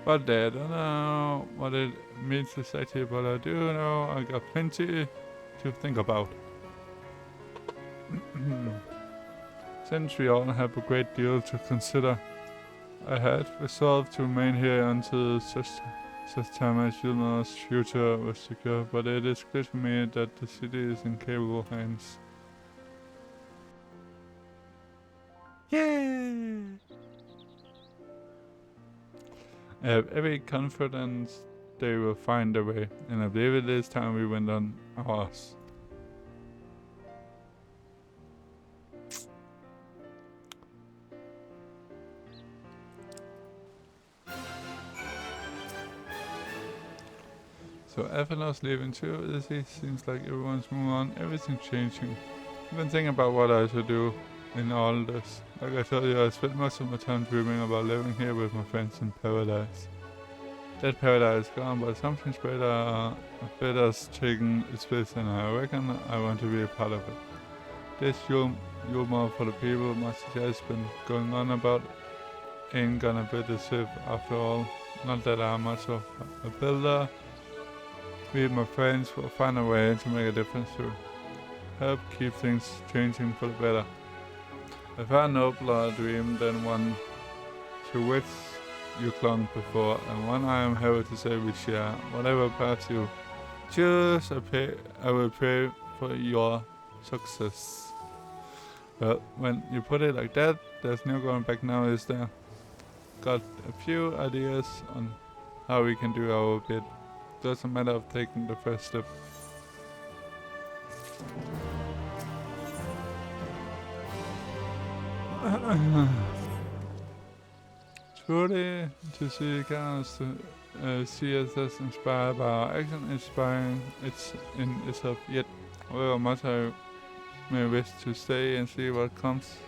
S1: But I don't know what it means exactly, but I do know I got plenty to think about. Since we all have a great deal to consider, I had resolved to remain here until such time as Yulmar's future was secure, but it is clear to me that the city is in capable hands. Yay! I have every confidence they will find a way, and I believe it is time we went on ours. So Athena's leaving too. It seems like everyone's moving on, everything's changing. I've been thinking about what I should do in all this. Like I told you, I spent most of my time dreaming about living here with my friends in paradise. That paradise is gone, but something's better's taking its place, and I reckon I want to be a part of it. This Yulmar for the people much has been going on about ain't gonna be the ship after all. Not that I'm much of a builder. Me and my friends will find a way to make a difference too. Help keep things changing for the better. A far nobler dream than one to which you clung before, and one I am happy to say we share. Whatever path you choose, I will pray for your success. Well, when you put it like that, there's no going back now, is there? Got a few ideas on how we can do our bit. Doesn't matter of taking the first step. Truly, to see cars see us as inspired by our action, inspiring it's in itself. Yet, however much I may wish to stay and see what comes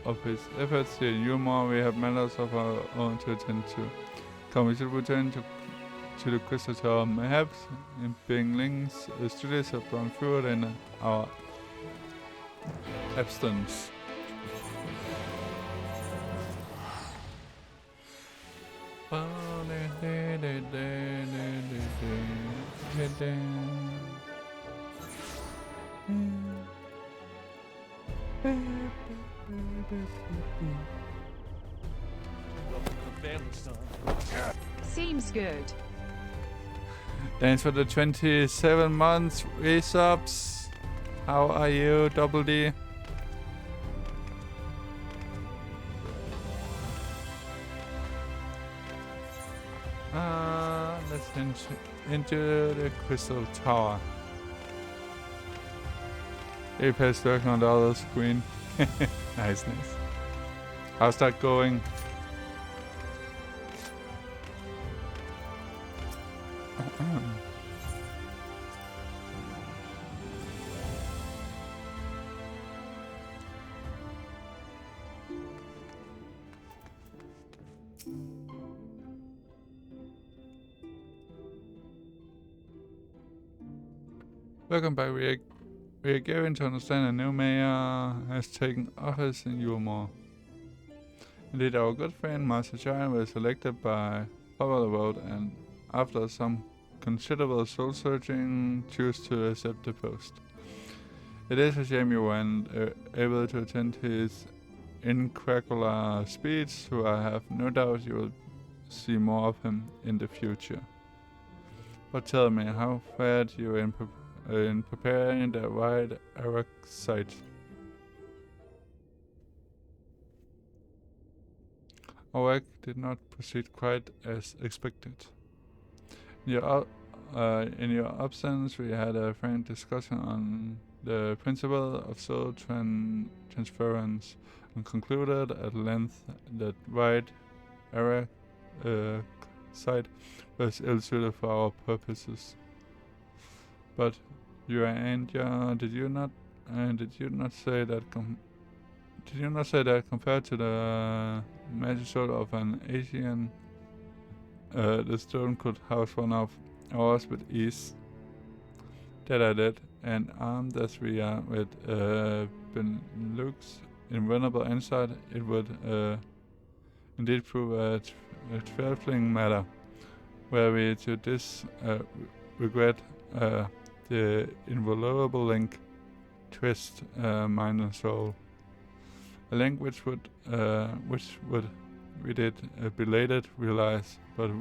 S1: of his efforts here in Yulmar, we have matters of our own to attend to. Come, we should return to the crystal tower. Perhaps in Bingling's studies have gone through it in our absence.
S10: Seems good.
S1: Thanks for the 27 months resubs. How are you, Double D? Let's into the crystal tower. Apex working on the other screen. Nice. How's that going? Welcome back. We are given to understand a new mayor has taken office in Eorzea. Indeed, our good friend Master Chai was elected by popular vote, and after some considerable soul searching, chose to accept the post. It is a shame you weren't able to attend his incredible speech, so I have no doubt you will see more of him in the future. But tell me, how fared you in preparing the wide Arak site? Our work did not proceed quite as expected. In your absence, we had a frank discussion on the principle of soul transference and concluded at length that wide Arak site was ill-suited for our purposes. But you and did you not say that compared to the magic sword of an Asian, the stone could house one of ours with ease? That I did, and armed as we are with Luke's invulnerable insight, it would indeed prove a trifling matter, were we to regret the invulnerable link, twist mind and soul. A link which would we did belated realize, but be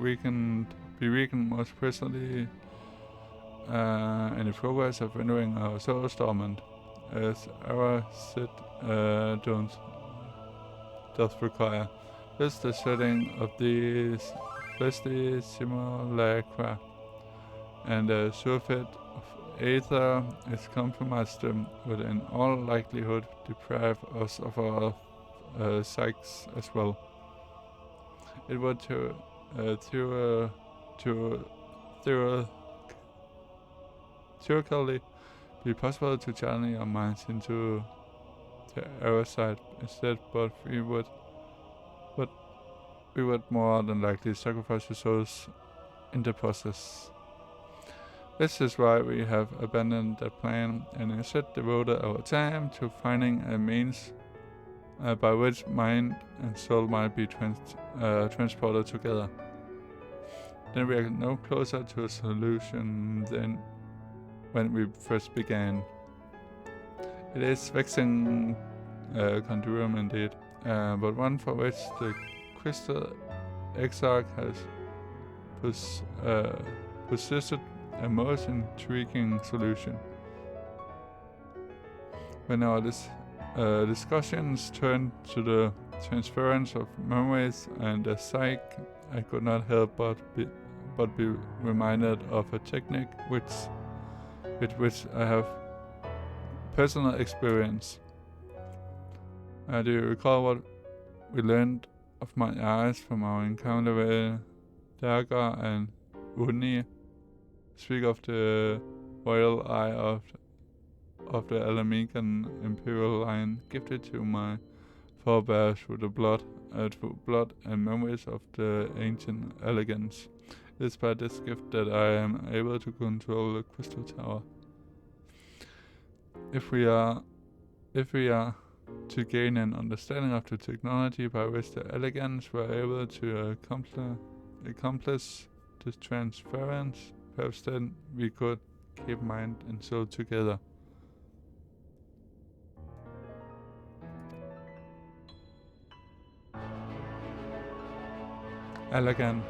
S1: weakened most personally in the progress of renewing our soul's dormant, as our Sid doth require. This the setting of these fleshly simulacra, and the surfeit of Aether is compromised them would in all likelihood deprive us of our psyches as well. It would theoretically be possible to channel our minds into the other side instead, but we would more than likely sacrifice the souls in the process. This is why we have abandoned that plan and instead devoted our time to finding a means by which mind and soul might be transported together. Then we are no closer to a solution than when we first began. It is vexing conundrum indeed, but one for which the Crystal Exarch has persisted a most intriguing solution. When our discussions turned to the transference of memories and the psyche, I could not help but be reminded of a technique with which I have personal experience. Do you recall what we learned of my eyes from our encounter with Daga and Uni? Speak of the royal eye of the Alamican imperial line, gifted to my forebears through blood and memories of the ancient elegance. It is by this gift that I am able to control the crystal tower. If we are to gain an understanding of the technology by which the elegants were able to accomplish this transference, perhaps then we could keep mind and soul together. Elegant.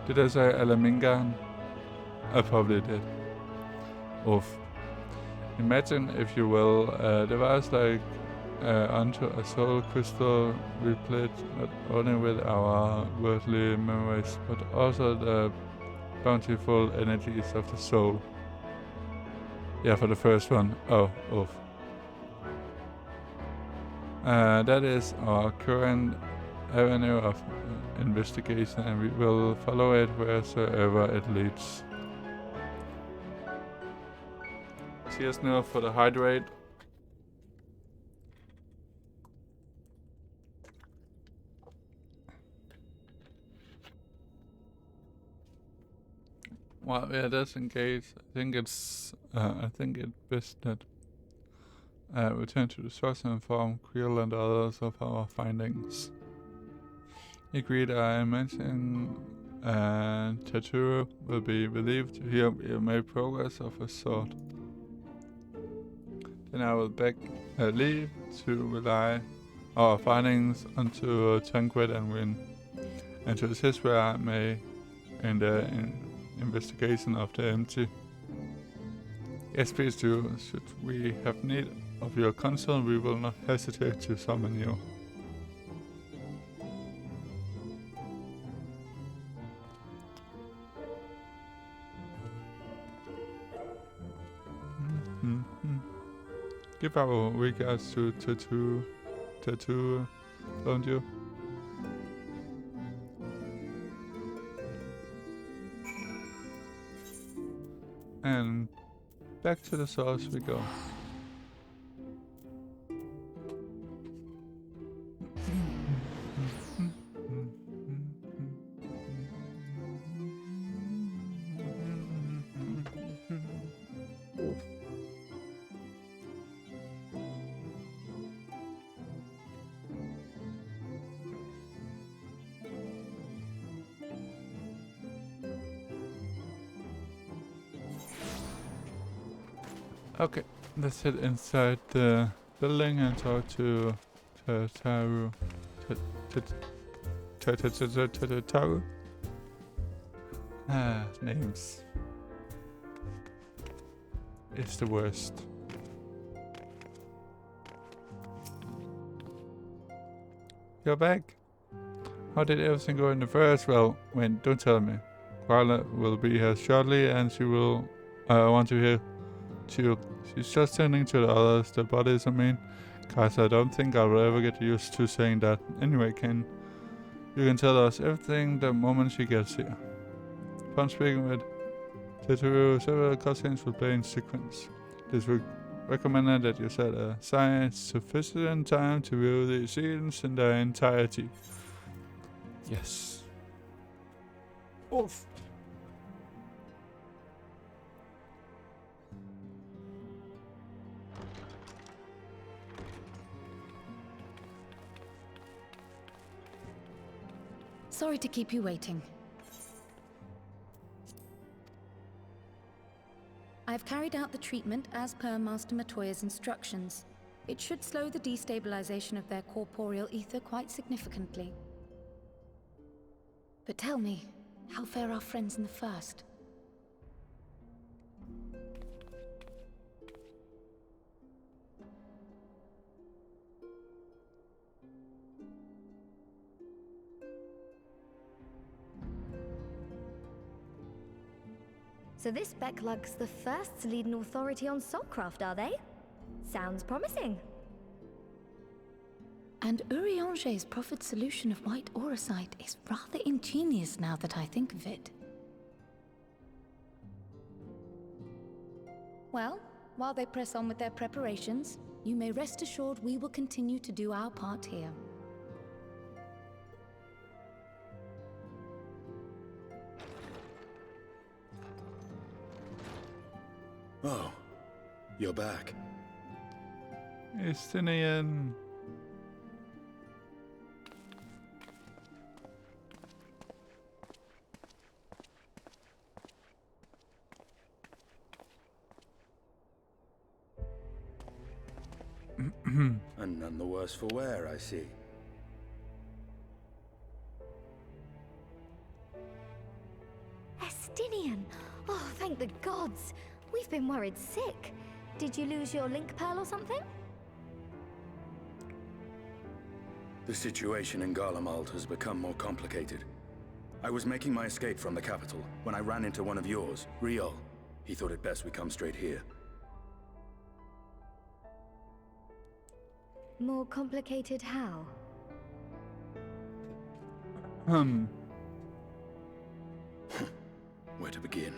S1: Did I say Alamingan? I probably did. Oof. Imagine, if you will, there was like onto a soul crystal replete not only with our worldly memories, but also the bountiful energies of the soul. Yeah, for the first one. Oh, oof. That is our current avenue of investigation, and we will follow it wheresoever it leads. Cheers now for the hydrate. Well, yeah, that's engaged. I think it's best that return to the source and inform Creel and others of our findings. Agreed. I mentioned Taturu will be relieved to hear we have made progress of a sort. Then I will beg leave to rely our findings onto Tanquid and Win, and to assist where I may in the investigation of the empty. Yes, please do. Should we have need of your counsel, we will not hesitate to summon you. Give our regards to Tattoo, don't you? And back to the source we go. Okay, let's head inside the building and talk to Taru. Taru? Names. It's the worst. You're back. How did everything go in the first? Well, wait, don't tell me. Garlean will be here shortly and she will want to hear too. She's just tending to the others, the bodies I mean. Guys, I don't think I will ever get used to saying that. Anyway, you can tell us everything the moment she gets here. Upon speaking with Tetsuo, several cutscenes will play in sequence. It is recommended that you set aside sufficient time to view the scenes in their entirety. Yes. Oof.
S11: Sorry to keep you waiting. I've carried out the treatment as per Master Matoya's instructions. It should slow the destabilization of their corporeal ether quite significantly. But tell me, how fare our friends in the first?
S12: So this Becklug's the first to lead an authority on soulcraft, are they? Sounds promising.
S11: And Eorzea proffered solution of white auracite is rather ingenious now that I think of it. Well, while they press on with their preparations, you may rest assured we will continue to do our part here.
S13: Oh, you're back.
S1: Estinian.
S13: And none the worse for wear, I see.
S12: Estinian! Oh, thank the gods! We've been worried sick. Did you lose your link pearl or something?
S13: The situation in Garlemald has become more complicated. I was making my escape from the capital when I ran into one of yours, Riol. He thought it best we come straight here.
S12: More complicated how?
S13: Where to begin?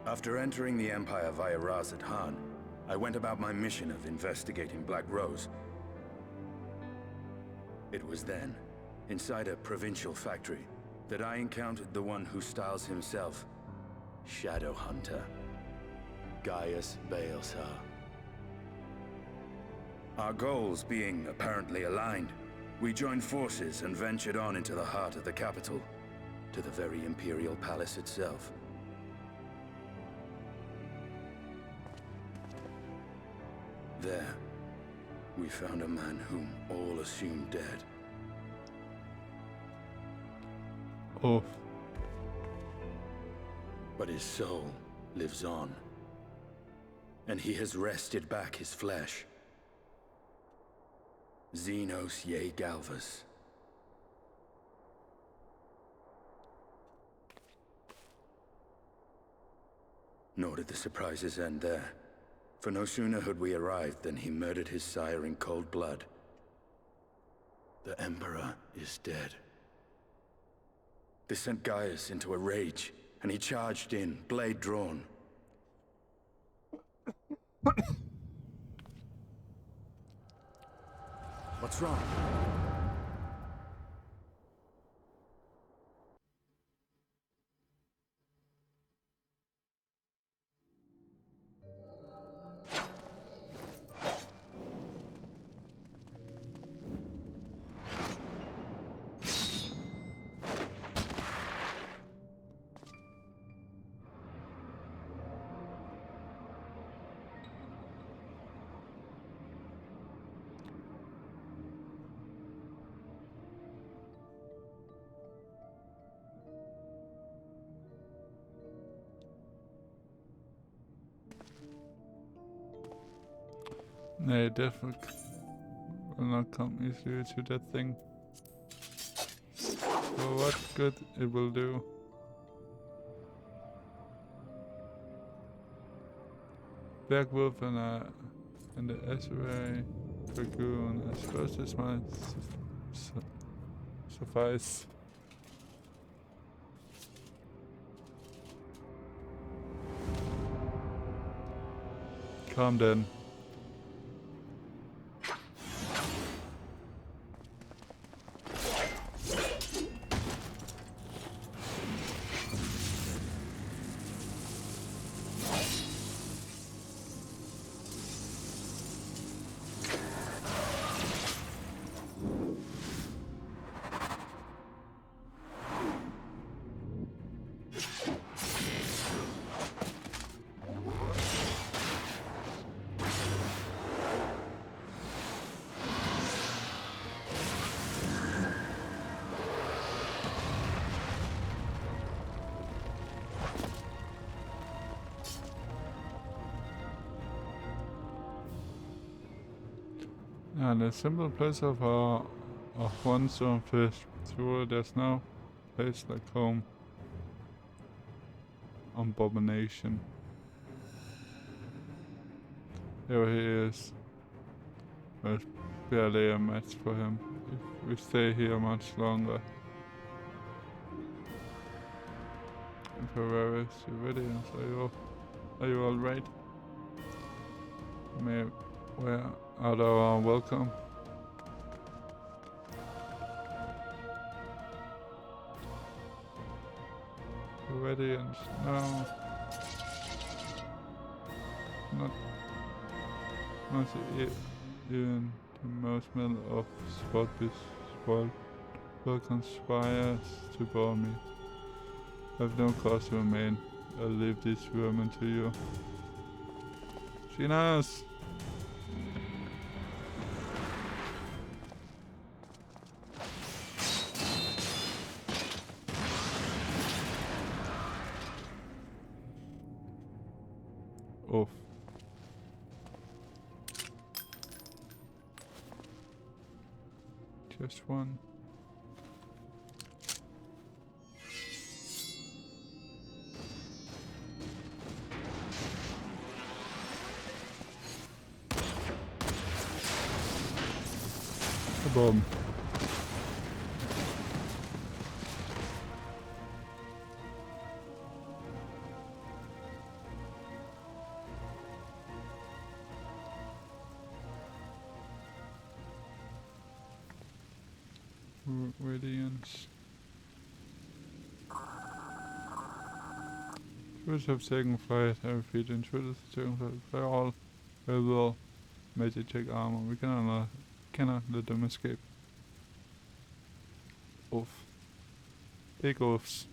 S13: After entering the Empire via Razat Han, I went about my mission of investigating Black Rose. It was then, inside a provincial factory, that I encountered the one who styles himself Shadow Hunter, Gaius Baelsar. Our goals being apparently aligned, we joined forces and ventured on into the heart of the capital, to the very Imperial Palace itself. There, we found a man whom all assumed dead.
S1: Oh.
S13: But his soul lives on, and he has wrested back his flesh. Xenos Ye Galvas. Nor did the surprises end there, for no sooner had we arrived than he murdered his sire in cold blood. The Emperor is dead. This sent Gaius into a rage, and he charged in, blade drawn.
S4: What's wrong?
S1: Nee, definitely will not come easily to that thing. For what good it will do. Black Wolf and the Eorzea Dragoon. I suppose this might suffice. Come then. And a simple place of one stone fish. Sure, there's no place like home. Abomination. There he is. There's barely a match for him if we stay here much longer. Emperor Civilians, are you alright? Where are our welcome? Radiance, no. Not even the most men of spot will conspire to bore me. I have no cause to remain. I'll leave this vermin to you. She knows! Oof. Just one. Boom. Radiance. Intruders have taken flight. Every feet intruders have taken flight. They're all available magic check armor. We cannot let them escape. Oof. Big oofs.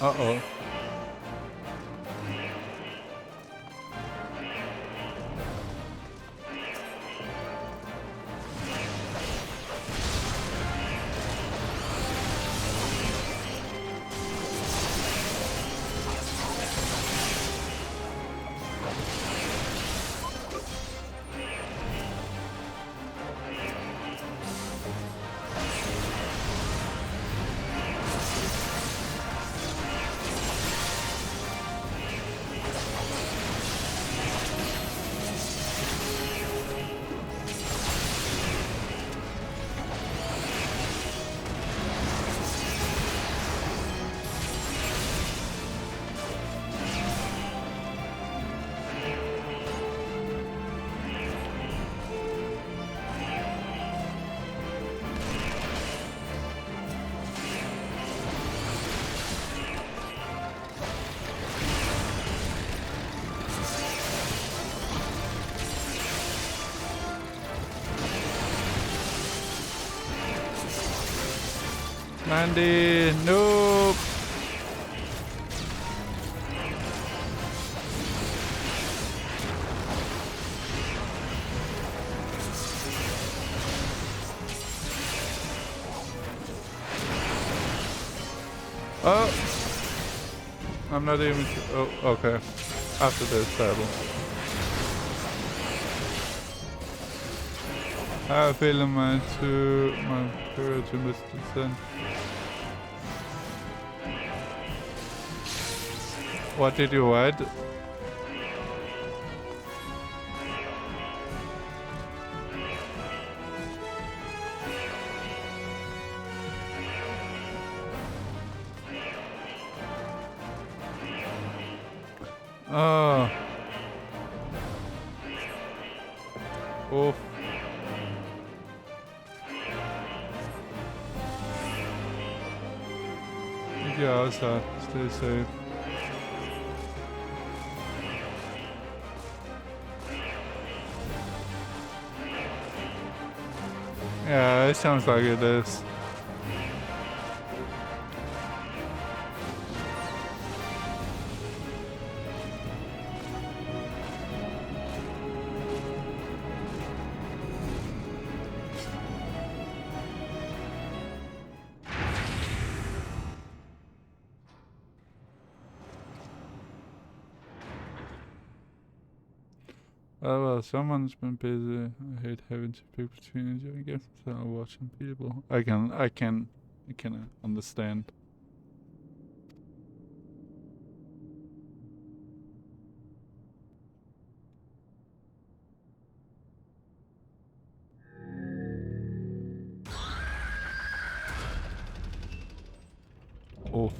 S1: Uh-oh. Andy, nope. Oh, I'm not even sure. Oh, okay. After this battle, I have a feeling my courage in this descent. What did you add? Oh. Oof. Yeah, stay safe. Yeah, it sounds like it is. Oh well, someone's been busy. I hate having to pick between enjoying games and watching people. I can understand. Oh.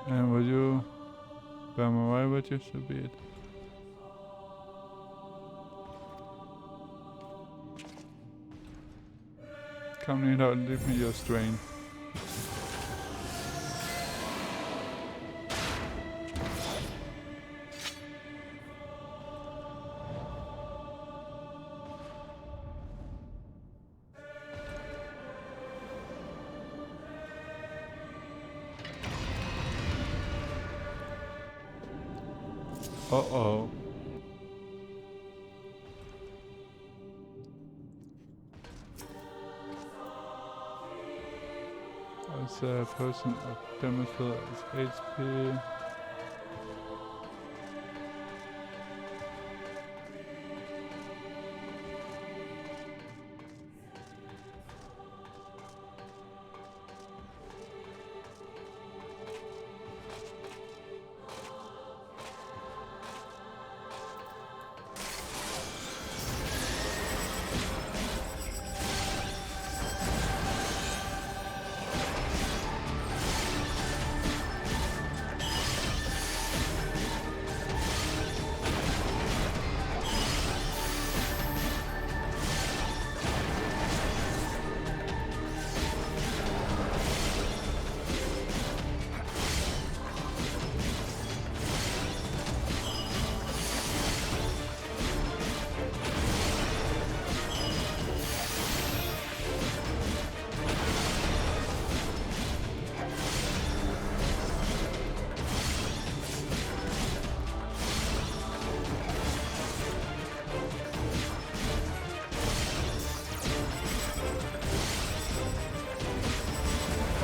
S1: And would you bam away with you, so be it. Come in and leave me your strain. Uh-oh. As a person of demonstrate its HP.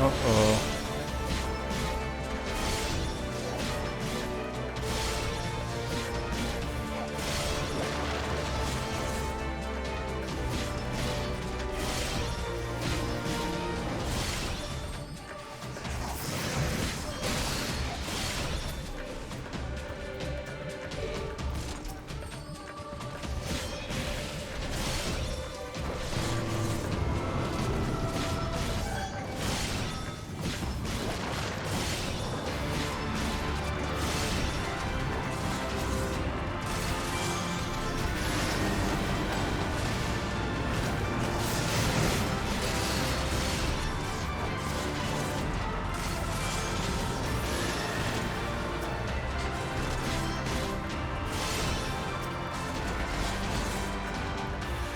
S1: Uh-oh.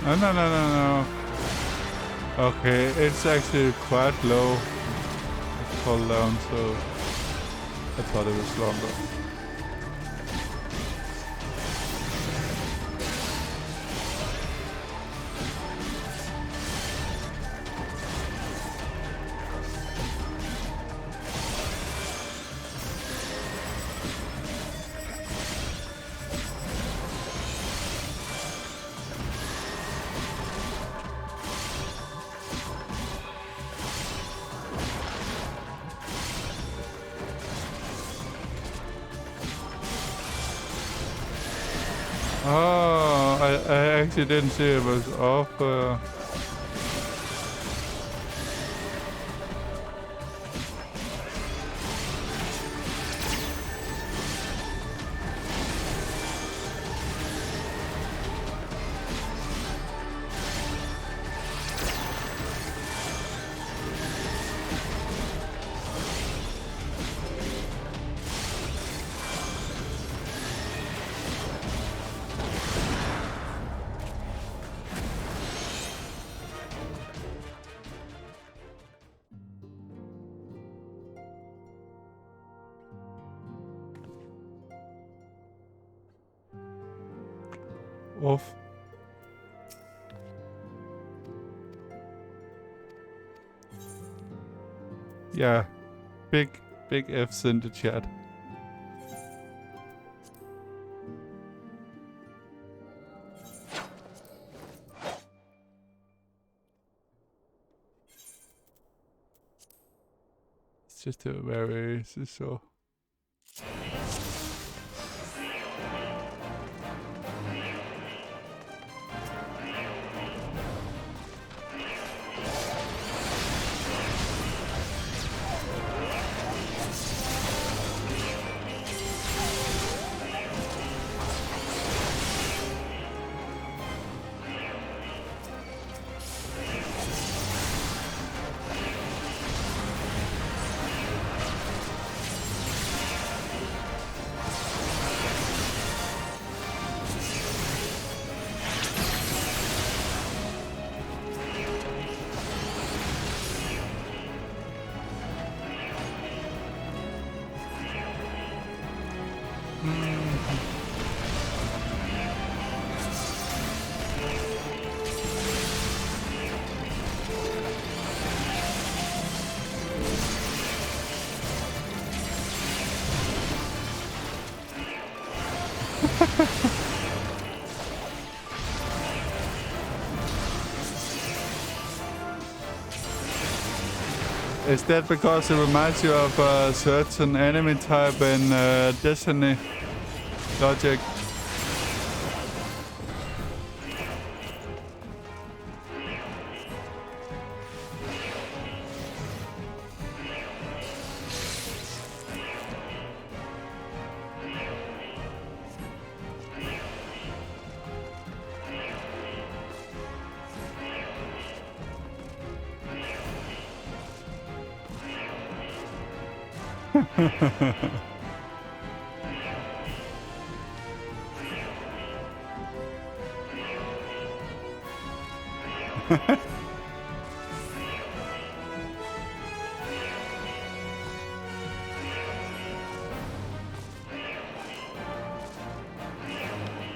S1: No. Okay, it's actually quite low. It's fall down, so I thought it was longer. Oh, I actually didn't see it was off. Off. Yeah, big F's in the chat. It's just a very so. Is that because it reminds you of a certain enemy type in Destiny logic?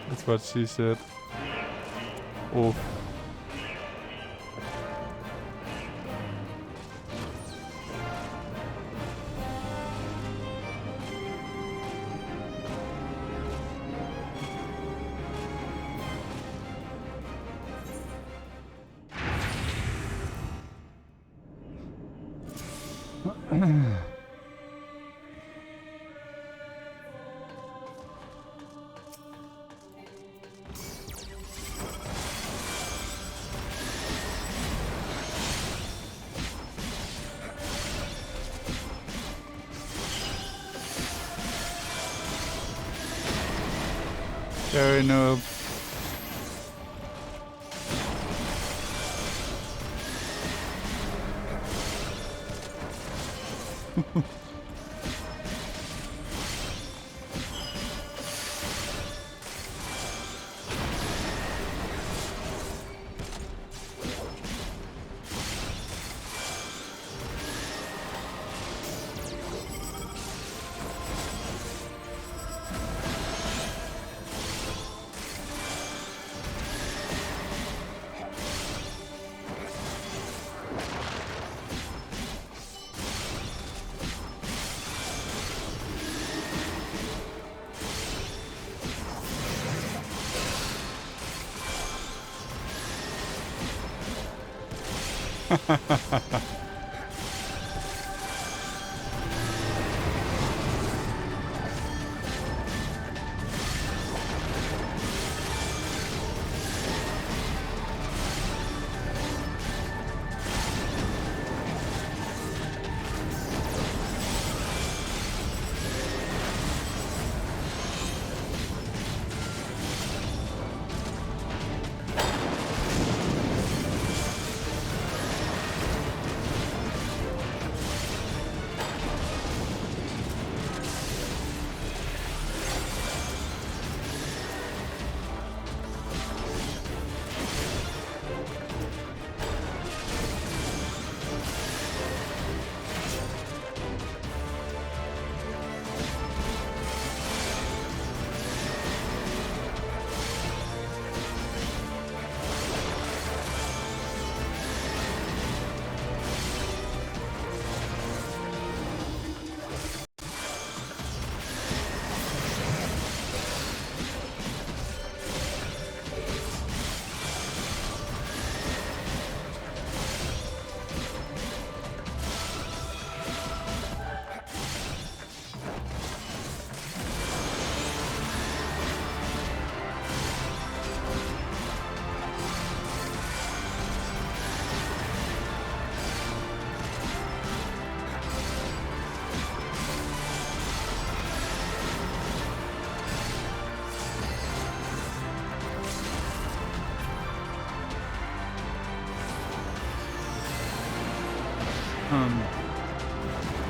S1: That's what she said. Oh. Very noob.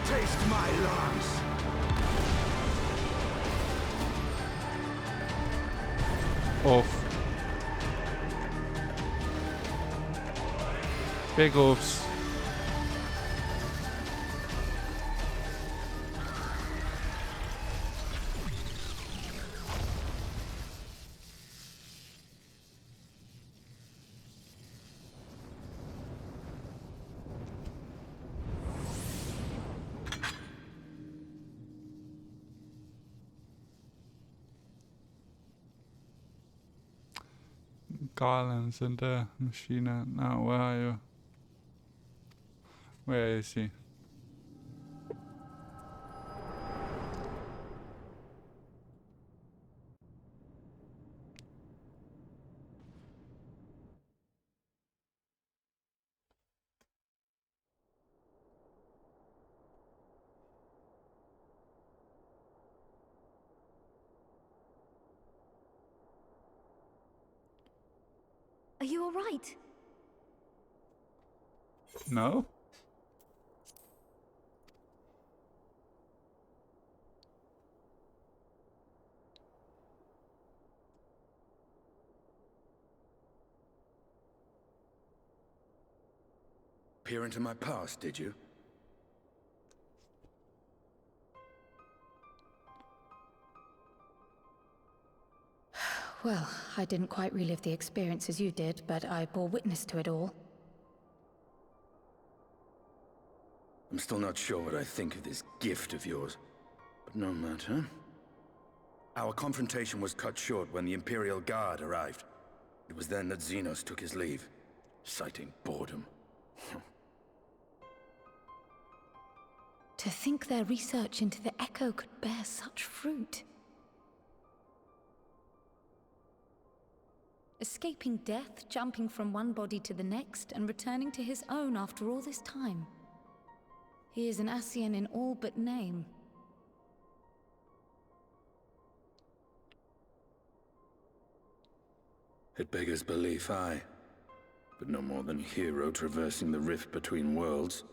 S9: Taste my lungs.
S1: Off. Big offs. Garlands and Machina. Now, where are you? Where is he?
S12: Are you all right?
S1: No?
S13: Peer into my past, did you?
S11: Well, I didn't quite relive the experience as you did, but I bore witness to it all.
S13: I'm still not sure what I think of this gift of yours, but no matter. Our confrontation was cut short when the Imperial Guard arrived. It was then that Xenos took his leave, citing boredom.
S11: To think their research into the Echo could bear such fruit. Escaping death, jumping from one body to the next, and returning to his own after all this time. He is an Ascian in all but name.
S13: It beggars belief, aye. But no more than a hero traversing the rift between worlds.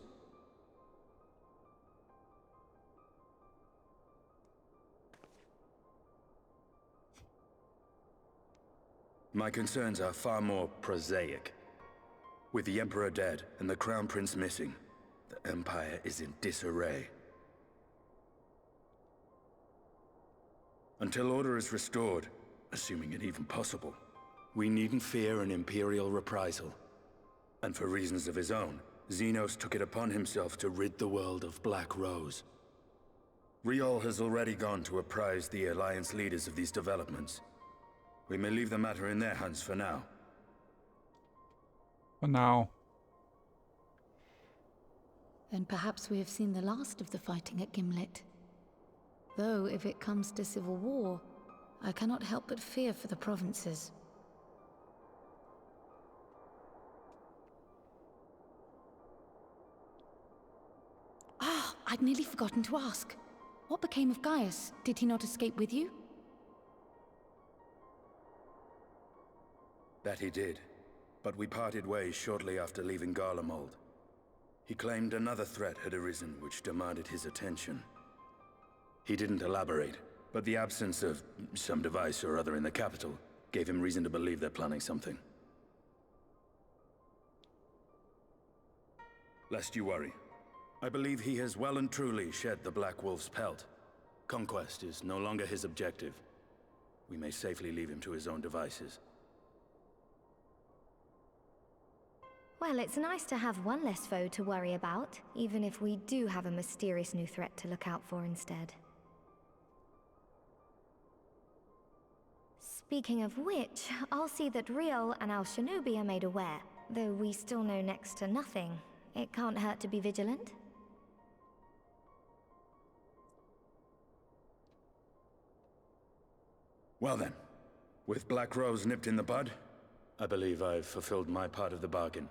S13: My concerns are far more prosaic. With the Emperor dead and the Crown Prince missing, the Empire is in disarray. Until order is restored, assuming it even possible, we needn't fear an Imperial reprisal. And for reasons of his own, Xenos took it upon himself to rid the world of Black Rose. Riol has already gone to apprise the Alliance leaders of these developments. We may leave the matter in their hands for now.
S1: For now.
S11: Then perhaps we have seen the last of the fighting at Gimlet. Though, if it comes to civil war, I cannot help but fear for the provinces. Ah, I'd nearly forgotten to ask. What became of Gaius? Did he not escape with you?
S13: That he did, but we parted ways shortly after leaving Garlemald. He claimed another threat had arisen which demanded his attention. He didn't elaborate, but the absence of some device or other in the capital gave him reason to believe they're planning something. Lest you worry, I believe he has well and truly shed the Black Wolf's pelt. Conquest is no longer his objective. We may safely leave him to his own devices.
S12: Well, it's nice to have one less foe to worry about, even if we do have a mysterious new threat to look out for instead. Speaking of which, I'll see that Riol and our shinobi are made aware. Though we still know next to nothing, it can't hurt to be vigilant.
S13: Well then, with Black Rose nipped in the bud, I believe I've fulfilled my part of the bargain.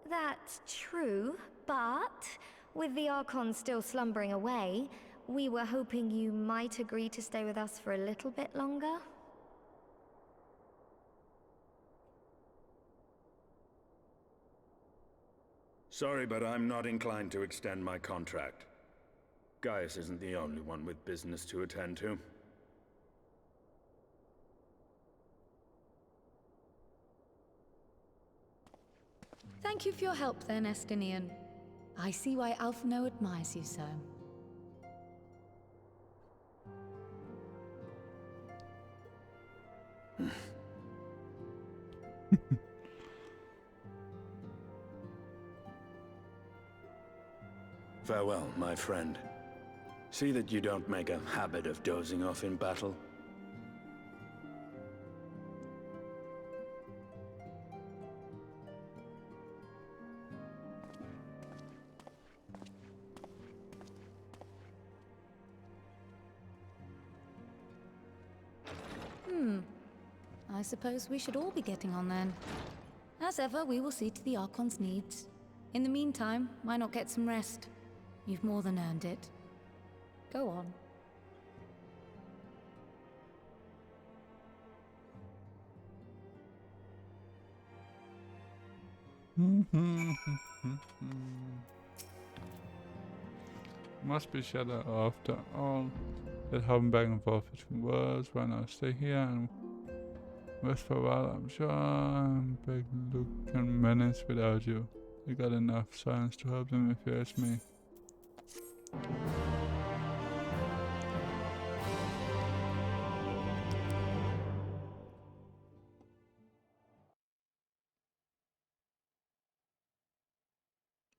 S12: That's true, but with the Archon still slumbering away, we were hoping you might agree to stay with us for a little bit longer.
S13: Sorry, but I'm not inclined to extend my contract. Gaius isn't the only one with business to attend to.
S11: Thank you for your help then, Estinian. I see why Alphino admires you so.
S13: Farewell, my friend. See that you don't make a habit of dozing off in battle.
S11: I suppose we should all be getting on then. As ever, we will see to the Archon's needs. In the meantime, why not get some rest? You've more than earned it. Go on.
S1: Must be Shadow after all. That hopping back and forth between worlds. Why not stay here and rest for a while? I'm sure Big Luke can manage without you. You got enough science to help them if you ask me.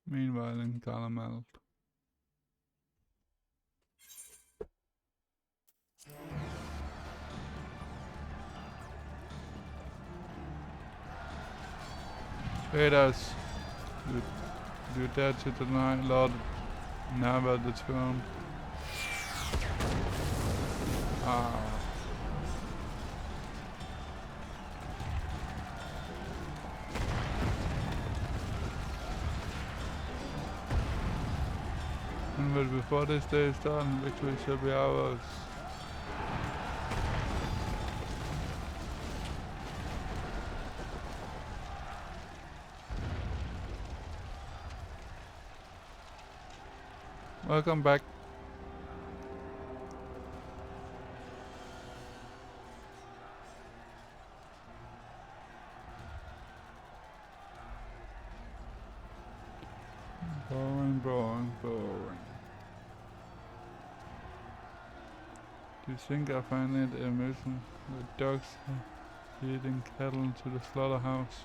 S1: Meanwhile in Garlean. Traitors, you dare to deny Lord Nava the throne. But before this day is done, victory shall be ours. Welcome back. Boring. Do you think I find it amusing that dogs leading cattle to the slaughterhouse?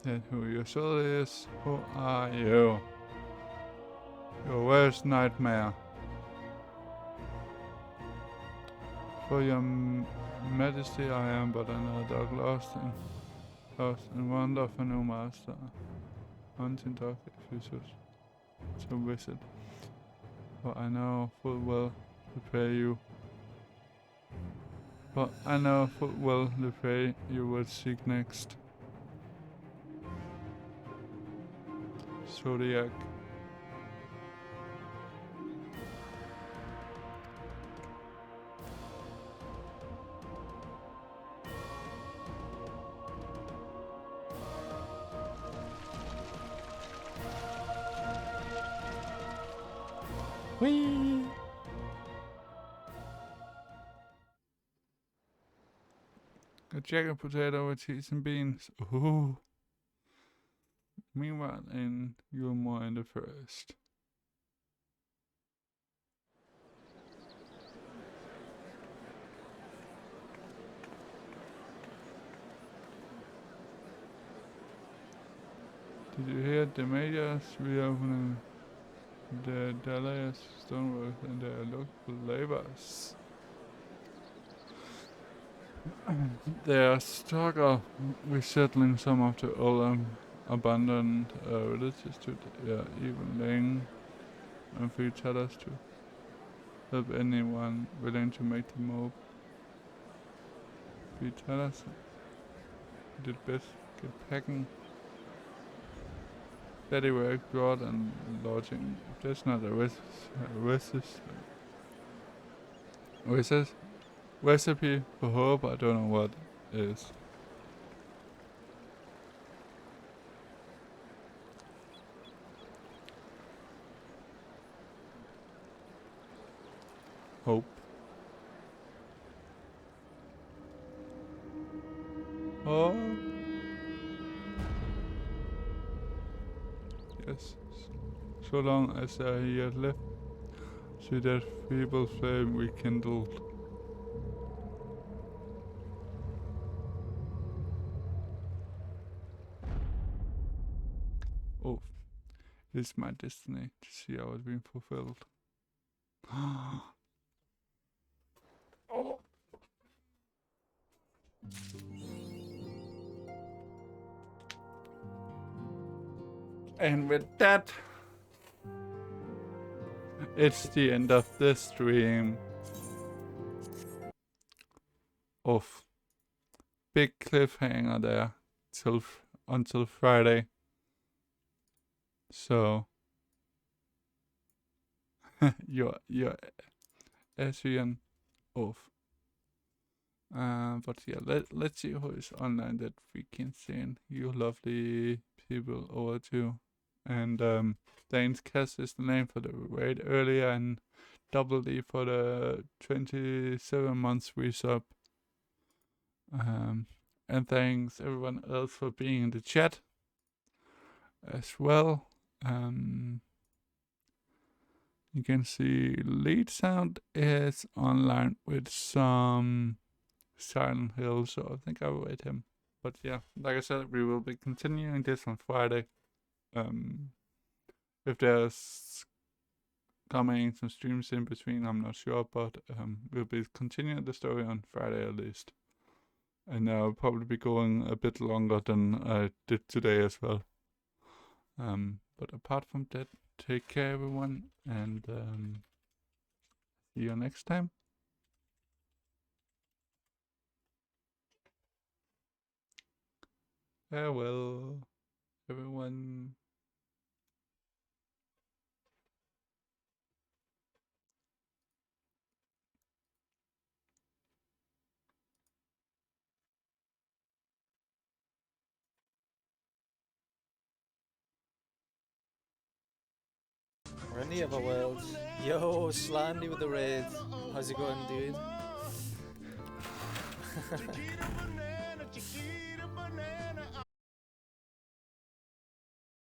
S1: That who your soul is? Who are you? Your worst nightmare. For your majesty I am but another dog lost in wonder of a new master. Hunting dog if you choose to visit. For I know full well the prey you would seek next. Zodiac. Whee! A jacket potato with cheese and beans. Ooh. Meanwhile, you're more in the forest. Did you hear the majors reopening the Dahlia's stonework and their local labors? They are struggling resettling some of the old abandoned villages to even laying and free tellers to help anyone willing to make the move. Free tellers did best get packing. Steady work, broad and lodging. If that's not a recipe for hope, I don't know what is. Hope. Oh. Yes. So long as I yet left, see that feeble flame we kindled. Oh, it's my destiny to see how it's being fulfilled. Oh. And with that, it's the end of this stream of big cliffhanger there until Friday. So you're Asian off. But yeah, let's see who is online that we can send you lovely people over to. And Dane's Cast is the name for the raid earlier, and Double D for the 27 months resub. And thanks everyone else for being in the chat as well. You can see Lead Sound is online with some Silent Hill, so I think I will rate him. But yeah, like I said, we will be continuing this on Friday. If there's coming some streams in between, I'm not sure, but we'll be continuing the story on Friday at least. And I'll probably be going a bit longer than I did today as well. But apart from that, take care everyone, and see you next time. Farewell, everyone.
S14: We're in the other world. Yo, Slandy with the raid. How's it going, dude?